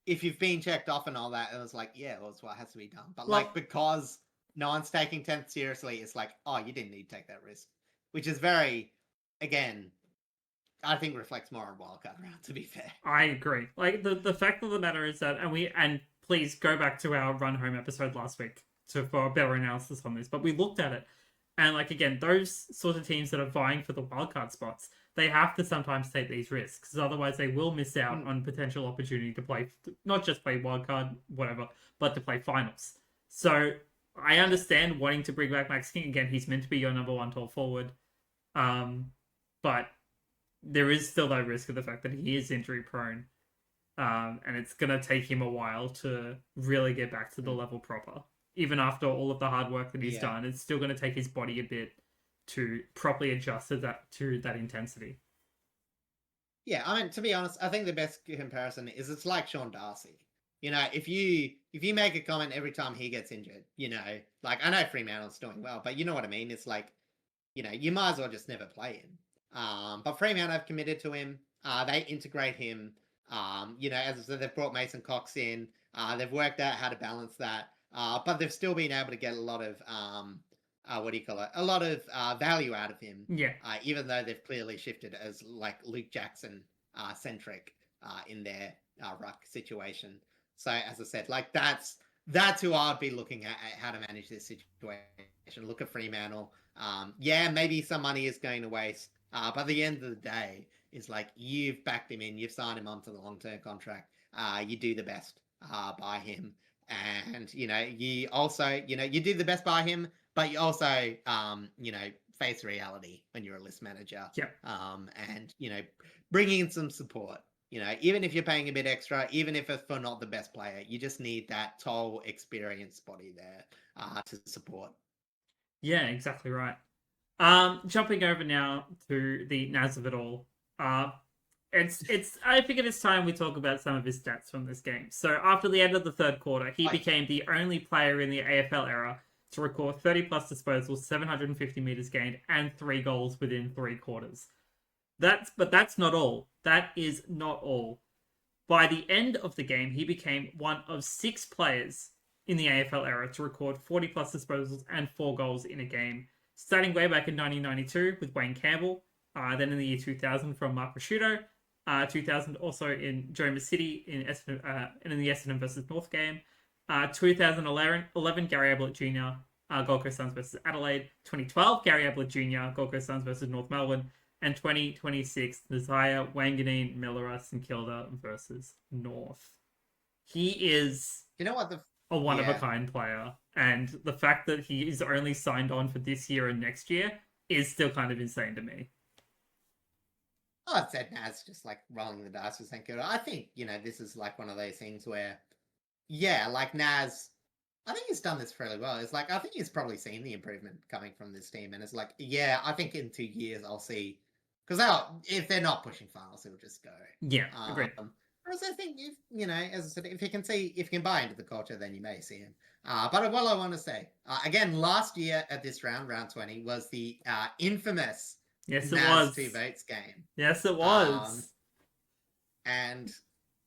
if you've been checked off and all that, it was well, it's what has to be done. But because no one's taking 10th seriously, it's you didn't need to take that risk. Which is very, again, I think reflects more on Wildcard round, to be fair. I agree. The fact of the matter is that, and please go back to our run home episode last week for a better analysis on this, but we looked at it, and again, those sort of teams that are vying for the Wildcard spots, they have to sometimes take these risks, because otherwise they will miss out on potential opportunity to play, not just play Wildcard, whatever, but to play finals. So I understand wanting to bring back Max King again. He's meant to be your number one tall forward. But there is still that risk of the fact that he is injury prone. And it's going to take him a while to really get back to the level proper. Even after all of the hard work that he's done, it's still going to take his body a bit to properly adjust to that intensity. Yeah, I mean, to be honest, I think the best comparison is it's like Sean Darcy. If you make a comment every time he gets injured, I know Fremantle's doing well, but you know what I mean? It's you might as well just never play him. But Fremantle have committed to him. They integrate him. As I said, they've brought Mason Cox in. They've worked out how to balance that. But they've still been able to get a lot of, a lot of value out of him. Yeah. Even though they've clearly shifted as Luke Jackson centric in their ruck situation. So as I said, that's who I'd be looking at how to manage this situation. Look at Fremantle. Maybe some money is going to waste. But at the end of the day, it's you've backed him in, you've signed him onto the long-term contract. You do the best by him. And, you also, you do the best by him, but you also, face reality when you're a list manager. Yeah. And, bringing in some support. Even if you're paying a bit extra, even if it's for not the best player, you just need that tall, experienced body there to support. Yeah, exactly right. Jumping over now to the Naz of it all. It's. I figured it's time we talk about some of his stats from this game. So after the end of the third quarter, he became the only player in the AFL era to record 30 plus disposals, 750 meters gained, and 3 goals within 3 quarters. But that's not all. That is not all. By the end of the game, he became one of 6 players in the AFL era to record 40 plus disposals and 4 goals in a game, starting way back in 1992 with Wayne Campbell, then in the year 2000 from Mark Prosciutto, 2000 also in Jerome City in Essendon, and in the Essendon versus North game, 2011 Gary Ablett Jr., Gold Coast Suns versus Adelaide, 2012 Gary Ablett Jr., Gold Coast Suns versus North Melbourne, and 2026 Nasiah Wanganeen Millera St Kilda versus North. He is a one-of-a-kind player, and the fact that he is only signed on for this year and next year is still kind of insane to me. I said Naz just like rolling the dice with St Kilda. I think, this is like one of those things where, like Naz, I think he's done this fairly well. It's like, I think he's probably seen the improvement coming from this team, and it's like, I think in 2 years I'll see, because if they're not pushing finals, it'll just go. Yeah, agreed. Whereas I think if as I said, if you can buy into the culture, then you may see him. But what I want to say, again, last year at this round 20, was the infamous Naz was 2 votes game. Yes, it was. And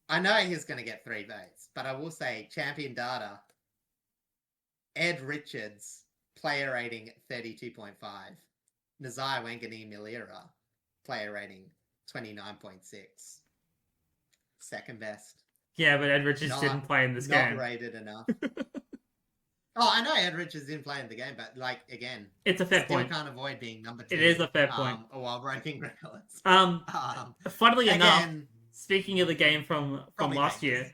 I know he's going to get 3 votes, but I will say champion data, Ed Richards, player rating 32.5. Nasiah Wanganeen Millera, player rating 29.6. Second best. Yeah, but Ed Richards didn't play in this game. Not rated enough. I know Ed Richards didn't play in the game, but again, it's a fair point. Can't avoid being number 2. It is a fair point. While breaking records. Funnily enough, speaking of the game from last year,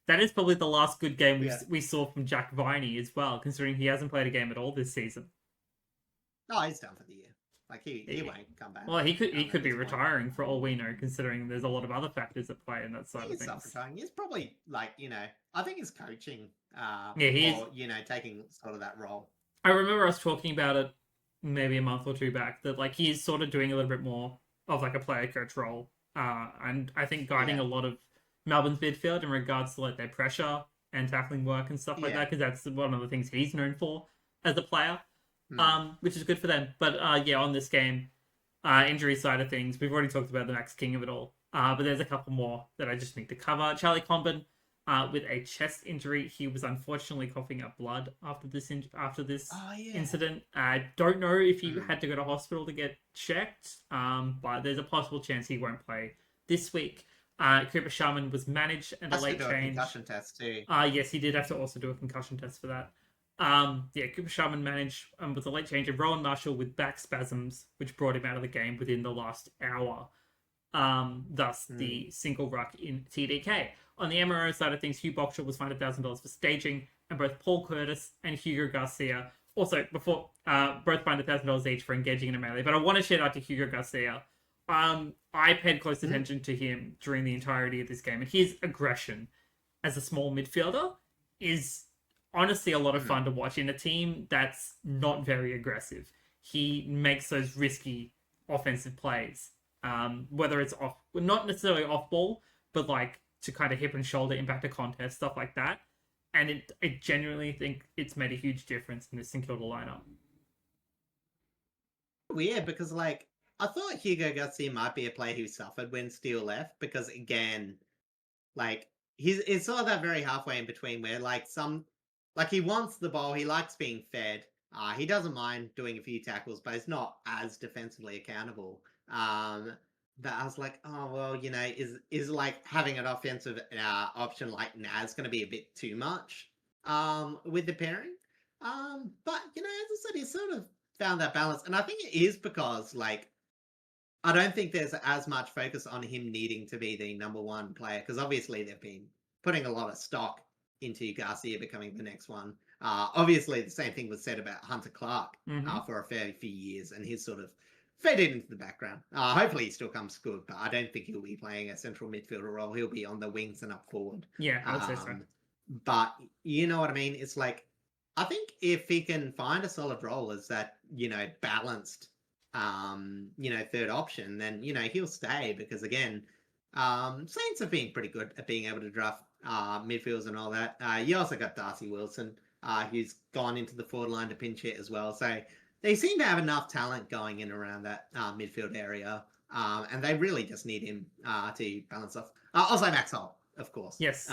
that is probably the last good game we saw from Jack Viney as well, considering he hasn't played a game at all this season. No, he's done for the year. Like he won't come back. Well, he could be retiring for all we know, considering there's a lot of other factors at play in that side of things. He's self-retiring. He's probably I think he's coaching. Taking sort of that role. I remember us talking about it maybe a month or two back that he's sort of doing a little bit more of a player coach role, and I think guiding a lot of Melbourne's midfield in regards to their pressure and tackling work and stuff like that, because that's one of the things he's known for as a player. Which is good for them. But on this game, injury side of things, we've already talked about the Max King of it all. But there's a couple more that I just need to cover. Charlie Comben, with a chest injury, he was unfortunately coughing up blood after this incident. I don't know if he had to go to hospital to get checked, but there's a possible chance he won't play this week. Cooper Sharman was managed and a late change. Concussion test too. Yes, he did have to also do a concussion test for that. Cooper Sharman managed with a late change of Rowan Marshall with back spasms, which brought him out of the game within the last hour. Thus, the single ruck in TDK. On the MRO side of things, Hugh Boxall was fined $1,000 for staging, and both Paul Curtis and Hugo Garcia also both fined $1,000 each for engaging in a melee. But I want to shout out to Hugo Garcia. I paid close attention to him during the entirety of this game, and his aggression as a small midfielder is honestly a lot of fun to watch in a team that's not very aggressive. He makes those risky offensive plays, whether it's not necessarily off ball, but to kind of hip and shoulder impact a contest, stuff like that. And I genuinely think it's made a huge difference in the St Kilda lineup. Weird, because I thought Hugo Garcia might be a player who suffered when Steele left, because again, it's sort of that very halfway in between where he wants the ball, he likes being fed, he doesn't mind doing a few tackles, but he's not as defensively accountable. That I was like, oh well, is having an offensive option like Naz going to be a bit too much with the pairing? But as I said, he sort of found that balance, and I think it is because I don't think there's as much focus on him needing to be the number one player, because obviously they've been putting a lot of stock into Garcia becoming the next one. Obviously, the same thing was said about Hunter Clark for a fair few years, and he's sort of faded into the background. Hopefully he still comes good, but I don't think he'll be playing a central midfielder role. He'll be on the wings and up forward. Yeah, I would say so. But you know what I mean? It's I think if he can find a solid role as that, balanced, third option, then, he'll stay, because again, Saints have been pretty good at being able to draft midfields and all that. You also got Darcy Wilson, who's gone into the forward line to pinch hit as well. So they seem to have enough talent going in around that midfield area, and they really just need him to balance off. Also Max Holt. of course. Yes.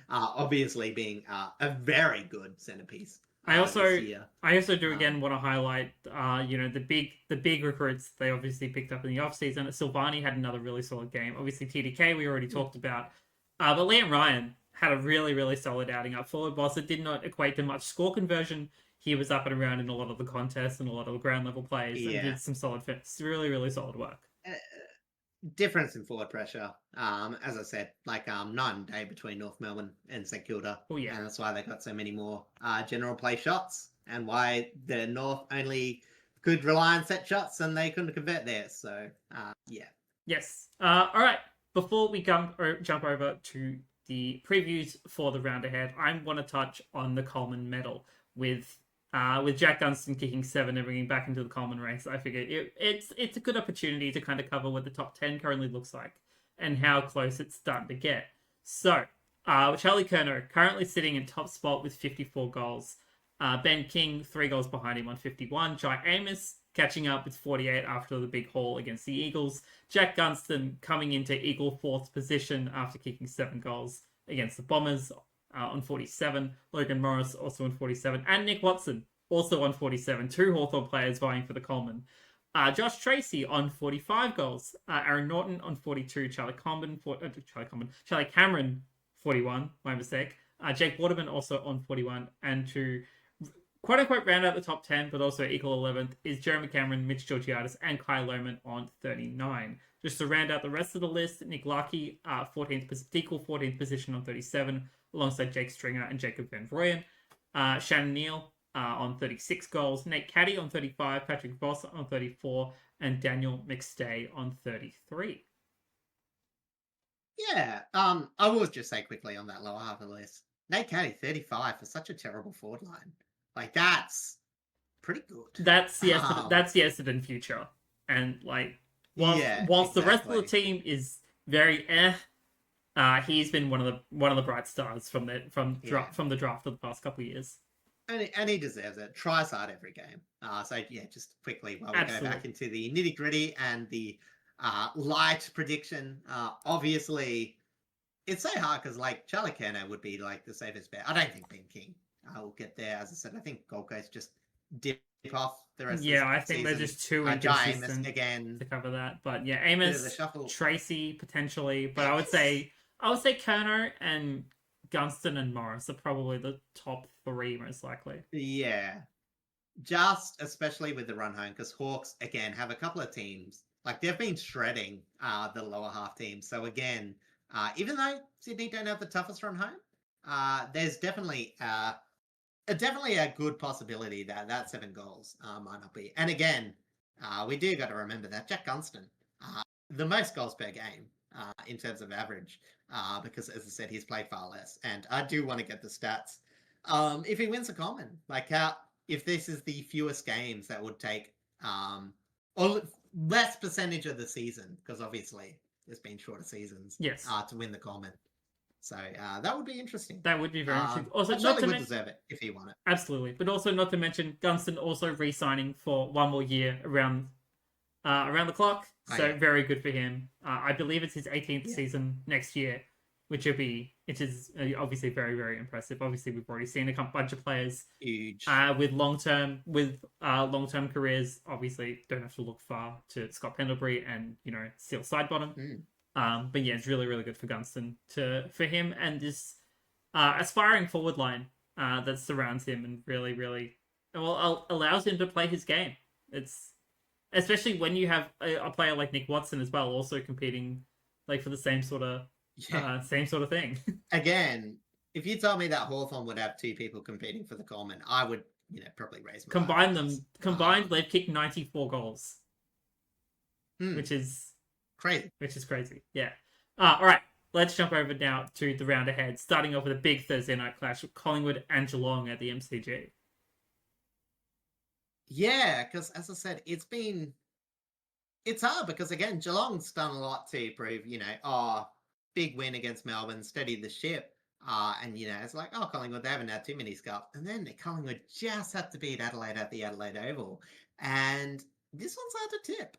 Obviously being a very good centerpiece. I also do Um, again want to highlight, the big recruits they obviously picked up in the offseason. Silvani had another really solid game. Obviously TDK we already talked about, but Liam Ryan had a really, really solid outing up forward. Whilst it did not equate to much score conversion, he was up and around in a lot of the contests and a lot of the ground level plays and did some solid fits. Really, really solid work. Difference in forward pressure. As I said, like night and day between North Melbourne and St Kilda. Oh yeah, and that's why they got so many more general play shots, and why the North only could rely on set shots and they couldn't convert there. So yeah. Yes. All right. Before we jump over to the previews for the round ahead, I want to touch on the Coleman medal with Jack Dunstan kicking 7 and bringing back into the Coleman race. I figure it's a good opportunity to kind of cover what the top 10 currently looks like and how close it's starting to get. So, Charlie Quaynor currently sitting in top spot with 54 goals. Ben King 3 goals behind him on 51. Jai Amos catching up with 48 after the big haul against the Eagles. Jack Dunstan coming into equal 4th position after kicking 7 goals against the Bombers on 47. Logan Morris also on 47. And Nick Watson also on 47. 2 Hawthorn players vying for the Coleman. Josh Tracy on 45 goals. Aaron Norton on 42. Charlie Cameron 41. My mistake. Jake Waterman also on 41. And to quote-unquote round out the top 10, but also equal 11th, is Jeremy Cameron, Mitch Georgiadis, and Kai Lohman on 39. Just to round out the rest of the list, Nick Larkey, 14th position on 37, alongside Jake Stringer and Jacob Van Rooyen. Shannon Neal on 36 goals, Nate Caddy on 35, Patrick Voss on 34, and Daniel McStay on 33. Yeah, I will just say quickly on that lower half of the list, Nate Caddy 35 for such a terrible forward line. Like, that's pretty good. That's the Essendon future. And, like, whilst the rest of the team is very he's been one of the bright stars from the draft of the past couple of years. And he deserves it. Tries hard every game. So, yeah, just quickly while we go back into the nitty-gritty and the light prediction. Obviously, it's so hard because, like, Charlie Quaynor would be, like, the safest bet. I don't think Ben King will get there. As I said, I think Gold Coast just dip off the rest of the season. Yeah, I think they're just too inconsistent again to cover that. But yeah, Amos, Tracy potentially, but I would say Quaynor and Gunston and Morris are probably the top 3 most likely. Yeah, just especially with the run home, because Hawks again have a couple of teams like they've been shredding the lower half teams. So again, even though Sydney don't have the toughest run home, there's definitely a good possibility that 7 goals might not be. And again, we do got to remember that Jack Gunston, the most goals per game in terms of average, because as I said, he's played far less. And I do want to get the stats. If he wins a Common, like if this is the fewest games that would take, or less percentage of the season, because obviously there's been shorter seasons, yes, to win the Common. So that would be interesting. That would be very interesting. Also, not to would deserve it if he won it. Absolutely, but also not to mention Gunston also re-signing for 1 more year around the clock. So very good for him. I believe it's his 18th season next year, which is obviously very, very impressive. Obviously, we've already seen a bunch of players huge with long-term careers. Obviously, don't have to look far to Scott Pendlebury and Steele Sidebottom. But yeah, it's really, really good for Gunston for him and this aspiring forward line that surrounds him and really, really allows him to play his game. It's especially when you have a player like Nick Watson as well, also competing like for the same sort of thing. Again, if you told me that Hawthorn would have 2 people competing for the Coleman, I would probably raise my combined. They've kicked 94 goals, which is crazy. Yeah. All right. Let's jump over now to the round ahead, starting off with a big Thursday night clash with Collingwood and Geelong at the MCG. Yeah, because as I said, it's hard because again, Geelong's done a lot to prove, big win against Melbourne, steady the ship. And it's like, Collingwood, they haven't had too many scuffs. And then Collingwood just had to beat Adelaide at the Adelaide Oval. And this one's hard to tip.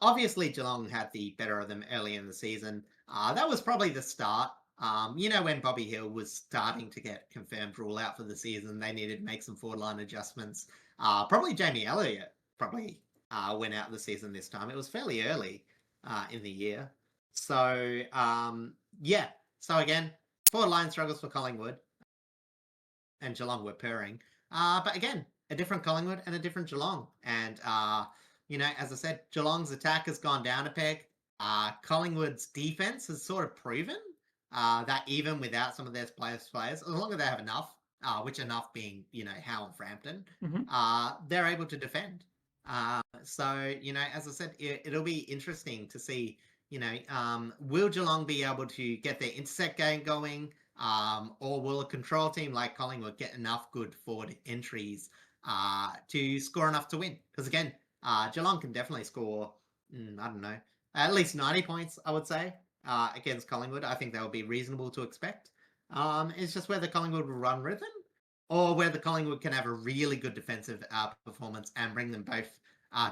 Obviously Geelong had the better of them early in the season. That was probably the start When Bobby Hill was starting to get confirmed rule out for the season, they needed to make some forward line adjustments. Probably Jamie Elliott went out of the season this time. It was fairly early in the year. So, So again, forward line struggles for Collingwood. And Geelong were purring. But again, a different Collingwood and a different Geelong. And, as I said, Geelong's attack has gone down a peg. Collingwood's defense has sort of proven that even without some of their players, as long as they have enough, which enough being, Howe and Frampton, they're able to defend. As I said, it'll be interesting to see, will Geelong be able to get their intercept game going? Or will a control team like Collingwood get enough good forward entries to score enough to win? Because again, Geelong can definitely score, I don't know, at least 90 points, I would say, against Collingwood. I think that would be reasonable to expect. It's just whether Collingwood will run rhythm or whether Collingwood can have a really good defensive performance and bring them both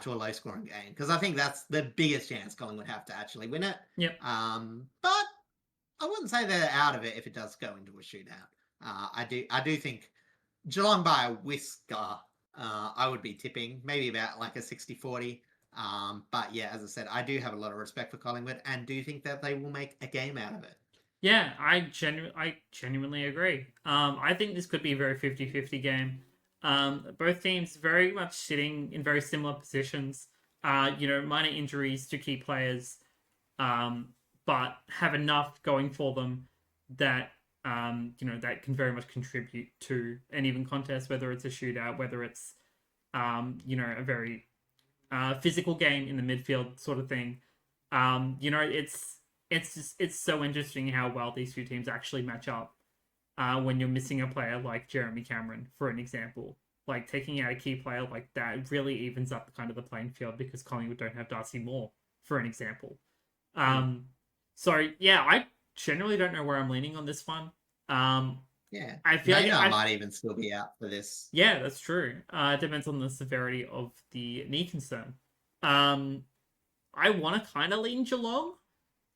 to a low-scoring game. Because I think that's the biggest chance Collingwood have to actually win it. Yep. But I wouldn't say they're out of it if it does go into a shootout. I do think Geelong by a whisker, I would be tipping maybe about like a 60-40. But yeah, as I said, I do have a lot of respect for Collingwood and do think that they will make a game out of it. Yeah, I genuinely agree. I think this could be a very 50-50 game. Both teams very much sitting in very similar positions. Minor injuries to key players. But have enough going for them that that can very much contribute to an even contest, whether it's a shootout, whether it's a very physical game in the midfield sort of thing. It's so interesting how well these two teams actually match up when you're missing a player like Jeremy Cameron, for an example. Like taking out a key player like that really evens up kind of the playing field because Collingwood don't have Darcy Moore, for an example. So yeah, I generally don't know where I'm leaning on this one. I feel like I might even still be out for this. Yeah, that's true. It depends on the severity of the knee concern. I want to kind of lean Geelong,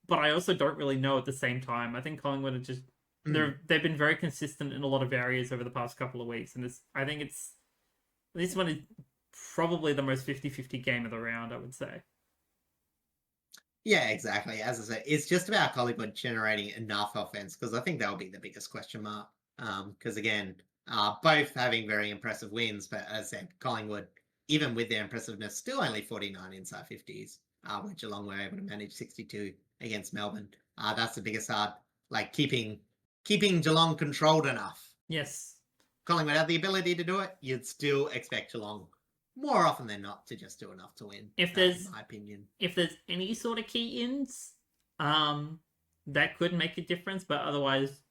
but I also don't really know at the same time. I think Collingwood are just they've been very consistent in a lot of areas over the past couple of weeks, and I think this one is probably the most 50-50 game of the round, I would say. Yeah, exactly. As I said, it's just about Collingwood generating enough offense because I think that'll be the biggest question mark. Because again, both having very impressive wins, but as I said, Collingwood, even with their impressiveness, still only 49 inside 50s, where Geelong were able to manage 62 against Melbourne. That's the biggest hard, like keeping Geelong controlled enough. Yes. Collingwood had the ability to do it. You'd still expect Geelong more often than not to just do enough to win. In my opinion, if there's any sort of key ins, that could make a difference. But otherwise,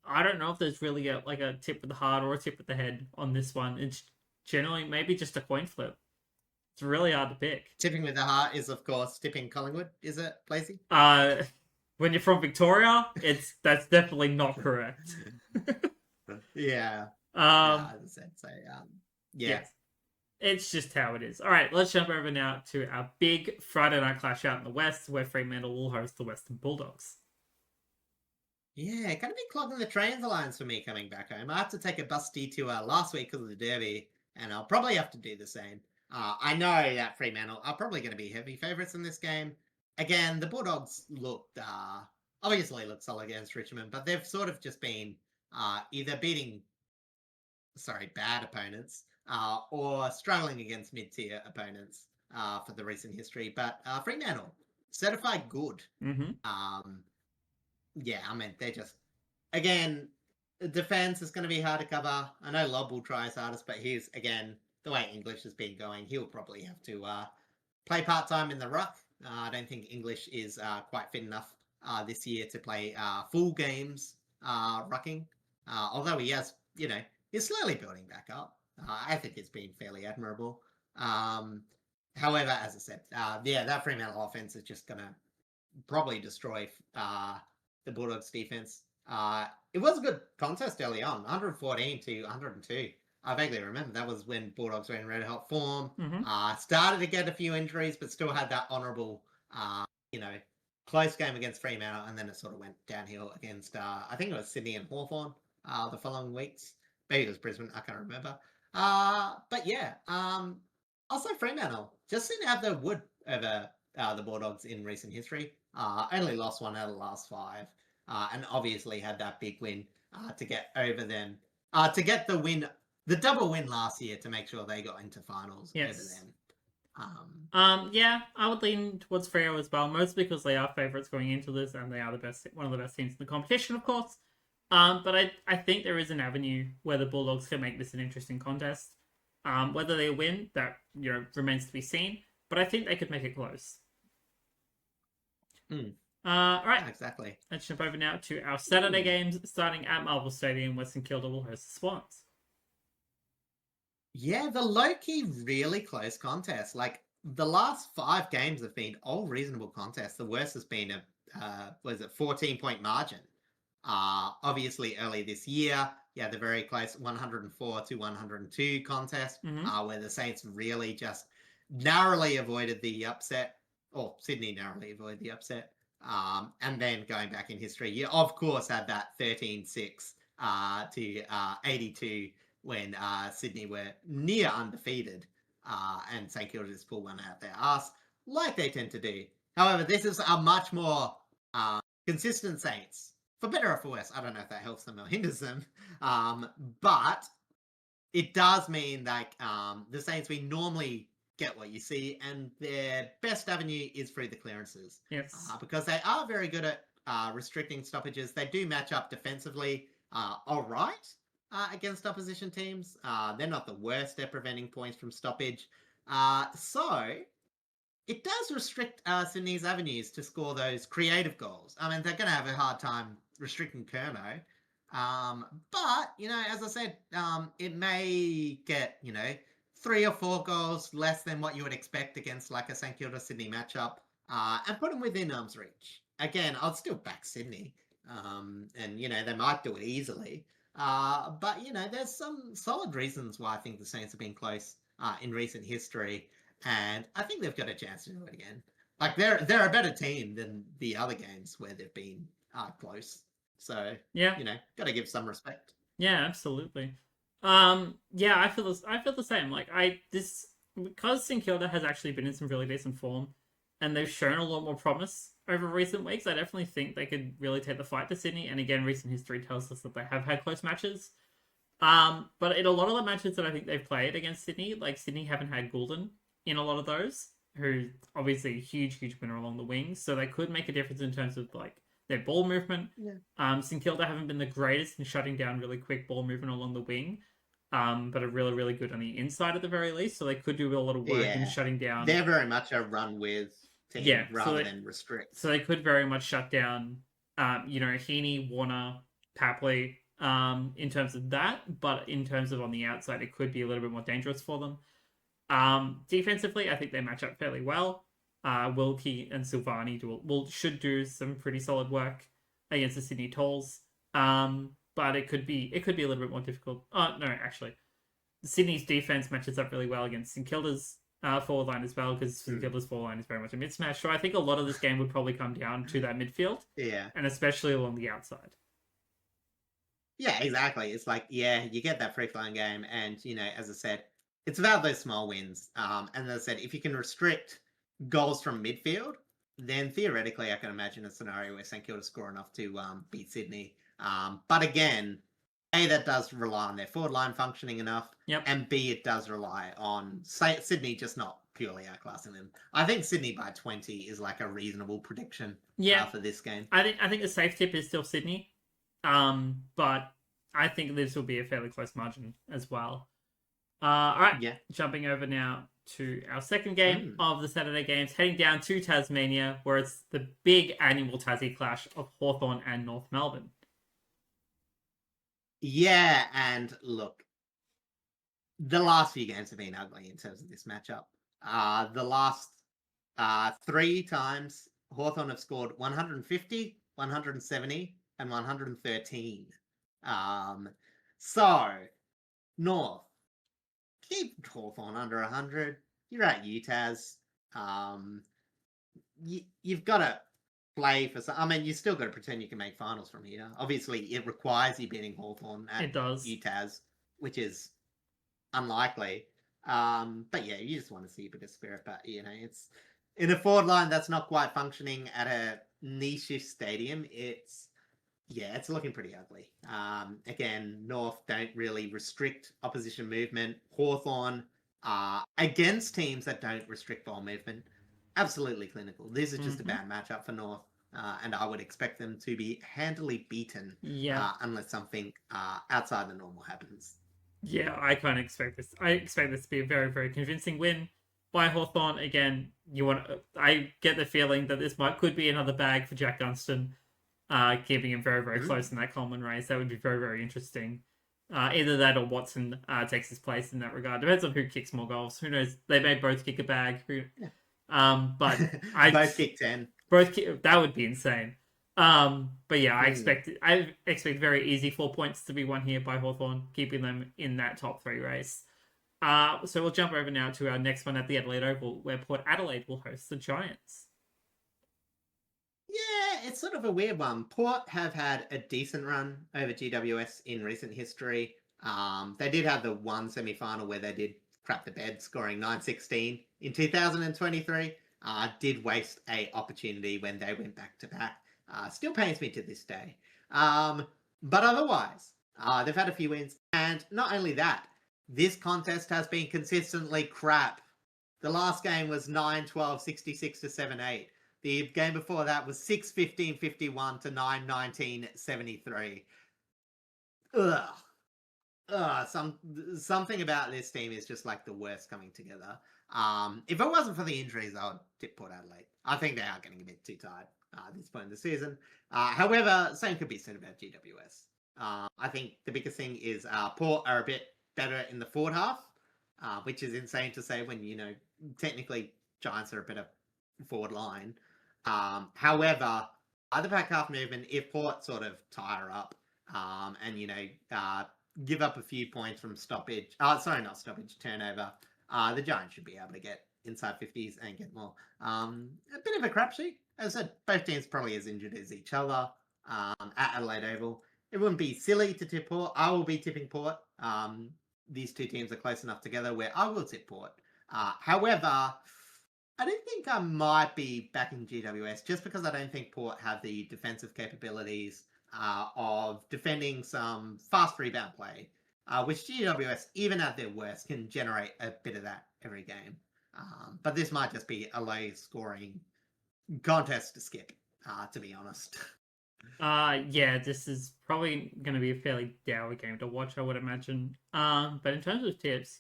I don't know if there's really a tip with the heart or a tip with the head on this one. It's generally maybe just a coin flip. It's really hard to pick. Tipping with the heart is, of course, tipping Collingwood. Is it, Placey? When you're from Victoria, that's definitely not correct. Yeah. As I said, so Yes. It's just how it is. All right, let's jump over now to our big Friday night clash out in the West, where Fremantle will host the Western Bulldogs. Yeah, going to be clogging the trains alliance for me coming back home. I had to take a bus detour last week because of the derby, and I'll probably have to do the same. I know that Fremantle are probably going to be heavy favourites in this game. Again, the Bulldogs obviously look solid against Richmond, but they've sort of just been either beating bad opponents or struggling against mid-tier opponents for the recent history. But Fremantle, certified good. They're just, again, defense is going to be hard to cover. I know Lobb will try his hardest, but he's, again, the way English has been going, he'll probably have to play part-time in the ruck. I don't think English is quite fit enough this year to play full games rucking. Although he has, he's slowly building back up. I think it's been fairly admirable. However, as I said, that Fremantle offense is just going to probably destroy the Bulldogs defense. It was a good contest early on, 114 to 102. I vaguely remember that was when Bulldogs were in red hot form. Started to get a few injuries, but still had that honourable, close game against Fremantle, and then it sort of went downhill against, I think it was Sydney and Hawthorn the following weeks. Maybe it was Brisbane, I can't remember. But yeah, also Fremantle just seem to have the wood over the Bulldogs in recent history. Only lost one out of the last 5, and obviously had that big win to get over them, to get the win, the double win last year to make sure they got into finals over them. Yeah, I would lean towards Freo as well, mostly because they are favourites going into this, and they are one of the best teams in the competition, of course. But I think there is an avenue where the Bulldogs can make this an interesting contest. Whether they win, that remains to be seen. But I think they could make it close. Right. Yeah, exactly. Let's jump over now to our Saturday games, starting at Marvel Stadium, where St Kilda will host the Swans. Yeah, the low-key really close contest. Like, the last 5 games have been all reasonable contests. The worst has been a 14-point margin. Obviously early this year, the very close 104-102 contest, where the Saints really just narrowly avoided the upset, or Sydney narrowly avoided the upset. And then going back in history, you of course had that 13-6 to 82 when Sydney were near undefeated, and St Kilda just pulled one out their ass, like they tend to do. However, this is a much more consistent Saints. For better or for worse, I don't know if that helps them or hinders them, but it does mean like the Saints, we normally get what you see, and their best avenue is through the clearances. Yes. Because they are very good at restricting stoppages. They do match up defensively all right against opposition teams. They're not the worst at preventing points from stoppage. So it does restrict Sydney's avenues to score those creative goals. I mean, they're going to have a hard time restricting Kerno. But, as I said, it may get, 3 or 4 goals less than what you would expect against like a St Kilda Sydney matchup, and put them within arm's reach. Again, I'd still back Sydney, and, they might do it easily. But, there's some solid reasons why I think the Saints have been close in recent history. And I think they've got a chance to do it again. Like, they're a better team than the other games where they've been close. So, got to give some respect. Yeah, absolutely. I feel the same. Like, because St Kilda has actually been in some really decent form, and they've shown a lot more promise over recent weeks, I definitely think they could really take the fight to Sydney. And again, recent history tells us that they have had close matches. But in a lot of the matches that I think they've played against Sydney, like Sydney haven't had Goulden in a lot of those, who obviously a huge winner along the wings, so they could make a difference in terms of like their ball movement. St Kilda haven't been the greatest in shutting down really quick ball movement along the wing, but are really good on the inside at the very least, so they could do a lot of work in shutting down. They're very much a run with team rather than restrict. So they could very much shut down Heaney, Warner, Papley, in terms of that, but in terms of on the outside, it could be a little bit more dangerous for them. Defensively, I think they match up fairly well. Wilkie and Silvani should do some pretty solid work against the Sydney Tolls. But it could be a little bit more difficult. Oh no, actually, Sydney's defense matches up really well against St Kilda's forward line as well, because St Kilda's forward line is very much a mismatch. So I think a lot of this game would probably come down to that midfield, and especially along the outside. Yeah, exactly. It's like, you get that free-flowing game, and as I said, it's about those small wins. And as I said, if you can restrict goals from midfield, then theoretically I can imagine a scenario where St Kilda score enough to beat Sydney. But again, A, that does rely on their forward line functioning enough, and B, it does rely on Sydney just not purely outclassing them. I think Sydney by 20 is like a reasonable prediction for this game. I think the safe tip is still Sydney, but I think this will be a fairly close margin as well. All right, jumping over now to our second game of the Saturday games, heading down to Tasmania, where it's the big annual Tassie clash of Hawthorn and North Melbourne. Yeah, and look, the last few games have been ugly in terms of this matchup. The last 3 times, Hawthorn have scored 150, 170, and 113. So, North, keep Hawthorn under 100. You're at UTAS. You've got to play for some. I mean, you still got to pretend you can make finals from here. Obviously, it requires you beating Hawthorn at It does. UTAS, which is unlikely. But yeah, you just want to see a bit of spirit. But it's in a forward line that's not quite functioning at a niche stadium. It's looking pretty ugly. Again, North don't really restrict opposition movement. Hawthorn against teams that don't restrict ball movement, absolutely clinical. This is just a bad matchup for North, and I would expect them to be handily beaten unless something outside the normal happens. Yeah, I kind of expect this. I expect this to be a very, very convincing win by Hawthorn. Again, I get the feeling that this could be another bag for Jack Gunston, keeping him very, very close in that Coleman race. That would be very, very interesting. Either that or Watson takes his place in that regard. Depends on who kicks more goals. Who knows? They may both kick a bag. But both kick 10. That would be insane. But yeah, I expect very easy 4 points to be won here by Hawthorn, keeping them in that top 3 race. So we'll jump over now to our next one at the Adelaide Oval, where Port Adelaide will host the Giants. Yeah, it's sort of a weird one. Port have had a decent run over GWS in recent history. They did have the one semi-final where they did crap the bed, scoring 9-16 in 2023. Did waste a opportunity when they went back-to-back. Still pains me to this day. But otherwise, they've had a few wins. And not only that, this contest has been consistently crap. The last game was 9-12, 66-7-8. The game before that was 6-15-51 to 9-19, 73. Something about this team is just like the worst coming together. If it wasn't for the injuries, I would tip Port Adelaide. I think they are getting a bit too tired at this point in the season. However, same could be said about GWS. I think the biggest thing is Port are a bit better in the forward half, which is insane to say when, technically Giants are a better forward line. However, the back half movement, if Port sort of tire up and, give up a few points from turnover, the Giants should be able to get inside 50s and get more. A bit of a crapshoot. As I said, both teams probably as injured as each other at Adelaide Oval. It wouldn't be silly to tip Port. I will be tipping Port. These two teams are close enough together where I will tip Port. However, I don't think I might be backing GWS just because I don't think Port have the defensive capabilities of defending some fast rebound play, which GWS, even at their worst, can generate a bit of that every game. But this might just be a low-scoring contest to skip, to be honest. Yeah, this is probably going to be a fairly dour game to watch, I would imagine. But in terms of tips,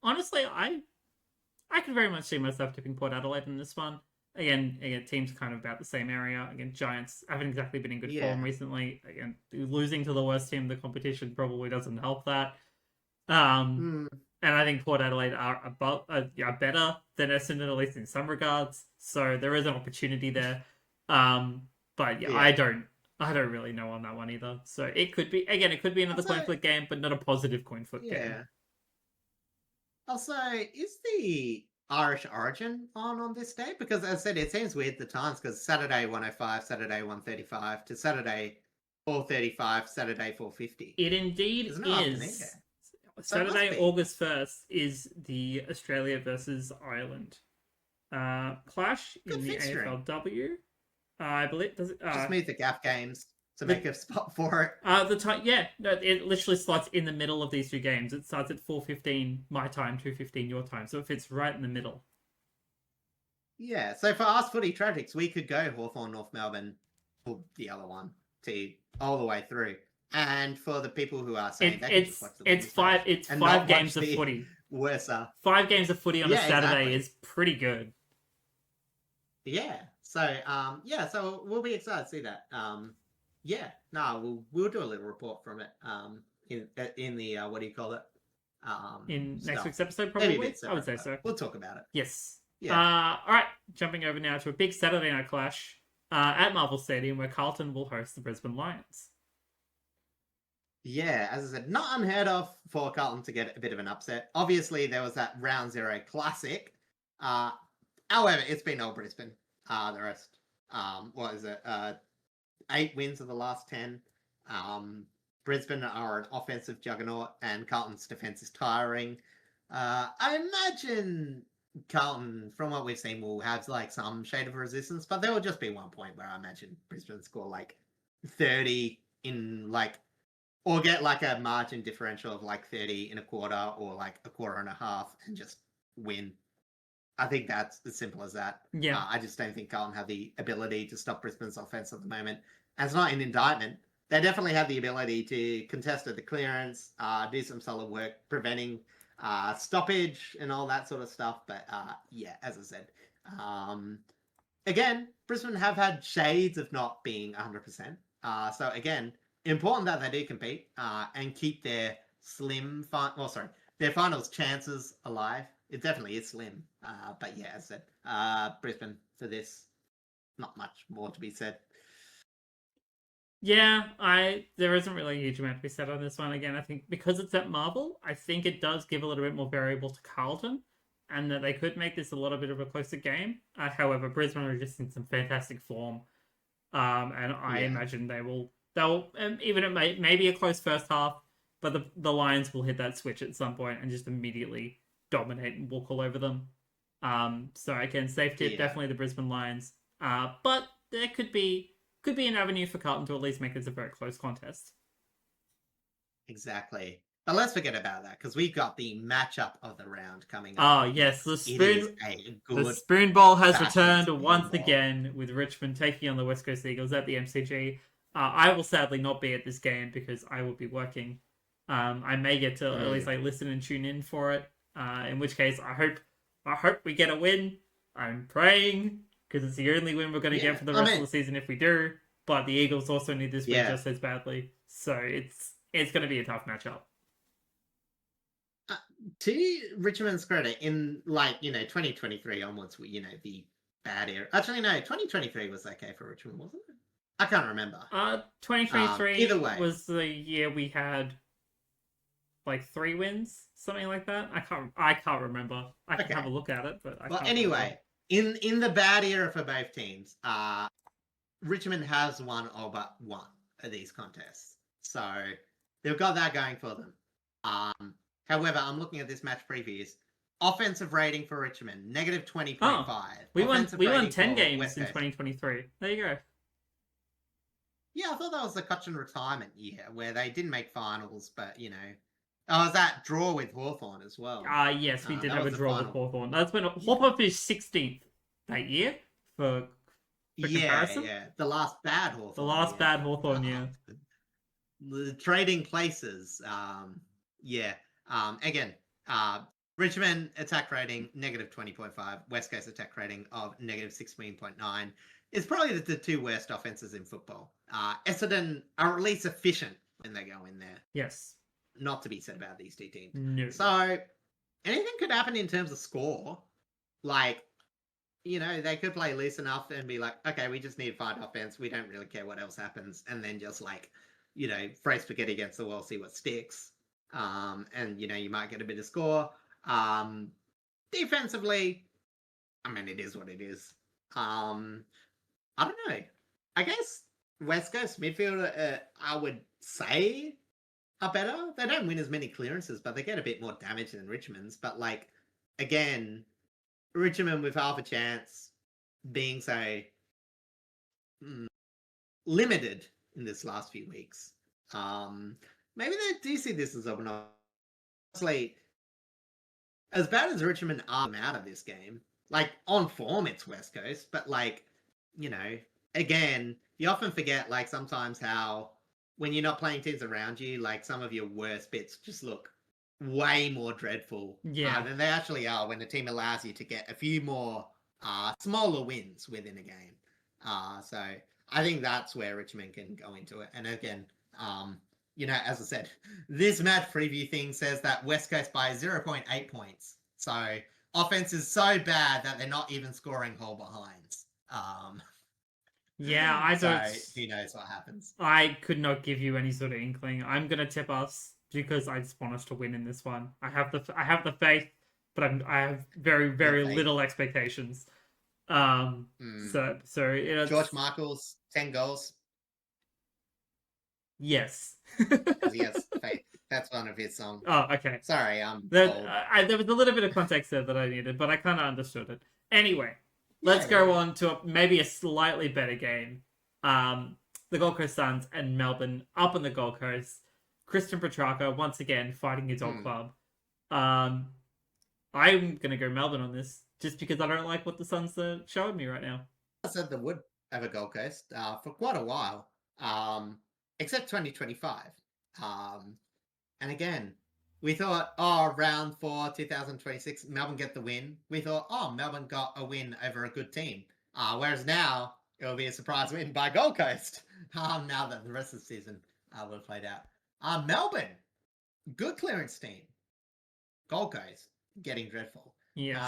honestly, I could very much see myself tipping Port Adelaide in this one. Again, teams kind of about the same area. Again, Giants haven't exactly been in good form recently. Again, losing to the worst team in the competition probably doesn't help that. And I think Port Adelaide are better than Essendon, at least in some regards. So there is an opportunity there. But I don't really know on that one either. So it could be another coin flip game, but not a positive coin flip game. Also, is the Irish origin on this day? Because as I said, it seems weird the times, because Saturday 1:05, Saturday 1:35 to Saturday 4:35, Saturday 4:50. It indeed is. Saturday, August 1st is the Australia versus Ireland clash in the AFLW. I believe just move the gaff games to make a spot for it. It literally slots in the middle of these two games. It starts at 4:15 my time, 2:15 your time, so it fits right in the middle. Yeah, so for us footy tragics, we could go Hawthorn, North Melbourne, or the other one, to all the way through. And for the people who are saying it's five games of footy. Worse. 5 games of footy on a Saturday is pretty good. Yeah. So so we'll be excited to see that. We'll do a little report from it. In the what do you call it? In next week's episode, probably. I would say so. We'll talk about it. Yes. Yeah. All right. Jumping over now to a big Saturday night clash at Marvel Stadium, where Carlton will host the Brisbane Lions. Yeah, as I said, not unheard of for Carlton to get a bit of an upset. Obviously, there was that round 0 classic. However, it's been old Brisbane the rest What is it? 8 wins of the last 10. Brisbane are an offensive juggernaut, and Carlton's defense is tiring. I imagine Carlton, from what we've seen, will have like some shade of resistance, but there will just be one point where I imagine Brisbane score like 30 in like, or get like a margin differential of like 30 in a quarter or like a quarter and a half and just win. I think that's as simple as that. Yeah. I just don't think Carlton have the ability to stop Brisbane's offense at the moment. And it's not an indictment. They definitely have the ability to contest at the clearance, do some solid work preventing stoppage and all that sort of stuff. But yeah, as I said, again, Brisbane have had shades of not being 100%. So again, important that they do compete and keep their their finals chances alive. It definitely is slim. But yeah, as I said, Brisbane for this, not much more to be said. Yeah, there isn't really a huge amount to be said on this one. Again, I think because it's at Marvel, I think it does give a little bit more variable to Carlton, and that they could make this a little bit of a closer game. However, Brisbane are just in some fantastic form, and I imagine they'll even it may be a close first half, but the Lions will hit that switch at some point and just immediately dominate and walk all over them. So again, safe tip, definitely the Brisbane Lions. But there could be an avenue for Carlton to at least make this a very close contest. Exactly. But let's forget about that, because we've got the matchup of the round coming up. Oh, yes. The Spoon Bowl has returned once again, with Richmond taking on the West Coast Eagles at the MCG. I will sadly not be at this game because I will be working. I may get to at least like listen and tune in for it. In which case, I hope we get a win. I'm praying, because it's the only win we're going to get for the rest of the season if we do. But the Eagles also need this win just as badly. So it's going to be a tough matchup. To Richmond's credit, in 2023 onwards, the bad era. Actually, no, 2023 was okay for Richmond, wasn't it? I can't remember. 2023 was the year we had like 3 wins, something like that. I can't remember. I can have a look at it, but anyway, in the bad era for both teams, Richmond has won all but one of these contests, so they've got that going for them. However, I'm looking at this match previews. Offensive rating for Richmond, negative 20.5. We won 10 games in 2023. There you go. Yeah, I thought that was the Cochin retirement year where they didn't make finals, but Oh, was that draw with Hawthorn as well? Yes, we did have a draw with Hawthorn. That's when Hawthorn finished 16th that year for comparison. Yeah. The last bad Hawthorn. The last bad Hawthorn year. The trading places. Again, Richmond attack rating, negative 20.5. West Coast attack rating of negative 16.9. It's probably the 2 worst offenses in football. Essendon are at least efficient when they go in there. Yes. Not to be said about these 2 teams. No. So, anything could happen in terms of score. Like, they could play loose enough and be like, okay, we just need to find offense. We don't really care what else happens. And then just throw spaghetti against the wall, see what sticks. And, you might get a bit of score. Defensively, I mean, it is what it is. I don't know. I guess West Coast midfield, I would say, are better. They don't win as many clearances, but they get a bit more damage than Richmond's. But, again, Richmond with half a chance being so limited in this last few weeks. Maybe they do see this as open. Honestly, as bad as Richmond are out of this game, on form, it's West Coast, but again, you often forget sometimes how when you're not playing teams around you, some of your worst bits just look way more dreadful than they actually are when a team allows you to get a few more smaller wins within a game. So I think that's where Richmond can go into it. And again, as I said, this match preview thing says that West Coast by 0.8 points. So offense is so bad that they're not even scoring whole behinds. Who knows what happens? I could not give you any sort of inkling. I'm gonna tip us because I just want us to win in this one. I have the faith, but I have very, very little expectations. So George Michael's 10 goals. Yes. Because he has faith. That's one of his songs. Oh, okay. Sorry, I'm old. There was a little bit of context there that I needed, but I kind of understood it. Anyway, let's go on to maybe a slightly better game. The Gold Coast Suns and Melbourne up on the Gold Coast. Christian Petrarca once again fighting his old club. I'm going to go Melbourne on this just because I don't like what the Suns are showing me right now. I said they would have a Gold Coast for quite a while, except 2025. And again, we thought, round 4, 2026, Melbourne get the win. We thought, Melbourne got a win over a good team. Whereas now, it will be a surprise win by Gold Coast. Now that the rest of the season will have played out. Melbourne, good clearance team. Gold Coast, getting dreadful. Yes.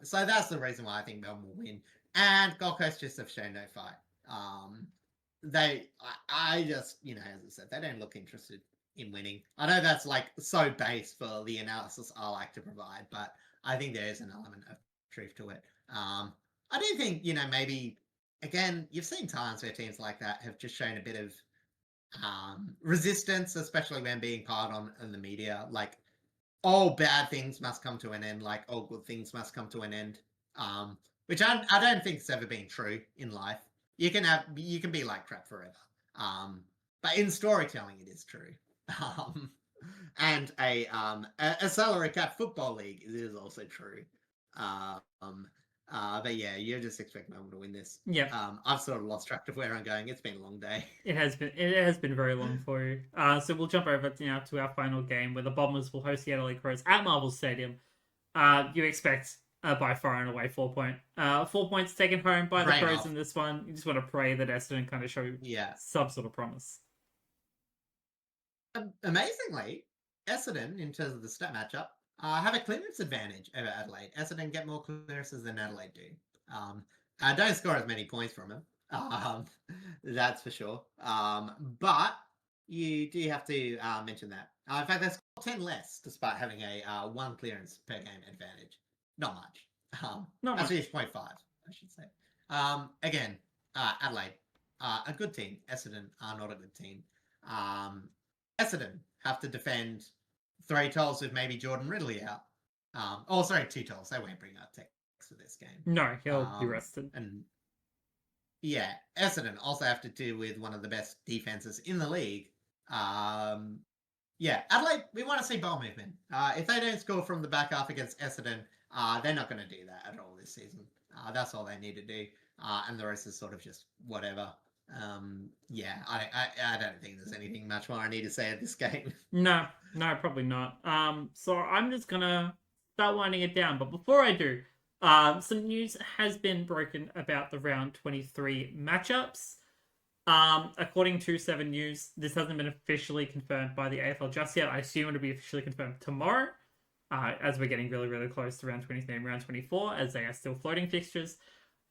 So that's the reason why I think Melbourne will win. And Gold Coast just have shown no fight. I just, as I said, they don't look interested in winning. I know that's like so base for the analysis I like to provide, but I think there is an element of truth to it. I do think, maybe, again, you've seen times where teams like that have just shown a bit of resistance, especially when being piled on in the media. Like, all bad things must come to an end, like all good things must come to an end. Which I don't think has ever been true in life. You can be like crap forever. But in storytelling, it is true. And a salary cap football league is also true. But yeah, you just expect Melbourne to win this. Yeah. I've sort of lost track of where I'm going. It's been a long day. It has been very long for you. So we'll jump over now to our final game where the Bombers will host the Adelaide Crows at Marvel Stadium. You expect by far and away 4 points taken home by the Crows in this one. You just want to pray that Essendon kind of show some sort of promise. Amazingly, Essendon, in terms of the stat matchup, have a clearance advantage over Adelaide. Essendon get more clearances than Adelaide do. Don't score as many points from them. That's for sure. But you do have to mention that. In fact, they scored 10 less despite having a 1 clearance per game advantage. Not much. Actually, it's 0.5, I should say. Again, Adelaide, a good team. Essendon are not a good team. Essendon have to defend 3 tolls with maybe Jordan Ridley out. 2 tolls. They won't bring out Tex for this game. No, he'll be rested. And yeah, Essendon also have to deal with one of the best defenses in the league. Adelaide, we want to see ball movement. If they don't score from the back half against Essendon, they're not going to do that at all this season. That's all they need to do. And the rest is sort of just whatever. I don't think there's anything much more I need to say at this game. No, probably not. So I'm just gonna start winding it down. But before I do, some news has been broken about the round 23 matchups. According to 7 News, this hasn't been officially confirmed by the AFL just yet. I assume it'll be officially confirmed tomorrow, as we're getting really, really close to round 23 and round 24, as they are still floating fixtures.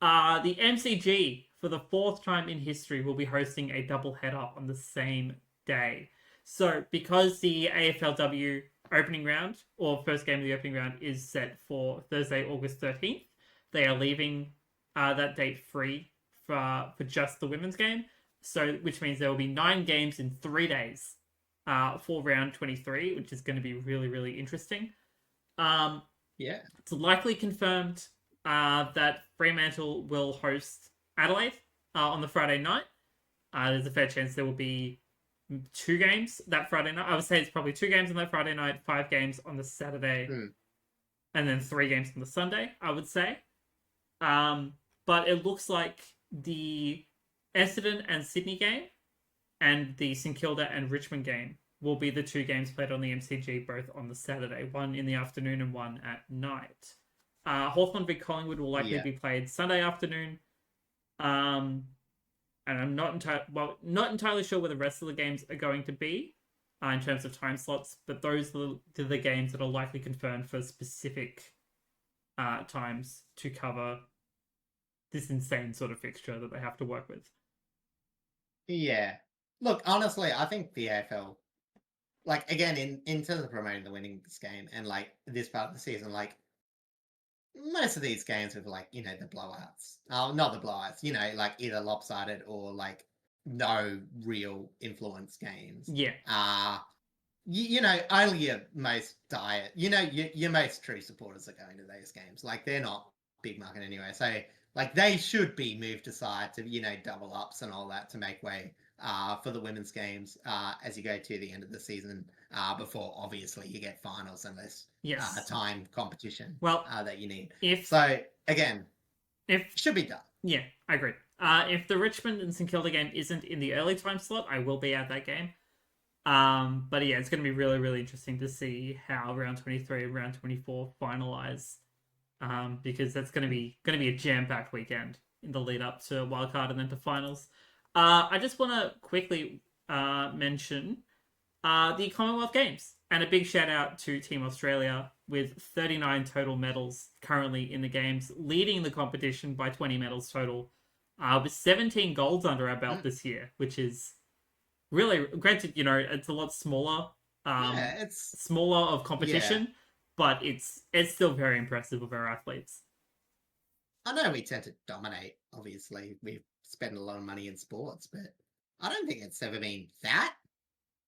The MCG, for the 4th time in history, will be hosting a double header on the same day. So, because the AFLW opening round, or first game of the opening round, is set for Thursday, August 13th, they are leaving that date free for just the women's game. So, which means there will be 9 games in 3 days for round 23, which is going to be really, really interesting. It's likely confirmed that Fremantle will host Adelaide on the Friday night. There's a fair chance there will be 2 games that Friday night. I would say it's probably 2 games on that Friday night, 5 games on the Saturday, and then 3 games on the Sunday, I would say. But it looks like the Essendon and Sydney game and the St Kilda and Richmond game will be the 2 games played on the MCG, both on the Saturday, one in the afternoon and one at night. Hawthorn v Collingwood will likely be played Sunday afternoon. And I'm not entirely sure where the rest of the games are going to be in terms of time slots, but those are the games that are likely confirmed for specific times to cover this insane sort of fixture that they have to work with. Yeah. Look, honestly, I think the AFL, like, again, in terms of promoting the winning this game and, like, this part of the season, like, most of these games with like, the blowouts. Oh, not the blowouts, like either lopsided or like no real influence games. Yeah. Only your most diet, your most true supporters are going to those games. Like they're not big market anyway. So like they should be moved aside to, double ups and all that to make way for the women's games as you go to the end of the season before obviously you get finals and less time competition that you need. If should be done. Yeah, I agree. If the Richmond and St Kilda game isn't in the early time slot, I will be at that game. But yeah, it's going to be really, really interesting to see how round 23 and round 24 finalize. Because that's going to be a jam-packed weekend in the lead up to Wildcard and then to finals. I just want to quickly mention the Commonwealth Games and a big shout out to Team Australia with 39 total medals currently in the games, leading the competition by 20 medals total, with 17 golds under our belt this year, which is really, granted, it's a lot smaller, it's smaller of competition, but it's still very impressive of our athletes. I know we tend to dominate, obviously. We've spent a lot of money in sports, but I don't think it's ever been that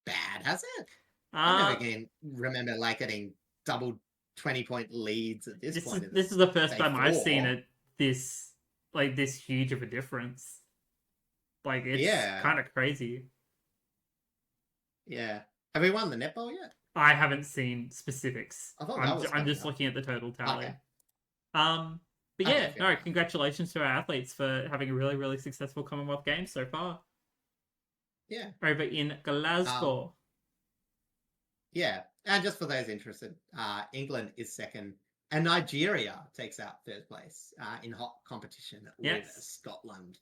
bad, has it? I never can remember like getting double 20-point leads at this point. This is the first time I've seen it this huge of a difference. Like, it's kind of crazy. Yeah. Have we won the netball yet? I haven't seen specifics. I'm just looking at the total tally. Okay. But yeah, congratulations to our athletes for having a really, really successful Commonwealth Games so far. Yeah. Over in Glasgow. Yeah. And just for those interested, England is second and Nigeria takes out third place in hot competition with Scotland.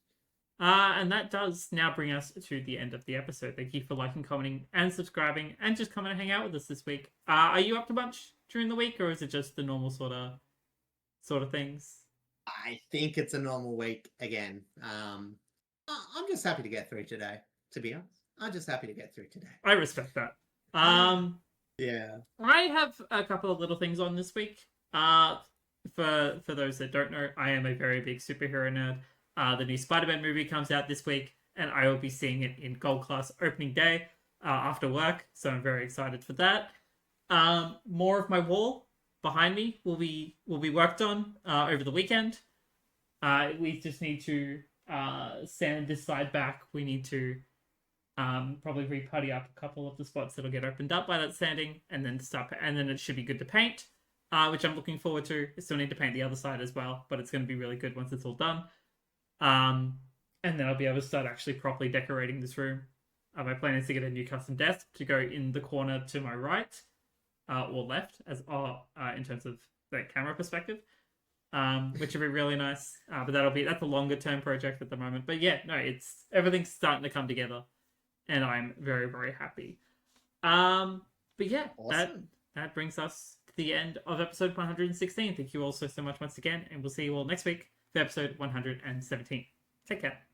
And that does now bring us to the end of the episode. Thank you for liking, commenting, and subscribing, and just coming and hang out with us this week. Are you up to much during the week, or is it just the normal sort of things? I think it's a normal week again. I'm just happy to get through today, to be honest. I'm just happy to get through today. I respect that. Yeah. I have a couple of little things on this week. For those that don't know, I am a very big superhero nerd. The new Spider-Man movie comes out this week, and I will be seeing it in Gold Class opening day after work, so I'm very excited for that. More of my wall behind me will be worked on over the weekend. We just need to sand this side back. We need to probably re-putty up a couple of the spots that'll get opened up by that sanding, and then it should be good to paint, which I'm looking forward to. I still need to paint the other side as well, but it's going to be really good once it's all done. And then I'll be able to start actually properly decorating this room. My plan is to get a new custom desk to go in the corner to my right, or left, in terms of the camera perspective, which would be really nice. But that's a longer term project at the moment. But yeah, no, everything's starting to come together, and I'm very, very happy. But yeah, awesome. That brings us to the end of episode 116. Thank you all so much once again, and we'll see you all next week for episode 117. Take care.